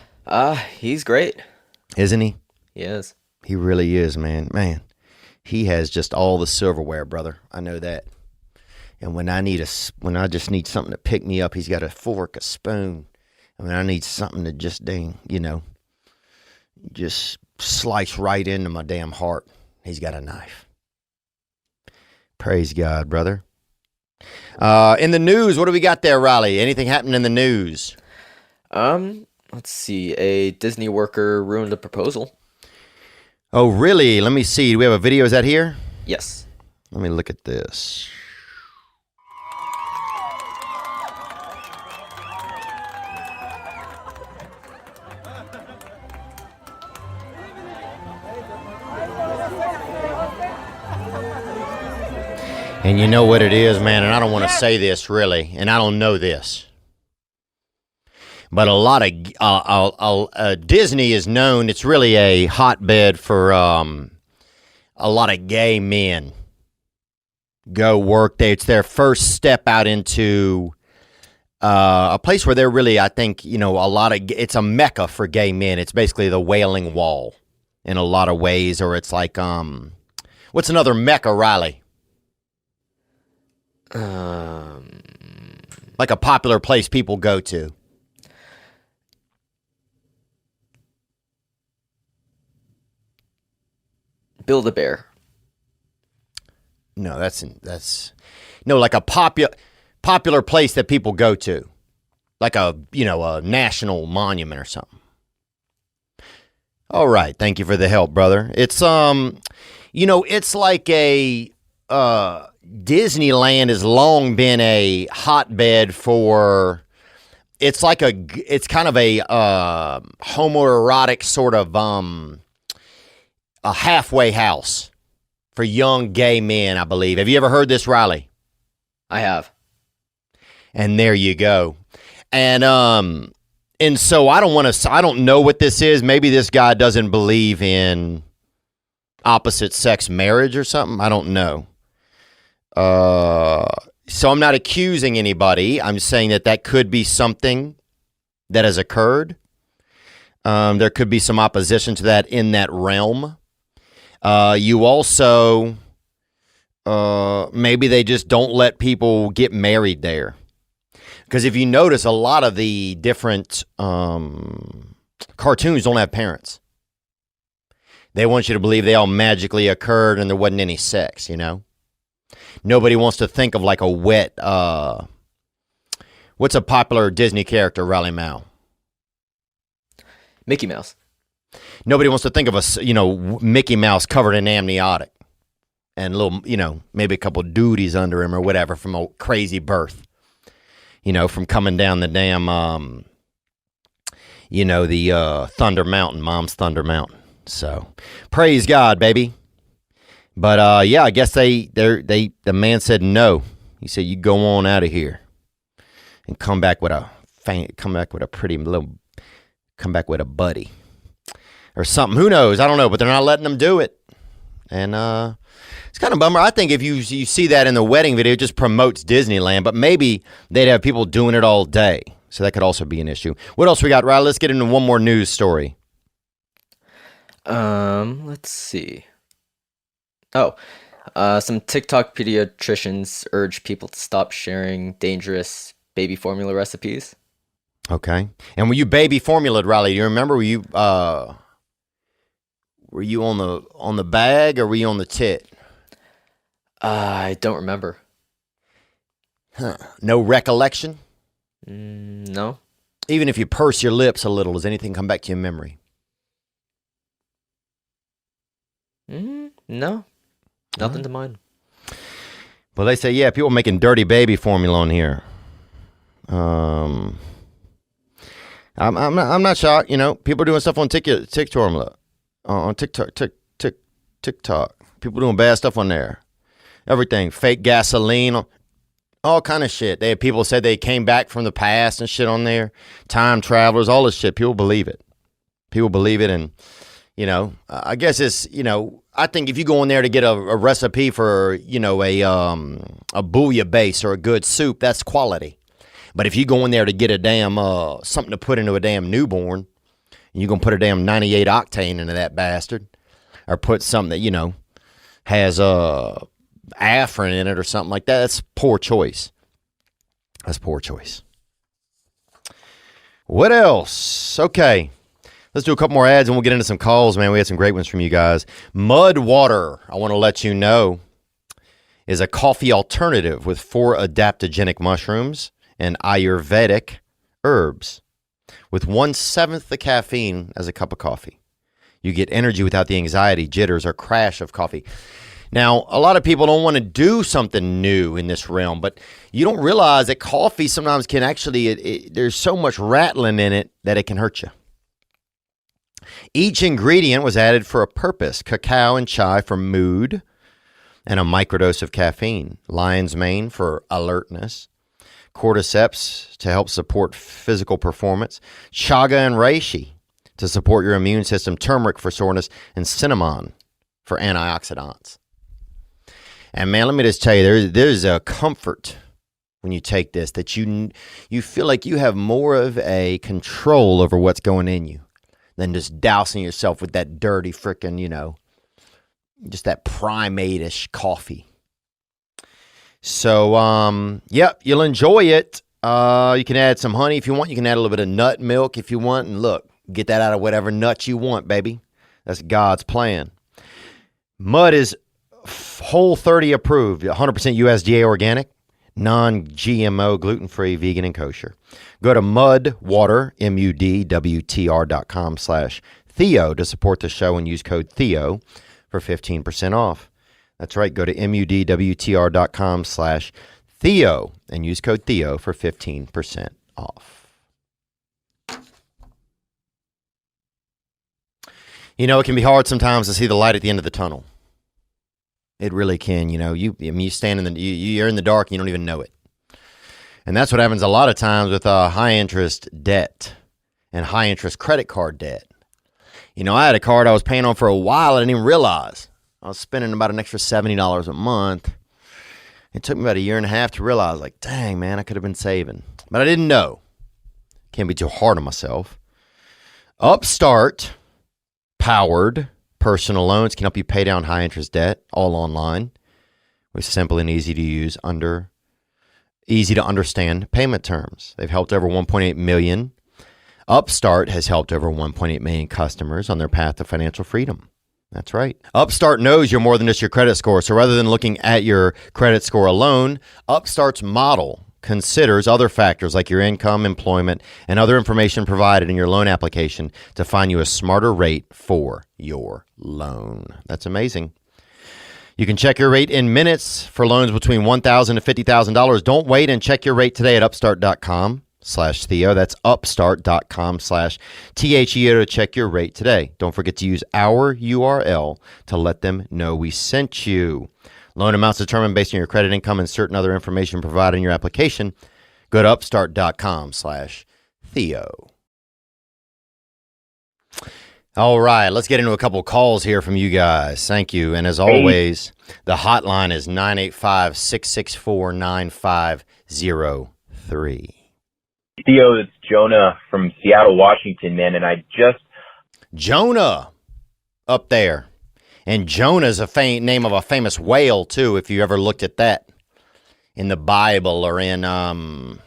He's great. Isn't he? He is. He really is, man. Man, he has just all the silverware, brother. I know that. And when I just need something to pick me up, he's got a fork, a spoon. And when I need something to just just slice right into my damn heart, he's got a knife. Praise God, brother. In the news, what do we got there, Riley? Anything happening in the news? Let's see. A Disney worker ruined a proposal. Oh, really? Let me see. Do we have a video? Is that here? Yes. Let me look at this. And you know what it is, man, and I don't want to say this really, and I don't know this. But a lot of Disney is known, it's really a hotbed for a lot of gay men. Go work there. It's their first step out into a place where they're really, I think, it's a mecca for gay men. It's basically the Wailing Wall in a lot of ways, or it's like, what's another mecca, Riley? Like a popular place people go to. Build-A-Bear. No, that's like a popular place that people go to, like a national monument or something. All right, thank you for the help, brother. It's it's like a Disneyland has long been a hotbed for. It's kind of a homoerotic sort of a halfway house for young gay men, I believe. Have you ever heard this, Riley? I have. And there you go. And so I don't know what this is. Maybe this guy doesn't believe in opposite sex marriage or something. I don't know. So I'm not accusing anybody. I'm saying that could be something that has occurred. There could be some opposition to that in that realm. You also, maybe they just don't let people get married there. Because if you notice, a lot of the different cartoons don't have parents. They want you to believe they all magically occurred and there wasn't any sex, you know? Nobody wants to think of like a wet, what's a popular Disney character, Raleigh Mao? Mickey Mouse. Nobody wants to think of Mickey Mouse covered in amniotic and little, maybe a couple duties under him or whatever from a crazy birth, from coming down the damn, the Thunder Mountain, Mom's Thunder Mountain. So praise God, baby. But I guess the man said no. He said, "You go on out of here and come back with a buddy or something." Who knows? I don't know, but they're not letting them do it. And it's kind of a bummer. I think if you see that in the wedding video, it just promotes Disneyland, but maybe they'd have people doing it all day. So that could also be an issue. What else we got, Riley? Let's get into one more news story. Let's see. Some TikTok pediatricians urge people to stop sharing dangerous baby formula recipes. Okay. And were you baby formulaed, Riley? Do you remember? Were you on the bag or were you on the tit? I don't remember. Huh. No recollection? No. Even if you purse your lips a little, does anything come back to your memory? No. Nothing to mind. Well, they say, people making dirty baby formula on here. I'm not shocked. People are doing stuff on TikTok. People doing bad stuff on there. Everything, fake gasoline, all kind of shit. They had people said they came back from the past and shit on there. Time travelers, all this shit. People believe it. And I guess it's I think if you go in there to get a recipe for a bouillabaisse or a good soup, that's quality. But if you go in there to get a damn something to put into a damn newborn, and you're gonna put a damn 98 octane into that bastard, or put something that has Afrin in it or something like that, that's poor choice. What else? Okay. Let's do a couple more ads and we'll get into some calls, man. We had some great ones from you guys. Mud water, I want to let you know, is a coffee alternative with 4 adaptogenic mushrooms and Ayurvedic herbs with 1/7 the caffeine as a cup of coffee. You get energy without the anxiety, jitters, or crash of coffee. Now, a lot of people don't want to do something new in this realm, but you don't realize that coffee sometimes can actually, there's so much rattling in it that it can hurt you. Each ingredient was added for a purpose: cacao and chai for mood and a microdose of caffeine, lion's mane for alertness, cordyceps to help support physical performance, chaga and reishi to support your immune system, turmeric for soreness, and cinnamon for antioxidants. And man, let me just tell you, there's a comfort when you take this that you feel like you have more of a control over what's going in you than just dousing yourself with that dirty frickin', just that primate-ish coffee. So, you'll enjoy it. You can add some honey if you want. You can add a little bit of nut milk if you want. And look, get that out of whatever nuts you want, baby. That's God's plan. Mud is Whole30 approved, 100% USDA organic, non-GMO, gluten-free, vegan, and kosher. Go to mudwater, mudwtr.com/Theo to support the show and use code Theo for 15% off. That's right. Go to mudwtr.com/Theo and use code Theo for 15% off. It can be hard sometimes to see the light at the end of the tunnel. It really can. You stand you're in the dark and you don't even know it. And that's what happens a lot of times with high interest debt and high interest credit card debt. I had a card I was paying on for a while. I didn't even realize I was spending about an extra $70 a month. It took me about a year and a half to realize, like, dang, man, I could have been saving. But I didn't know. Can't be too hard on myself. Upstart powered personal loans can help you pay down high interest debt all online with simple and easy to understand payment terms. They've helped over 1.8 million. Upstart has helped over 1.8 million customers on their path to financial freedom. That's right. Upstart knows you're more than just your credit score. So rather than looking at your credit score alone, Upstart's model considers other factors like your income, employment, and other information provided in your loan application to find you a smarter rate for your loan. That's amazing. You can check your rate in minutes for loans between $1,000 to $50,000. Don't wait and check your rate today at upstart.com/Theo. That's upstart.com/THEO to check your rate today. Don't forget to use our URL to let them know we sent you. Loan amounts determined based on your credit, income, and certain other information provided in your application. Go to upstart.com/Theo. All right, let's get into a couple calls here from you guys. Thank you. And as always, the hotline is 985-664-9503. Theo, it's Jonah from Seattle, Washington, man, and Jonah up there. And Jonah's a name of a famous whale, too, if you ever looked at that in the Bible or in, I don't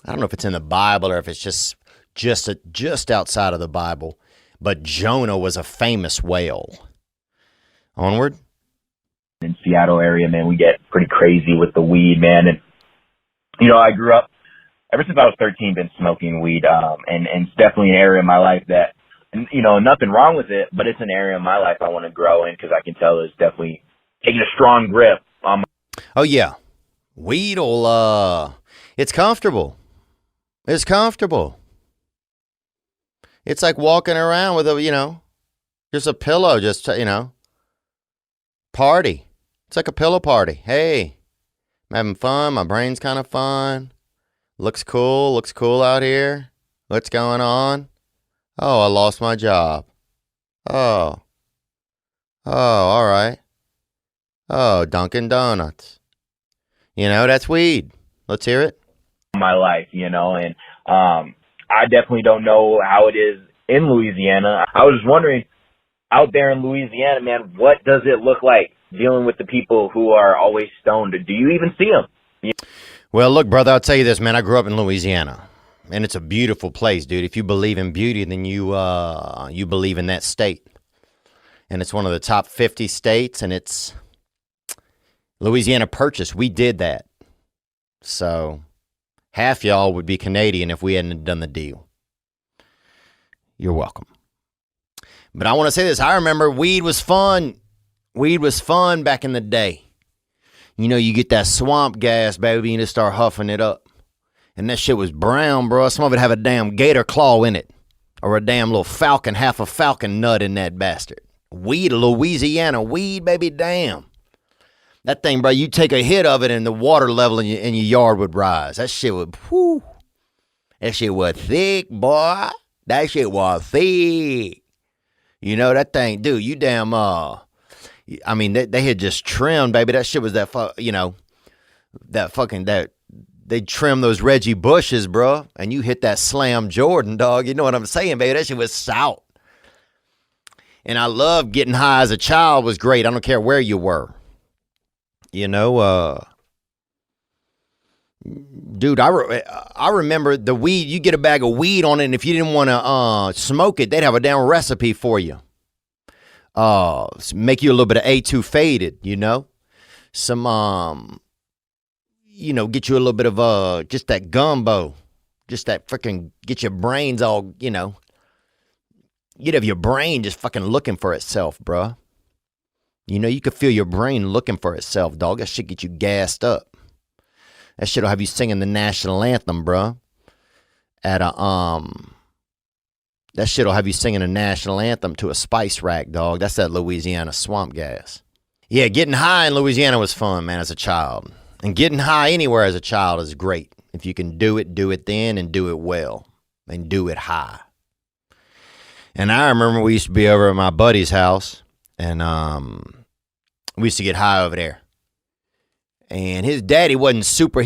know if it's in the Bible or if it's just outside of the Bible. But Jonah was a famous whale. Onward. In Seattle area, man, we get pretty crazy with the weed, man. And, you know, I grew up, ever since I was 13, been smoking weed. And it's definitely an area of my life that, you know, nothing wrong with it, but it's an area of my life I want to grow in because I can tell it's definitely taking a strong grip on my... Oh, yeah. Weed will, it's comfortable. It's comfortable. It's like walking around with just a pillow, party. It's like a pillow party. Hey, I'm having fun. My brain's kind of fun. Looks cool out here. What's going on? Oh, I lost my job. Oh, all right. Oh, Dunkin' Donuts. That's weed. Let's hear it. My life, and I definitely don't know how it is in Louisiana. I was just wondering, out there in Louisiana, man, what does it look like dealing with the people who are always stoned? Do you even see them? Well, look, brother, I'll tell you this, man. I grew up in Louisiana, and it's a beautiful place, dude. If you believe in beauty, then you believe in that state. And it's one of the top 50 states, and it's Louisiana Purchase. We did that. So half y'all would be Canadian if we hadn't done the deal. You're welcome. But I want to say this. I remember weed was fun. Weed was fun back in the day. You get that swamp gas, baby, and you just start huffing it up. And that shit was brown, bro. Some of it have a damn gator claw in it. Or a damn little falcon, half a falcon nut in that bastard. Weed, Louisiana weed, baby, damn. That thing, bro, you take a hit of it and the water level in your yard would rise. That shit would, whew. That shit was thick, boy. That shit was thick. That thing, dude, you damn, they had just trimmed, baby. That shit was they trimmed those Reggie Bushes, bro. And you hit that Slam Jordan, dog. You know what I'm saying, baby? That shit was stout. And I loved getting high as a child. Was great. I don't care where you were. Dude, I remember the weed. You get a bag of weed on it, and if you didn't want to smoke it, they'd have a damn recipe for you. Make you a little bit of A2 faded, some get you a little bit of just that gumbo, just that freaking get your brains all, you'd have your brain just fucking looking for itself, bruh. You could feel your brain looking for itself, dog. That shit get you gassed up. That shit'll have you singing the national anthem, bruh. That shit'll have you singing a national anthem to a spice rack, dog. That's that Louisiana swamp gas. Yeah, getting high in Louisiana was fun, man, as a child. And getting high anywhere as a child is great. If you can do it then and do it well. And do it high. And I remember we used to be over at my buddy's house. And we used to get high over there. And his daddy wasn't super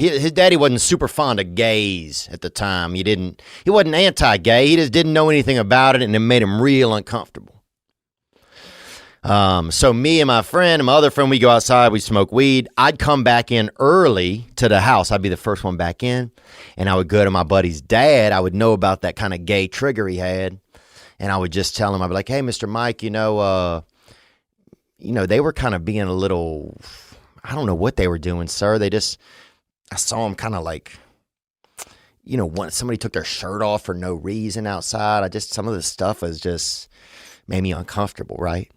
fond of gays at the time. He wasn't anti-gay. He just didn't know anything about it, and it made him real uncomfortable. So me and my friend and my other friend, we go outside, we smoke weed. I'd come back in early to the house. I'd be the first one back in, and I would go to my buddy's dad. I would know about that kind of gay trigger he had, and I would just tell him, I'd be like, hey, Mr. Mike, they were kind of being a little, I don't know what they were doing, sir. I saw them kind of like, once somebody took their shirt off for no reason outside. Some of the stuff was just made me uncomfortable, right?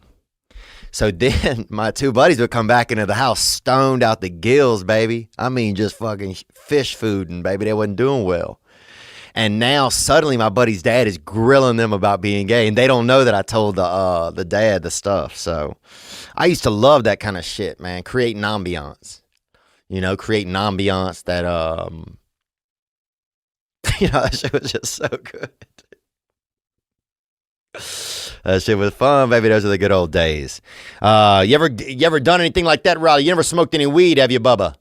So then my two buddies would come back into the house stoned out the gills, baby. I mean, just fucking fish food, and baby, they wasn't doing well. And now suddenly my buddy's dad is grilling them about being gay, and they don't know that I told the dad the stuff. So I used to love that kind of shit, man. Creating ambiance, that, that shit was just so good. That shit was fun, baby. Those are the good old days. You ever done anything like that, Riley? You never smoked any weed, have you, Bubba?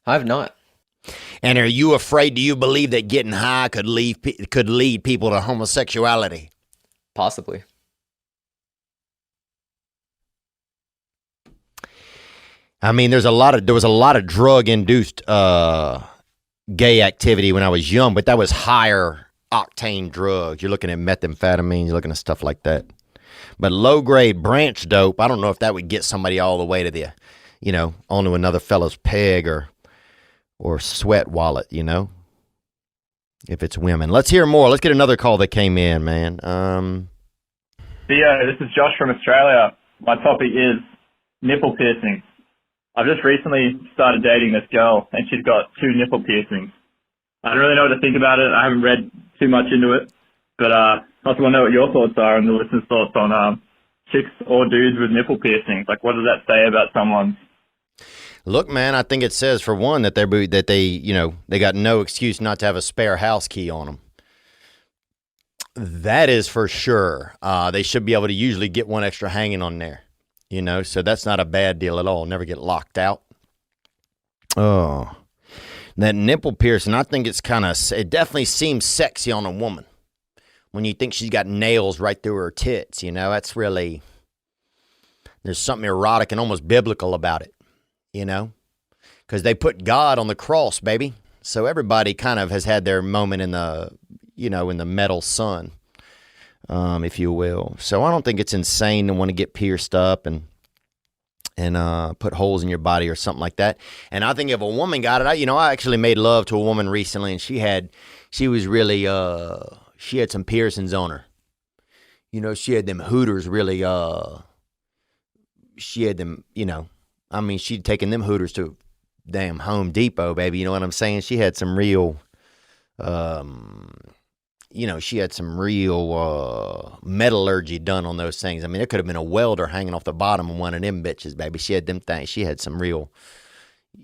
I've not. And are you afraid? Do you believe that getting high could lead people to homosexuality? Possibly. I mean, there was a lot of drug induced gay activity when I was young, but that was higher octane drugs. You're looking at methamphetamines, you're looking at stuff like that. But low grade branch dope, I don't know if that would get somebody all the way to the, onto another fellow's peg or sweat wallet, if it's women. Let's hear more. Let's get another call that came in, man. Theo, this is Josh from Australia. My topic is nipple piercings. I've just recently started dating this girl, and she's got 2 nipple piercings. I don't really know what to think about it. I haven't read too much into it, but I also want to know what your thoughts are and the listeners' thoughts on chicks or dudes with nipple piercings. Like, what does that say about someone? Look, man, I think it says, for one, that they got no excuse not to have a spare house key on them. That is for sure. They should be able to usually get one extra hanging on there, so that's not a bad deal at all. Never get locked out. Oh, that nipple piercing, I think it definitely seems sexy on a woman when you think she's got nails right through her tits. That's really, there's something erotic and almost biblical about it, because they put God on the cross, baby. So everybody kind of has had their moment in the, in the metal sun, if you will. So I don't think it's insane to want to get pierced up and put holes in your body or something like that. And I think if a woman got it, I actually made love to a woman recently, and she had some piercings on her. She had them hooters really, she'd taken them hooters to damn Home Depot, baby. You know what I'm saying? She had some real, metallurgy done on those things. I mean, there could have been a welder hanging off the bottom of one of them bitches, baby. She had them things. She had some real,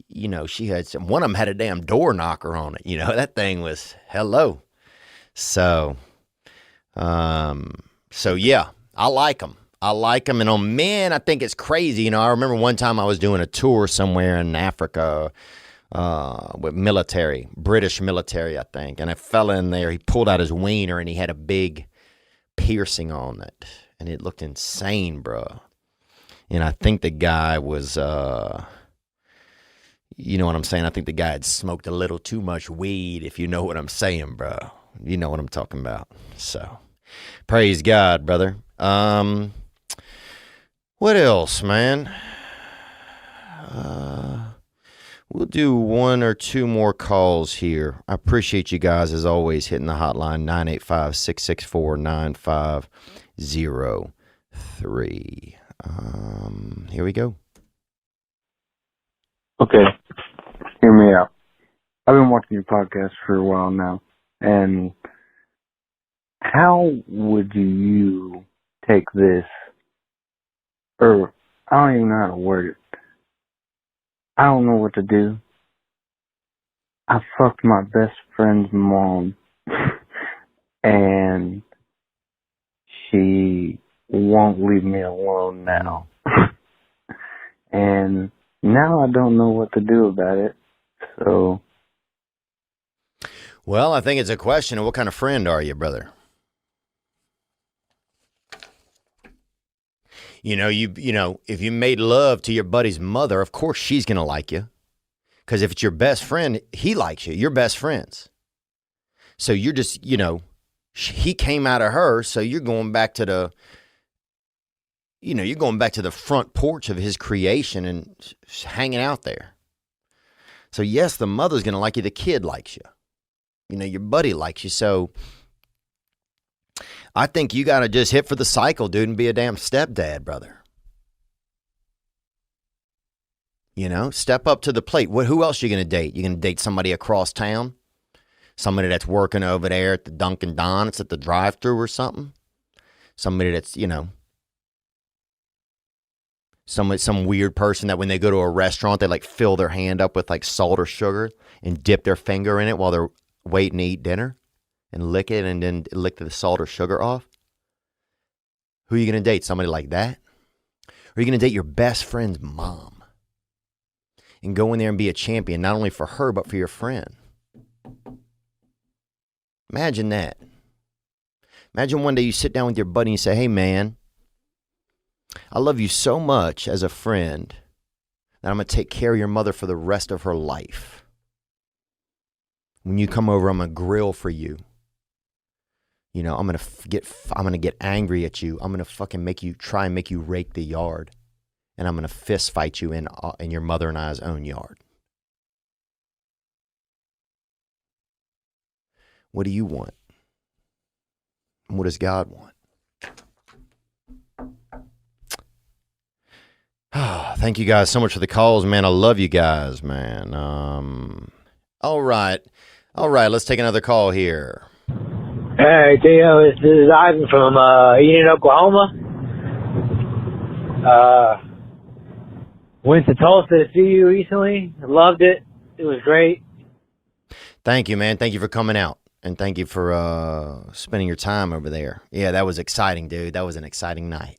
one of them had a damn door knocker on it. That thing was hello. So yeah, I like them. And on men, I think it's crazy. I remember one time I was doing a tour somewhere in Africa, with British military, I think. And a fella in there, he pulled out his wiener and he had a big piercing on it. And it looked insane, bro. And I think the guy was, you know what I'm saying? I think the guy had smoked a little too much weed, if you know what I'm saying, bro. You know what I'm talking about. So, praise God, brother. What else, man? We'll do 1 or 2 more calls here. I appreciate you guys, as always, hitting the hotline, 985-664-9503. Here we go. Okay, hear me out. I've been watching your podcast for a while now, and how would you take this, or I don't even know how to word it. I don't know what to do. I fucked my best friend's mom, and she won't leave me alone now. And now I don't know what to do about it, so. Well, I think it's a question of what kind of friend are you, brother? You know, if you made love to your buddy's mother, of course she's going to like you. Because if it's your best friend, he likes you. You're best friends. So you're just, he came out of her, so you're going back to the front porch of his creation and hanging out there. So yes, the mother's going to like you. The kid likes you. Your buddy likes you. So I think you got to just hit for the cycle, dude, and be a damn stepdad, brother. Step up to the plate. Who else are you going to date? You're going to date somebody across town? Somebody that's working over there at the Dunkin' Donuts at the drive-thru or something? Somebody that's, some weird person that when they go to a restaurant, they like fill their hand up with like salt or sugar and dip their finger in it while they're waiting to eat dinner and lick it and then lick the salt or sugar off? Who are you going to date? Somebody like that? Or are you going to date your best friend's mom and go in there and be a champion, not only for her, but for your friend? Imagine that. Imagine one day you sit down with your buddy and you say, hey, man, I love you so much as a friend that I'm going to take care of your mother for the rest of her life. When you come over, I'm going to grill for you. I'm going to get angry at you. I'm going to fucking try and make you rake the yard. And I'm going to fist fight you in your mother and I's own yard. What do you want? And what does God want? Thank you guys so much for the calls, man. I love you guys, man. All right. Let's take another call here. Hey, Theo, this is Ivan from Enid, Oklahoma. Went to Tulsa to see you recently. Loved it. It was great. Thank you, man. Thank you for coming out. And thank you for spending your time over there. Yeah, that was exciting, dude. That was an exciting night.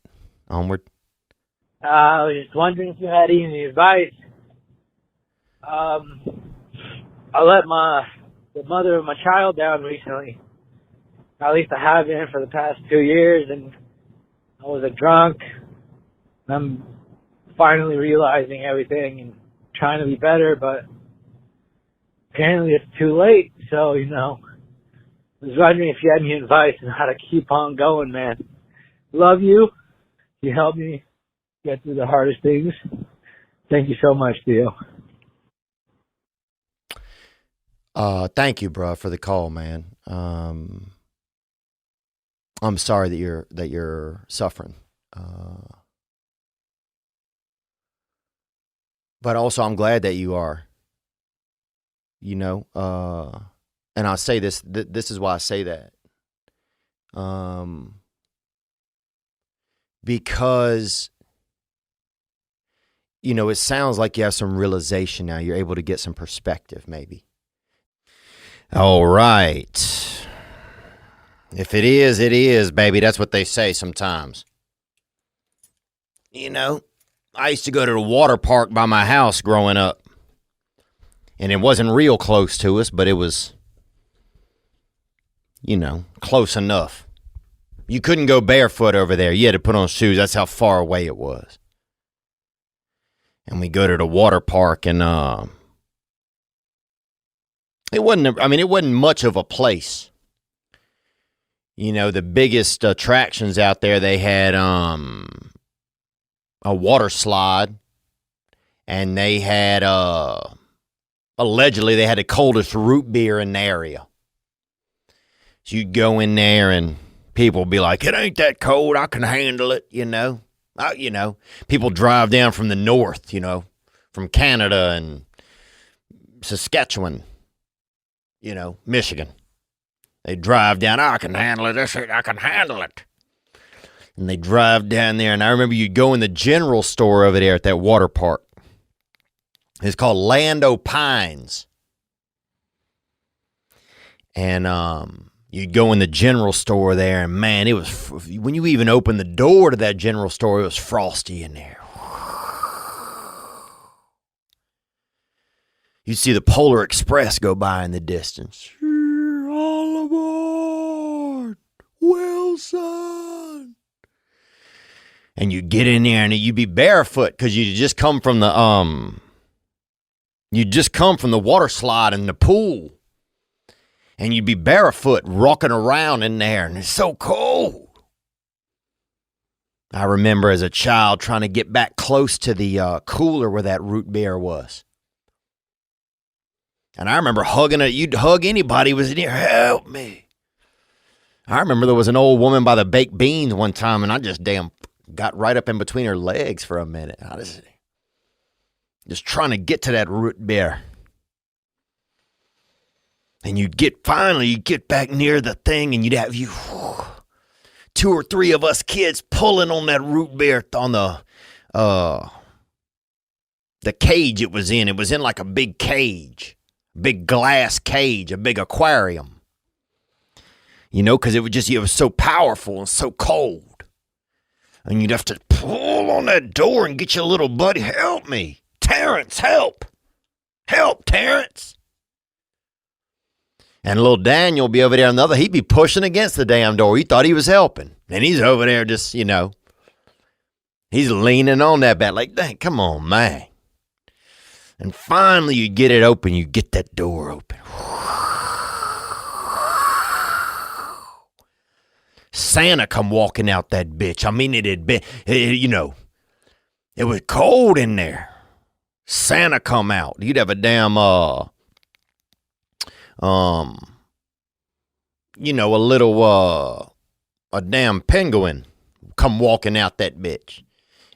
Onward. I was just wondering if you had any advice. I let the mother of my child down recently. At least I have been for the past 2 years, and I was a drunk. I'm finally realizing everything and trying to be better, but apparently it's too late. So, I was wondering if you had any advice on how to keep on going, man. Love you. You helped me get through the hardest things. Thank you so much, Theo. Thank you, bro, for the call, man. I'm sorry that you're suffering. But also I'm glad that you are. And I'll say this, this is why I say that. Because, it sounds like you have some realization now. You're able to get some perspective, maybe. All right. If it is, it is, baby. That's what they say sometimes. I used to go to the water park by my house growing up. And it wasn't real close to us, but it was, close enough. You couldn't go barefoot over there. You had to put on shoes. That's how far away it was. And we go to the water park, and it wasn't much of a place. The biggest attractions out there, they had a water slide, and they had allegedly they had the coldest root beer in the area. So you'd go in there and people would be like, it ain't that cold, I can handle it, People drive down from the north, from Canada and Saskatchewan, Michigan. They drive down, I can handle it, I can handle it. And they drive down there, and I remember you'd go in the general store over there at that water park. It's called Land O'Pines. And you'd go in the general store there, and man, it was, when you even opened the door to that general store, it was frosty in there. You'd see the Polar Express go by in the distance. All aboard, Wilson. And you'd get in there and you'd be barefoot because you just come from the water slide in the pool. And you'd be barefoot rocking around in there, and it's so cold. I remember as a child trying to get back close to the cooler where that root beer was. And I remember hugging it. You'd hug anybody who was in here, help me. I remember there was an old woman by the baked beans one time, and I just got right up in between her legs for a minute. I just trying to get to that root beer. And you'd get back near the thing, and you'd have two or three of us kids pulling on that root beer on the cage it was in. It was in like a big cage, big glass cage, a big aquarium. You know, because it was so powerful and so cold. And you'd have to pull on that door and get your little buddy, help me. Terrence, help. Help, Terrence. And little Daniel would be over there on the other. He'd be pushing against the damn door. He thought he was helping. And he's over there just, you know, he's leaning on that bat like, dang, come on, man. And finally you get it open. You get that door open. Santa come walking out that bitch. I mean, it had been, you know, it was cold in there. Santa come out. You'd have a damn, you know, a damn penguin come walking out that bitch.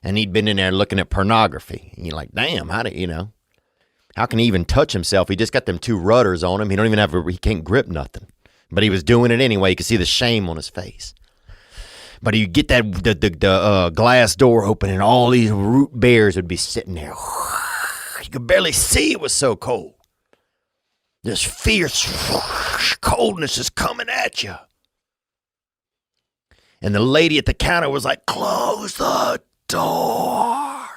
And he'd been in there looking at pornography. And you're like, damn, how can he even touch himself? He just got them two rudders on him. He don't even he can't grip nothing. But he was doing it anyway. You could see the shame on his face. But you get the glass door open and all these root beers would be sitting there. You could barely see, it was so cold. This fierce coldness is coming at you. And the lady at the counter was like, close the door.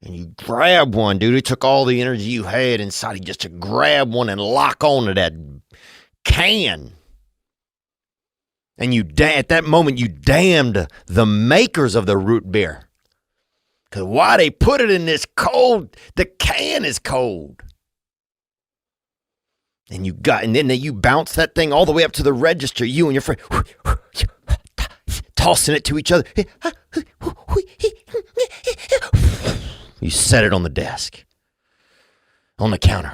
And you grab one, dude. It took all the energy you had inside you just to grab one and lock onto that can. And at that moment, you damned the makers of the root beer. Because why they put it in this cold, the can is cold. And then you bounce that thing all the way up to the register, you and your friend, tossing it to each other. You set it on the desk, on the counter.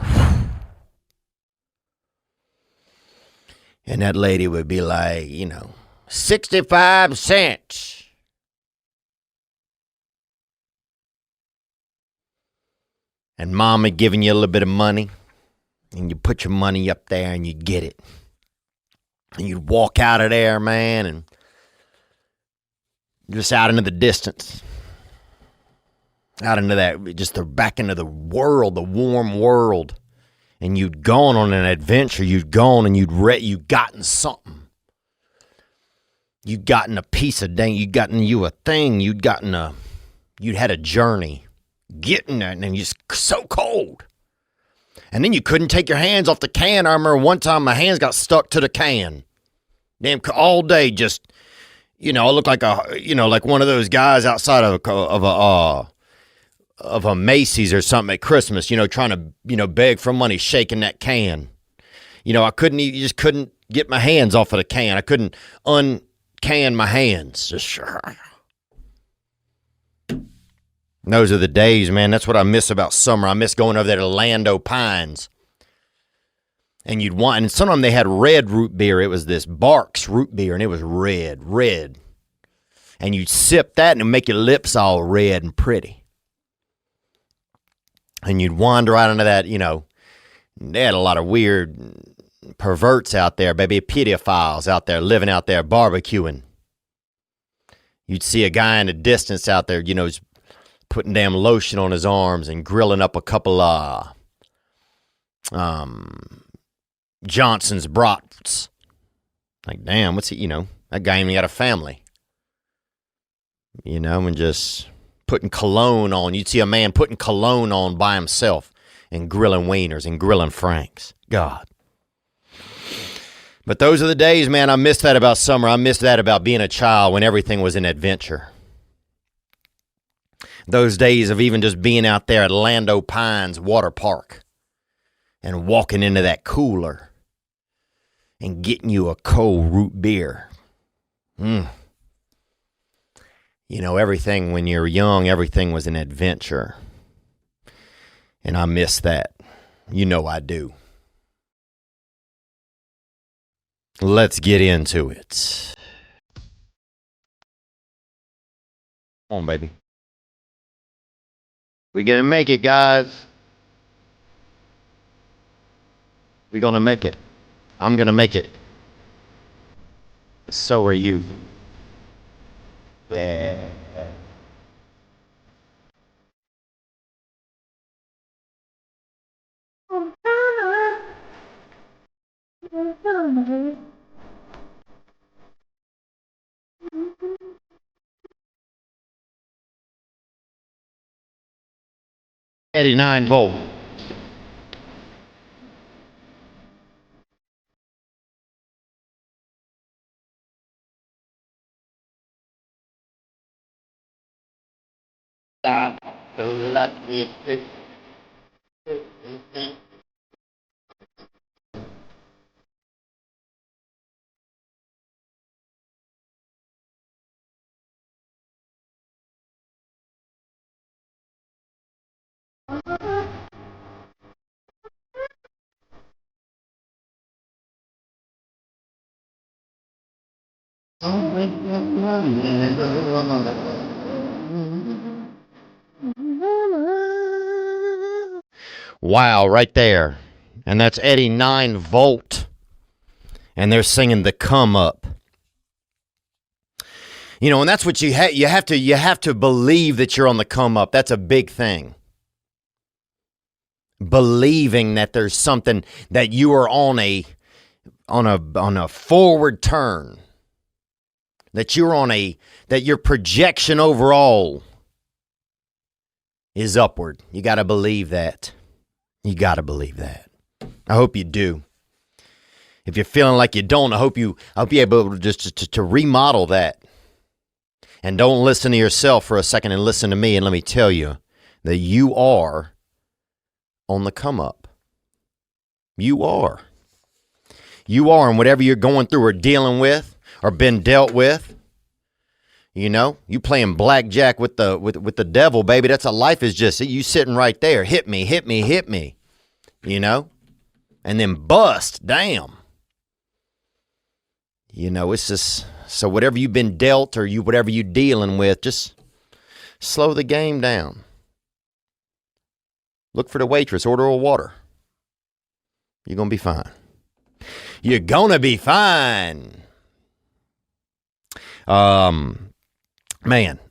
And that lady would be like, 65 cents. And mom had given you a little bit of money. And you put your money up there and you get it. And you'd walk out of there, man, and just out into the distance. Out into that, back into the world, the warm world. And you'd gone on an adventure. You'd gone and you'd gotten something. You'd gotten a piece of you'd gotten you a thing. You'd had a journey. Getting there, and then you're so cold. And then you couldn't take your hands off the can. I remember one time my hands got stuck to the can. Damn, all day just, I looked like like one of those guys outside of a Macy's or something at Christmas, trying to, beg for money, shaking that can. You just couldn't get my hands off of the can. I couldn't uncan my hands. Just those are the days, man. That's what I miss about summer. I miss going over there to Lando Pines. And sometimes they had red root beer. It was this Barks root beer, and it was red. And you'd sip that, and it'd make your lips all red and pretty. And you'd wander out into that, they had a lot of weird perverts out there, baby, pedophiles out there, living out there, barbecuing. You'd see a guy in the distance out there, putting damn lotion on his arms and grilling up a couple of Johnson's brats. Like, damn, what's he, that guy ain't even got a family. And just putting cologne on. You'd see a man putting cologne on by himself and grilling wieners and grilling franks. God. But those are the days, man. I miss that about summer. I miss that about being a child when everything was an adventure. Those days of even just being out there at Lando Pines Water Park and walking into that cooler and getting you a cold root beer. You know, everything when you're young, everything was an adventure. And I miss that. You know I do. Let's get into it. Come on, baby. We gonna make it, guys. We gonna make it. I'm gonna make it. So are you. Yeah. $89 volt. Wow, right there. And that's Eddie 9 Volt. And they're singing the Come Up. You know, and that's what you have to believe that you're on the come up. That's a big thing. Believing that there's something, that you are on a forward turn. That your projection overall is upward. You got to believe that. You got to believe that. I hope you do. If you're feeling like you don't, I hope you're able to just to remodel that. And don't listen to yourself for a second and listen to me. And let me tell you that you are on the come up. You are. You are, and whatever you're going through or dealing with or been dealt with, you know, you playing blackjack with the devil, baby. That's a life is just you sitting right there. Hit me, hit me, hit me. You know? And then bust. Damn. You know, it's just, so whatever you've been dealt or whatever you're dealing with, just slow the game down. Look for the waitress, order a water. You're going to be fine. You're going to be fine. Man,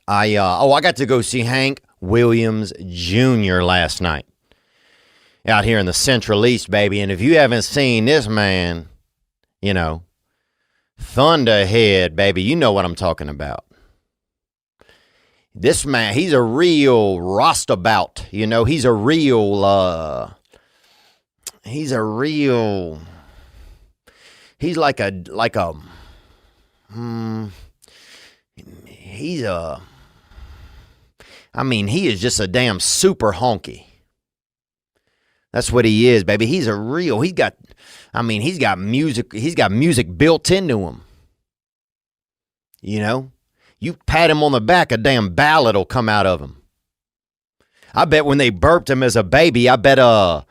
I got to go see Hank Williams Jr. last night. Out here in the Central East, baby. And if you haven't seen this man, you know, Thunderhead, baby, you know what I'm talking about. This man, he's a real rostabout, you know, he's like he is just a damn super honky. That's what he is, baby. He's got music built into him. You know? You pat him on the back, a damn ballad will come out of him. I bet when they burped him as a baby, I bet a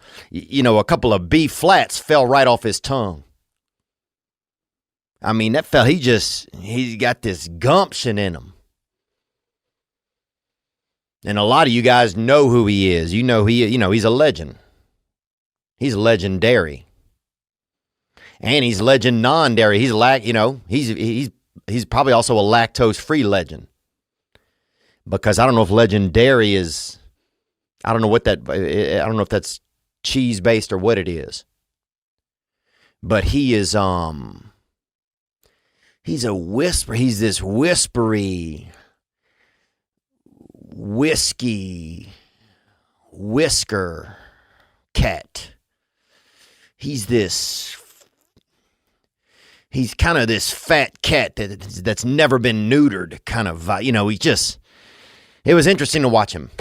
couple of B flats fell right off his tongue. I mean, that fella, he's got this gumption in him. And a lot of you guys know who he is. You know he's a legend. He's legendary. And he's legend non-dairy. He's probably also a lactose-free legend. Because I don't know if legendary is, I don't know if that's cheese-based or what it is. But he is, he's this whispery, whiskey, whisker cat. He's this he's kind of this fat cat that's never been neutered kind of, it was interesting to watch him.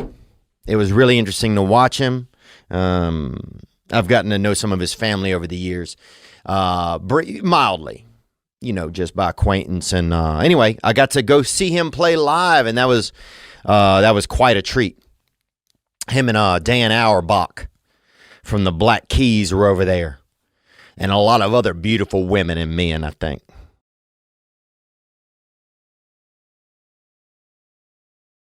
It was really interesting to watch him. I've gotten to know some of his family over the years, mildly, just by acquaintance. And anyway, I got to go see him play live, and that was quite a treat. Him and Dan Auerbach from the Black Keys were over there, and a lot of other beautiful women and men, I think.